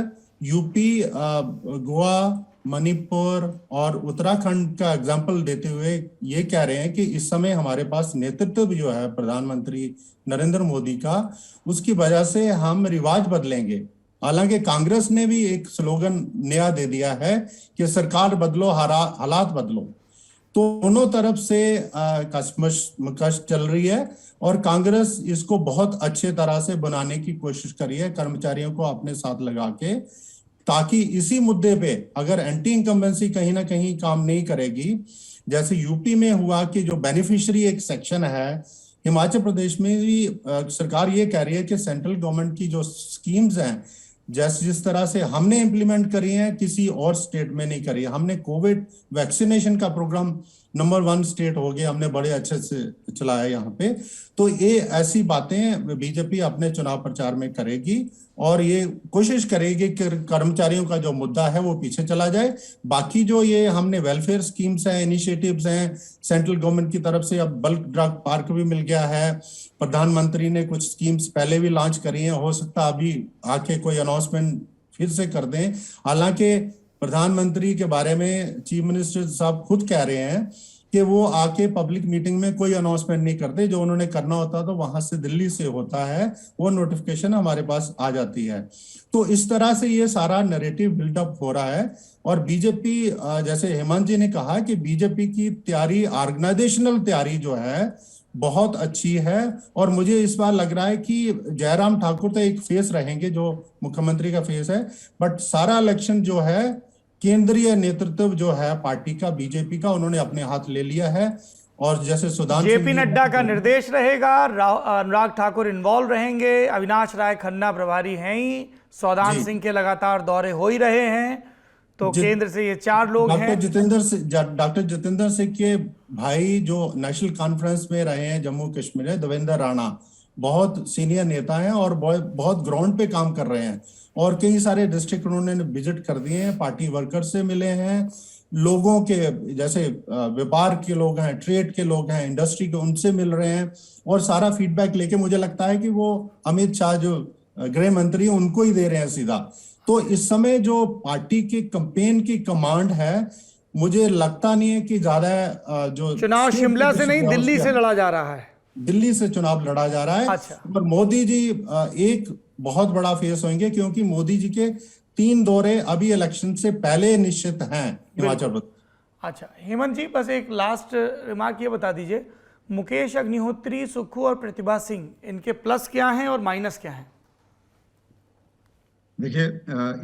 यूपी, गोवा मणिपुर और उत्तराखंड का एग्जाम्पल देते हुए ये कह रहे हैं कि इस समय हमारे पास नेतृत्व जो है प्रधानमंत्री नरेंद्र मोदी का, उसकी वजह से हम रिवाज बदलेंगे। हालांकि कांग्रेस ने भी एक स्लोगन नया दे दिया है कि सरकार बदलो, हालात बदलो। तो दोनों तरफ से कशमकश चल रही है और कांग्रेस इसको बहुत अच्छे तरह से बनाने की कोशिश कर रही है, कर्मचारियों को अपने साथ लगा के, ताकि इसी मुद्दे पे अगर एंटी इनकम्बेंसी कहीं ना कहीं काम नहीं करेगी, जैसे यूपी में हुआ कि जो बेनिफिशियरी एक सेक्शन है, हिमाचल प्रदेश में भी सरकार ये कह रही है कि सेंट्रल गवर्नमेंट की जो स्कीम्स हैं, जिस तरह से हमने इंप्लीमेंट करी है किसी और स्टेट में नहीं करी है। हमने कोविड वैक्सीनेशन का प्रोग्राम नंबर 1 स्टेट हो गया, हमने बड़े अच्छे से चलाया यहाँ पे। तो ये ऐसी बातें बीजेपी अपने चुनाव प्रचार में करेगी और ये कोशिश करेगी कि कर्मचारियों का जो मुद्दा है वो पीछे चला जाए। बाकी जो ये हमने वेलफेयर स्कीम्स हैं, इनिशिएटिव्स हैं सेंट्रल गवर्नमेंट की तरफ से, अब बल्क ड्रग पार्क भी मिल गया है, प्रधानमंत्री ने कुछ स्कीम्स पहले भी लॉन्च करी हैं, हो सकता अभी आके कोई अनाउंसमेंट फिर से कर दें। हालांकि प्रधानमंत्री के बारे में चीफ मिनिस्टर साहब खुद कह रहे हैं कि वो आके पब्लिक मीटिंग में कोई अनाउंसमेंट नहीं करते, जो उन्होंने करना होता तो वहां से दिल्ली से होता है, वो नोटिफिकेशन हमारे पास आ जाती है। तो इस तरह से ये सारा नैरेटिव बिल्डअप हो रहा है। और बीजेपी, जैसे हेमंत जी ने कहा कि बीजेपी की तैयारी, ऑर्गेनाइजेशनल तैयारी जो है बहुत अच्छी है। और मुझे इस बार लग रहा है कि जयराम ठाकुर तो एक फेस रहेंगे जो मुख्यमंत्री का फेस है, बट सारा इलेक्शन जो है केंद्रीय नेतृत्व जो है पार्टी का, बीजेपी का, उन्होंने अपने हाथ ले लिया है। और जैसे सुदान जेपी नड्डा का निर्देश रहेगा, अनुराग ठाकुर इन्वॉल्व रहेंगे, अविनाश राय खन्ना प्रभारी हैं ही, सौदान सिंह के लगातार दौरे हो ही रहे हैं, तो केंद्र से ये 4 लोग हैं। डॉक्टर जितेंद्र सिंह के भाई जो नेशनल कॉन्फ्रेंस में रहे हैं जम्मू कश्मीर में, देवेंद्र राणा, बहुत सीनियर नेता हैं और बहुत ग्राउंड पे काम कर रहे हैं और कई सारे डिस्ट्रिक्ट उन्होंने विजिट कर दिए हैं, पार्टी वर्कर से मिले हैं, लोगों के जैसे व्यापार के लोग हैं, ट्रेड के लोग हैं, इंडस्ट्री के, उनसे मिल रहे हैं और सारा फीडबैक लेके मुझे लगता है कि वो अमित शाह जो गृह मंत्री उनको ही दे रहे हैं सीधा। तो इस समय जो पार्टी की कैंपेन की कमांड है, मुझे लगता नहीं है कि ज्यादा जो चुनाव शिमला से नहीं दिल्ली से लड़ा जा रहा है, दिल्ली से चुनाव लड़ा जा रहा है। अच्छा। पर मोदी जी एक बहुत बड़ा फेस होंगे क्योंकि मोदी जी के 3 दौरे अभी इलेक्शन से पहले निश्चित हैं हिमाचल प्रदेश। अच्छा हेमंत जी, बस एक लास्ट रिमार्क ये बता दीजिए, मुकेश अग्निहोत्री, सुक्खू और प्रतिभा सिंह, इनके प्लस क्या हैं और माइनस क्या हैं? देखिए,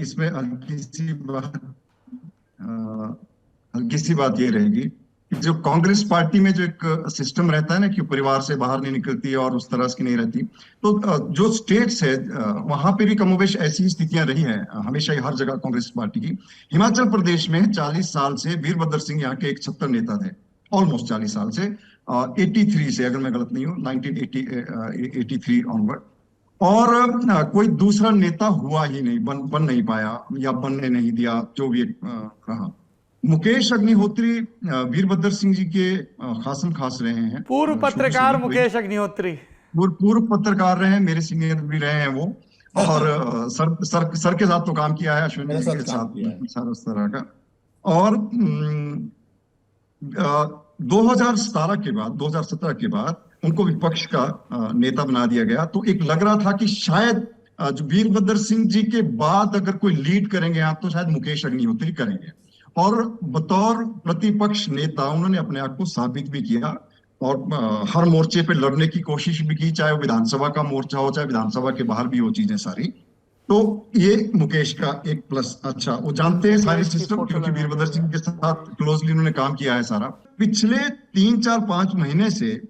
इसमें हल्की सी बात ये रहेगी कि जो कांग्रेस पार्टी में जो एक सिस्टम रहता है ना कि परिवार से बाहर नहीं निकलती और उस तरह की नहीं रहती, तो जो स्टेट्स है वहां पे भी कमोबेश ऐसी स्थितियां रही हैं हमेशा ही, हर जगह कांग्रेस पार्टी की। हिमाचल प्रदेश में 40 साल से वीरभद्र सिंह यहाँ के एक 76 नेता थे, ऑलमोस्ट 40 साल से, 83 से, अगर मैं गलत नहीं हूँ, 1983 ऑनवर्ड, और कोई दूसरा नेता हुआ ही नहीं, बन नहीं पाया या बनने नहीं दिया, जो भी रहा। मुकेश अग्निहोत्री वीरभद्र सिंह जी के खासम खास रहे हैं, पूर्व पत्रकार मुकेश अग्निहोत्री, पूर्व पत्रकार रहे हैं, मेरे सीनियर भी रहे हैं वो, और सर के साथ तो काम किया है, अश्विनी जी के साथ सारा उस तरह का। और 2017 के बाद उनको विपक्ष का नेता बना दिया गया, तो एक लग रहा था कि शायद जो वीरभद्र सिंह जी के बाद अगर कोई लीड करेंगे आप तो शायद मुकेश अग्निहोत्री करेंगे। और बतौर प्रतिपक्ष नेता उन्होंने अपने आप को साबित भी किया और हर मोर्चे पे लड़ने की कोशिश भी की, चाहे वो विधानसभा का मोर्चा हो, चाहे विधानसभा के बाहर भी हो चीजें सारी। तो ये मुकेश का एक प्लस। अच्छा, वो जानते हैं सारी सिस्टम क्योंकि वीरभद्र सिंह के साथ क्लोजली उन्होंने काम किया है सारा। पिछले 3, 4, 5 महीने से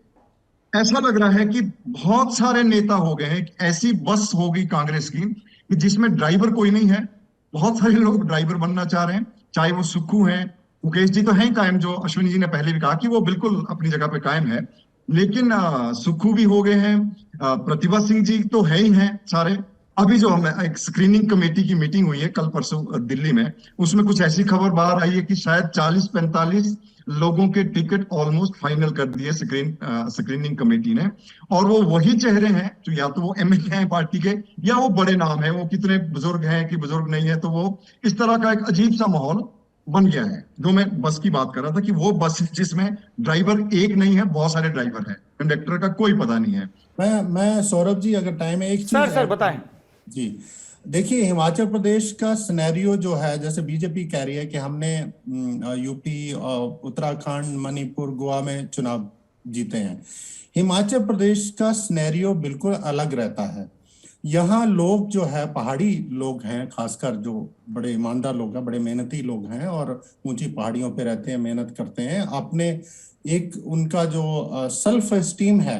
ऐसा लग रहा है कि बहुत सारे नेता हो गए हैं, ऐसी बस हो गई कांग्रेस की कि जिसमें ड्राइवर कोई नहीं है। बहुत सारे लोग ड्राइवर बनना चाह रहे हैं, चाहे वो सुक्खू हैं, मुकेश जी तो हैं ही कायम, जो अश्विनी जी ने पहले भी कहा कि वो बिल्कुल अपनी जगह पे कायम है, लेकिन सुक्खू भी हो गए हैं, प्रतिभा सिंह जी तो है ही हैं सारे। अभी जो हम एक स्क्रीनिंग कमेटी की मीटिंग हुई है कल परसों दिल्ली में, उसमें कुछ ऐसी खबर बाहर आई है कि शायद 40-45 लोगों के टिकट ऑलमोस्ट फाइनल कर दिए स्क्रीनिंग कमेटी ने, और वो वही चेहरे हैं जो या तो वो एमएलए हैं पार्टी के या वो बड़े नाम है, वो कितने बुजुर्ग हैं कि बुजुर्ग नहीं है, तो वो इस तरह का एक अजीब सा माहौल बन गया है। जो मैं बस की बात कर रहा था कि वो बस जिसमें ड्राइवर एक नहीं है, बहुत सारे ड्राइवर हैं, कंडक्टर का कोई पता नहीं है। मैं सौरभ जी, अगर टाइम है, एक चीज सर बताएं जी। देखिए, हिमाचल प्रदेश का सिनेरियो जो है, जैसे बीजेपी कह रही है कि हमने यूपी, उत्तराखंड, मणिपुर, गोवा में चुनाव जीते हैं। हिमाचल प्रदेश का सिनेरियो बिल्कुल अलग रहता है। यहाँ लोग जो है, पहाड़ी लोग हैं, खासकर जो बड़े ईमानदार लोग हैं, बड़े मेहनती लोग हैं और ऊंची पहाड़ियों पे रहते हैं, मेहनत करते हैं। अपने एक उनका जो सेल्फ एस्टीम है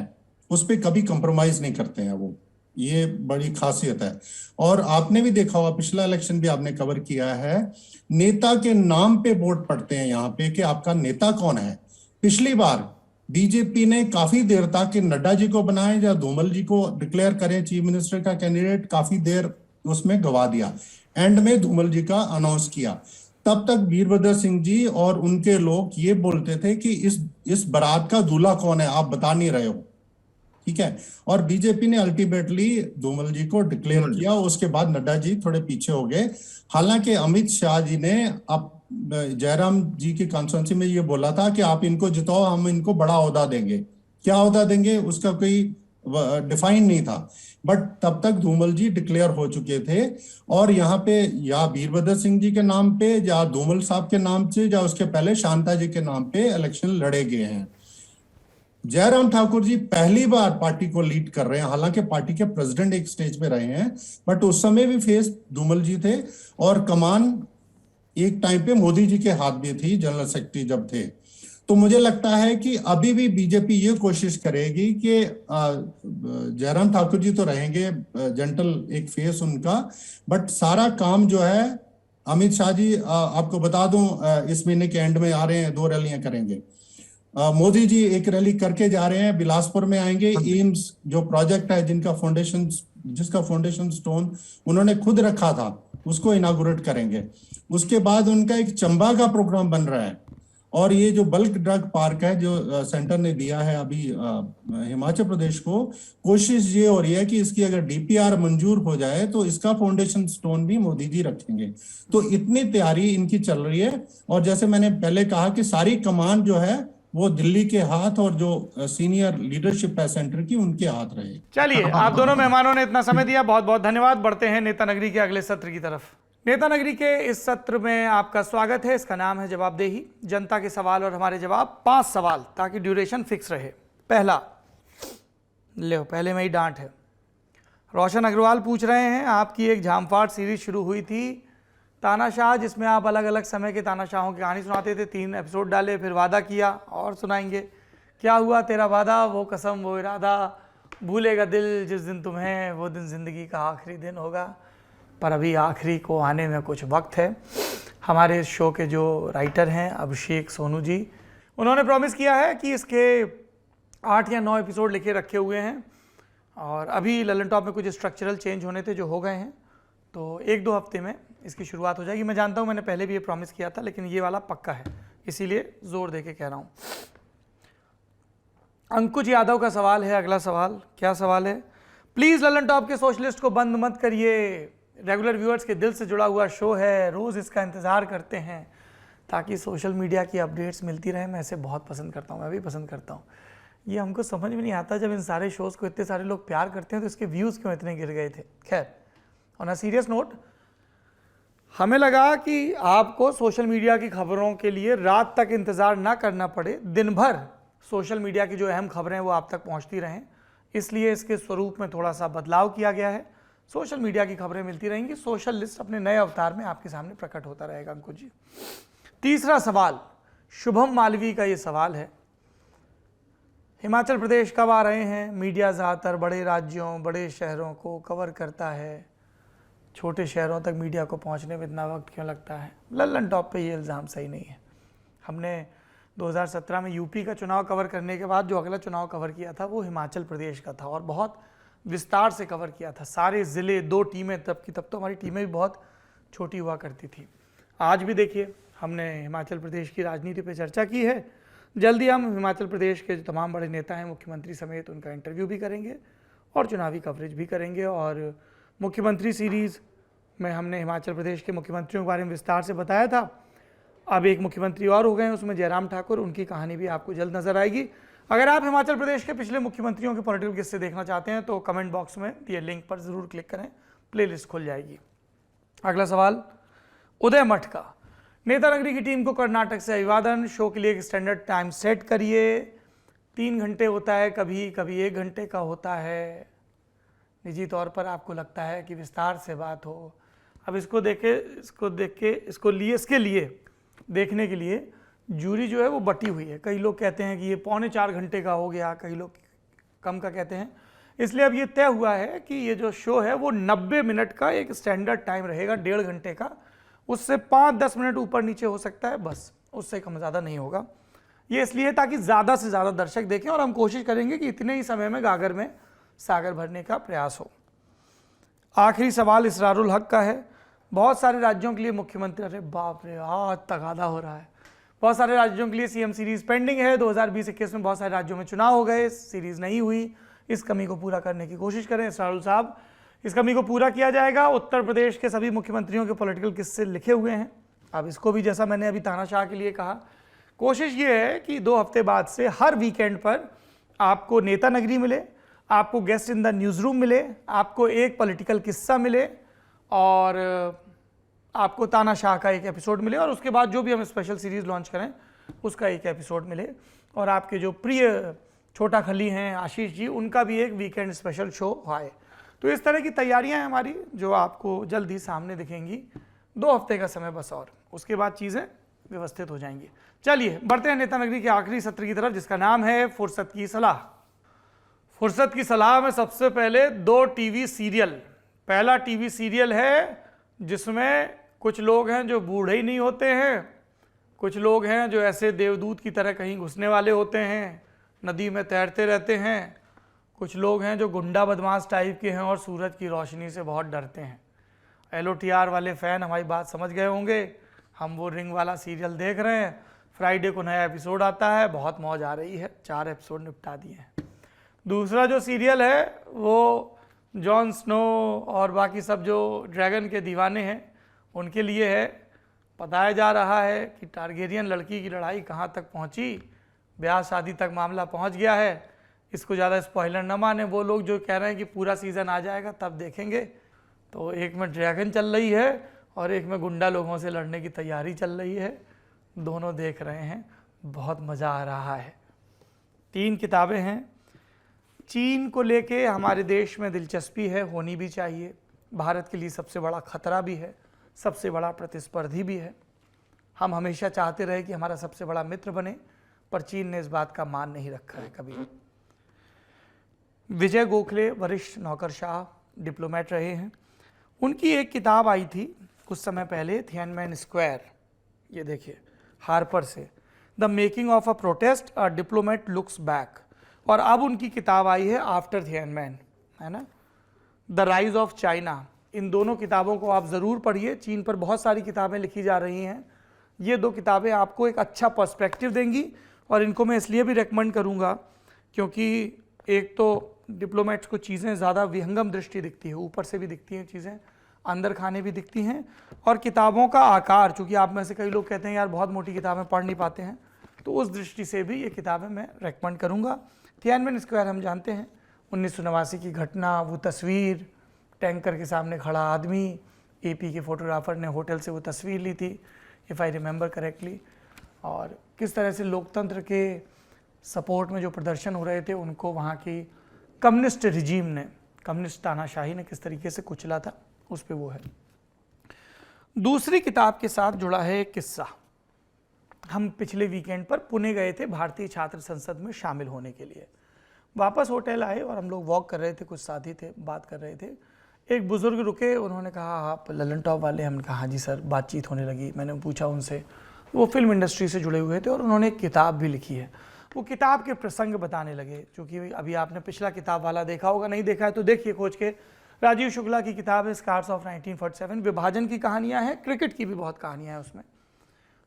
उस पर कभी कंप्रोमाइज नहीं करते हैं वो, ये बड़ी खासियत है। और आपने भी देखा होगा, पिछला इलेक्शन भी आपने कवर किया है, नेता के नाम पे वोट पड़ते हैं यहाँ पे कि आपका नेता कौन है। पिछली बार बीजेपी ने काफी देर तक कि नड्डा जी को बनाए या धूमल जी को डिक्लेयर करें चीफ मिनिस्टर का कैंडिडेट, काफी देर उसमें गवा दिया। एंड में धूमल जी का अनाउंस किया। तब तक वीरभद्र सिंह जी और उनके लोग ये बोलते थे कि इस बारात का दूल्हा कौन है, आप बता नहीं रहे हो, ठीक है। और बीजेपी ने अल्टीमेटली धूमल जी को डिक्लेयर किया। उसके बाद नड्डा जी थोड़े पीछे हो गए। हालांकि अमित शाह जी ने अब जयराम जी की कॉन्फ्रेंस में ये बोला था कि आप इनको जिताओ, हम इनको बड़ा ओहदा देंगे। क्या ओहदा देंगे उसका कोई डिफाइन नहीं था, बट तब तक धूमल जी डिक्लेयर हो चुके थे। और यहाँ पे या वीरभद्र सिंह जी के नाम पे या धूमल साहब के नाम से या उसके पहले शांता जी के नाम पे इलेक्शन लड़े गए हैं। जयराम ठाकुर जी पहली बार पार्टी को लीड कर रहे हैं। हालांकि पार्टी के प्रेसिडेंट एक स्टेज पे रहे हैं, बट उस समय भी फेस धूमल जी थे और कमान एक टाइम पे मोदी जी के हाथ में थी, जनरल सेक्रेटरी जब थे। तो मुझे लगता है कि अभी भी बीजेपी ये कोशिश करेगी कि जयराम ठाकुर जी तो रहेंगे जेंटल एक फेस उनका, बट सारा काम जो है अमित शाह जी, आपको बता दूं, इस महीने के एंड में आ रहे हैं, 2 रैलियां करेंगे। मोदी जी एक रैली करके जा रहे हैं, बिलासपुर में आएंगे। एम्स जो प्रोजेक्ट है जिसका फाउंडेशन स्टोन उन्होंने खुद रखा था, उसको इनागुरेट करेंगे। उसके बाद उनका एक चंबा का प्रोग्राम बन रहा है। और ये जो बल्क ड्रग पार्क है जो सेंटर ने दिया है अभी हिमाचल प्रदेश को, कोशिश ये हो रही है कि इसकी अगर डीपीआर मंजूर हो जाए तो इसका फाउंडेशन स्टोन भी मोदी जी रखेंगे। तो इतनी तैयारी इनकी चल रही है। और जैसे मैंने पहले कहा कि सारी कमान जो है वो दिल्ली के हाथ और जो सीनियर लीडरशिप है सेंटर की, उनके हाथ रहे। चलिए, आप दोनों मेहमानों ने इतना समय दिया, बहुत बहुत धन्यवाद। बढ़ते हैं नेता नगरी के अगले सत्र की तरफ। नेता नगरी के इस सत्र में आपका स्वागत है। इसका नाम है जवाबदेही। जनता के सवाल और हमारे जवाब, 5 सवाल, ताकि ड्यूरेशन फिक्स रहे। पहला, लो पहले में ही डांट है। रोशन अग्रवाल पूछ रहे हैं, आपकी एक झामफाड़ सीरीज शुरू हुई थी तानाशाह, जिसमें आप अलग अलग समय के तानाशाहों की कहानी सुनाते थे। 3 एपिसोड डाले, फिर वादा किया और सुनाएंगे। क्या हुआ तेरा वादा, वो कसम, वो इरादा, भूलेगा दिल जिस दिन तुम्हें, वो दिन जिंदगी का आखिरी दिन होगा। पर अभी आखिरी को आने में कुछ वक्त है। हमारे इस शो के जो राइटर हैं अभिषेक सोनू जी, उन्होंने प्रॉमिस किया है कि इसके 8 या 9 एपिसोड लिखे रखे हुए हैं। और अभी ललन टॉप में कुछ स्ट्रक्चरल चेंज होने थे जो हो गए हैं, तो 1-2 हफ्ते में इसकी शुरुआत हो जाएगी। मैं जानता हूँ मैंने पहले भी ये प्रॉमिस किया था, लेकिन ये वाला पक्का है, इसीलिए जोर दे के कह रहा हूँ। अंकुश यादव का सवाल है अगला सवाल। क्या सवाल है? प्लीज़ ललन टॉप के सोशलिस्ट को बंद मत करिए। रेगुलर व्यूअर्स के दिल से जुड़ा हुआ शो है, रोज़ इसका इंतज़ार करते हैं ताकि सोशल मीडिया की अपडेट्स मिलती रहे। मैं इसे बहुत पसंद करता हूँ, मैं भी पसंद करता हूँ। ये हमको समझ में नहीं आता, जब इन सारे शोज़ को इतने सारे लोग प्यार करते हैं तो इसके व्यूज़ क्यों इतने गिर गए थे। खैर, ऑन अ सीरियस नोट, हमें लगा कि आपको सोशल मीडिया की खबरों के लिए रात तक इंतज़ार ना करना पड़े, दिन भर सोशल मीडिया की जो अहम खबरें हैं वो आप तक पहुंचती रहें। इसलिए इसके स्वरूप में थोड़ा सा बदलाव किया गया है। सोशल मीडिया की खबरें मिलती रहेंगी, सोशल लिस्ट अपने नए अवतार में आपके सामने प्रकट होता रहेगा। अंकुश जी, तीसरा सवाल शुभम मालवी का ये सवाल है, हिमाचल प्रदेश कब आ रहे हैं? मीडिया ज़्यादातर बड़े राज्यों, बड़े शहरों को कवर करता है, छोटे शहरों तक मीडिया को पहुंचने में इतना वक्त क्यों लगता है? ललन टॉप पे ये इल्ज़ाम सही नहीं है। हमने 2017 में यूपी का चुनाव कवर करने के बाद जो अगला चुनाव कवर किया था वो हिमाचल प्रदेश का था, और बहुत विस्तार से कवर किया था, सारे ज़िले, 2 टीमें तब तो हमारी टीमें भी बहुत छोटी हुआ करती थी। आज भी देखिए, हमने हिमाचल प्रदेश की राजनीति पर चर्चा की है। जल्दी हम हिमाचल प्रदेश के जो तमाम बड़े नेता हैं, मुख्यमंत्री समेत, उनका इंटरव्यू भी करेंगे और चुनावी कवरेज भी करेंगे। और मुख्यमंत्री सीरीज़ में हमने हिमाचल प्रदेश के मुख्यमंत्रियों के बारे में विस्तार से बताया था। अब एक मुख्यमंत्री और हो गए हैं उसमें, जयराम ठाकुर, उनकी कहानी भी आपको जल्द नजर आएगी। अगर आप हिमाचल प्रदेश के पिछले मुख्यमंत्रियों के पॉलिटिकल किस्से देखना चाहते हैं तो कमेंट बॉक्स में दिए लिंक पर जरूर क्लिक करें, प्लेलिस्ट खुल जाएगी। अगला सवाल उदय मठ का, नेता नगरी की टीम को कर्नाटक से अभिवादन, शो के लिए एक स्टैंडर्ड टाइम सेट करिए, 3 घंटे होता है, कभी कभी 1 घंटे का होता है, निजी तौर पर आपको लगता है कि विस्तार से बात हो। अब इसको इसके लिए देखने के लिए जूरी जो है वो बटी हुई है। कई लोग कहते हैं कि ये 3.25 घंटे का हो गया, कई लोग कम का कहते हैं। इसलिए अब ये तय हुआ है कि ये जो शो है वो 90 मिनट का एक स्टैंडर्ड टाइम रहेगा, 1.5 घंटे का। उससे 5-10 मिनट ऊपर नीचे हो सकता है, बस उससे कम ज़्यादा नहीं होगा। ये इसलिए ताकि ज़्यादा से ज़्यादा दर्शक देखें और हम कोशिश करेंगे कि इतने ही समय में गागर में सागर भरने का प्रयास हो। आखिरी सवाल इसरारुल हक का है, बहुत सारे राज्यों के लिए मुख्यमंत्री, अरे बाप रे आज तगादा हो रहा है, बहुत सारे राज्यों के लिए सीएम सीरीज पेंडिंग है। 2020-21 में बहुत सारे राज्यों में चुनाव हो गए, सीरीज नहीं हुई, इस कमी को पूरा करने की कोशिश करें इसरारुल साहब, इस कमी को पूरा किया जाएगा। उत्तर प्रदेश के सभी मुख्यमंत्रियों के पॉलिटिकल किस्से लिखे हुए हैं। अब इसको भी जैसा मैंने अभी तानाशाह के लिए कहा, कोशिश ये है कि 2 हफ्ते बाद से हर वीकेंड पर आपको नेता नगरी मिले, आपको guest in the news room मिले, आपको एक पॉलिटिकल किस्सा मिले और आपको तानाशाह का एक एपिसोड मिले, और उसके बाद जो भी हम स्पेशल सीरीज़ लॉन्च करें उसका एक एपिसोड मिले, और आपके जो प्रिय छोटा खली हैं आशीष जी, उनका भी एक वीकेंड स्पेशल शो आए। तो इस तरह की तैयारियां हैं हमारी जो आपको जल्द ही सामने दिखेंगी। 2 हफ्ते का समय बस, और उसके बाद चीज़ें व्यवस्थित हो जाएंगी। चलिए बढ़ते हैं नेता नगरी के आखिरी सत्र की तरफ, जिसका नाम है फुर्सत की सलाह। फुर्सत की सलाह में सबसे पहले 2 टीवी सीरियल। पहला टीवी सीरियल है जिसमें कुछ लोग हैं जो बूढ़े ही नहीं होते हैं, कुछ लोग हैं जो ऐसे देवदूत की तरह कहीं घुसने वाले होते हैं, नदी में तैरते रहते हैं, कुछ लोग हैं जो गुंडा बदमाश टाइप के हैं और सूरज की रोशनी से बहुत डरते हैं। LOTR वाले फ़ैन हमारी बात समझ गए होंगे, हम वो रिंग वाला सीरियल देख रहे हैं। फ्राइडे को नया एपिसोड आता है, बहुत मौज आ रही है, 4 एपिसोड निपटा दिए हैं। दूसरा जो सीरियल है वो जॉन स्नो और बाकी सब जो ड्रैगन के दीवाने हैं उनके लिए है। बताया जा रहा है कि टारगेरियन लड़की की लड़ाई कहाँ तक पहुँची, ब्याह शादी तक मामला पहुँच गया है। इसको ज़्यादा स्पॉइलर न माने वो लोग जो कह रहे हैं कि पूरा सीज़न आ जाएगा तब देखेंगे। तो एक में ड्रैगन चल रही है और एक में गुंडा लोगों से लड़ने की तैयारी चल रही है, दोनों देख रहे हैं, बहुत मज़ा आ रहा है। 3 किताबें हैं। चीन को लेके हमारे देश में दिलचस्पी है, होनी भी चाहिए, भारत के लिए सबसे बड़ा खतरा भी है, सबसे बड़ा प्रतिस्पर्धी भी है। हम हमेशा चाहते रहे कि हमारा सबसे बड़ा मित्र बने, पर चीन ने इस बात का मान नहीं रखा है कभी। विजय गोखले वरिष्ठ नौकरशाह डिप्लोमेट रहे हैं, उनकी एक किताब आई थी कुछ समय पहले, थिएनमेन स्क्वायर, ये देखिए हार्पर से, the making of a protest a diplomat looks back. और अब उनकी किताब आई है आफ्टर थिएनमेन, है ना, द राइज ऑफ चाइना। इन दोनों किताबों को आप ज़रूर पढ़िए। चीन पर बहुत सारी किताबें लिखी जा रही हैं, ये 2 किताबें आपको एक अच्छा पर्सपेक्टिव देंगी, और इनको मैं इसलिए भी रेकमेंड करूँगा क्योंकि एक तो डिप्लोमेट्स को चीज़ें ज़्यादा विहंगम दृष्टि दिखती है, ऊपर से भी दिखती हैं चीज़ें, अंदर खाने भी दिखती हैं, और किताबों का आकार, चूँकि आप में से कई लोग कहते हैं यार बहुत मोटी किताबें पढ़ नहीं पाते हैं, तो उस दृष्टि से भी ये किताबें मैं रेकमेंड करूँगा। थिएनमेन स्क्वायर हम जानते हैं 1989 की घटना, वो तस्वीर, टैंकर के सामने खड़ा आदमी, AP के फोटोग्राफर ने होटल से वो तस्वीर ली थी, इफ़ आई रिमेंबर करेक्टली, और किस तरह से लोकतंत्र के सपोर्ट में जो प्रदर्शन हो रहे थे उनको वहाँ की कम्युनिस्ट रिजीम ने, कम्युनिस्ट तानाशाही ने किस तरीके से कुचला था, उस पे वो है। दूसरी किताब के साथ जुड़ा है एक किस्सा। हम पिछले वीकेंड पर पुणे गए थे भारतीय छात्र संसद में शामिल होने के लिए। वापस होटल आए और हम लोग वॉक कर रहे थे, कुछ साथी थे, बात कर रहे थे। एक बुज़ुर्ग रुके, उन्होंने कहा आप ललन टॉप वाले? हमने कहा हाँ जी सर। बातचीत होने लगी, मैंने पूछा उनसे, वो फिल्म इंडस्ट्री से जुड़े हुए थे और उन्होंने एक किताब भी लिखी है। वो किताब के प्रसंग बताने लगे, क्योंकि अभी आपने पिछला किताब वाला देखा होगा, नहीं देखा है तो देखिए खोज के। राजीव शुक्ला की किताब है स्कार्स ऑफ 1947, विभाजन की कहानियाँ हैं, क्रिकेट की भी बहुत कहानियाँ हैं उसमें।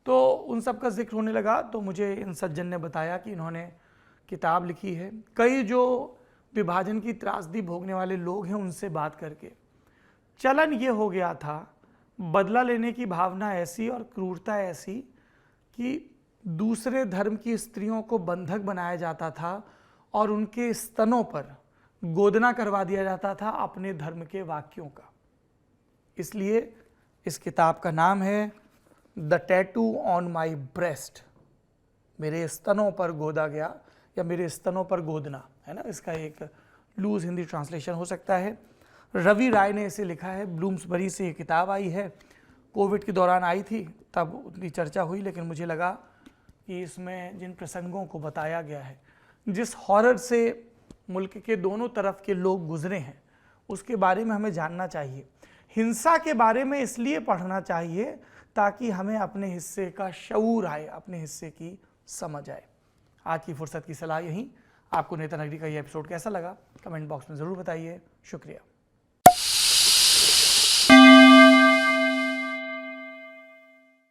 तो उन सब का जिक्र होने लगा, तो मुझे इन सज्जन ने बताया कि इन्होंने किताब लिखी है। कई जो विभाजन की त्रासदी भोगने वाले लोग हैं उनसे बात करके चलन ये हो गया था, बदला लेने की भावना ऐसी और क्रूरता ऐसी कि दूसरे धर्म की स्त्रियों को बंधक बनाया जाता था और उनके स्तनों पर गोदना करवा दिया जाता था अपने धर्म के वाक्यों का। इसलिए इस किताब का नाम है the tattoo on my breast, मेरे स्तनों पर गोदा गया या मेरे स्तनों पर गोदना, है ना। इसका एक लूज हिंदी ट्रांसलेशन हो सकता है। रवि राय ने इसे लिखा है, ब्लूम्सबरी से ये किताब आई है। कोविड के दौरान आई थी, तब उतनी चर्चा हुई, लेकिन मुझे लगा कि इसमें जिन प्रसंगों को बताया गया है, जिस हॉरर से मुल्क के दोनों तरफ के लोग गुजरे हैं, उसके बारे में हमें जानना चाहिए। हिंसा के बारे में इसलिए पढ़ना चाहिए ताकि हमें अपने हिस्से का शऊर आए, अपने हिस्से की समझ आए। आज की फुर्सत की सलाह यहीं। आपको नेता नगरी का ये एपिसोड कैसा लगा कमेंट बॉक्स में ज़रूर बताइए। शुक्रिया।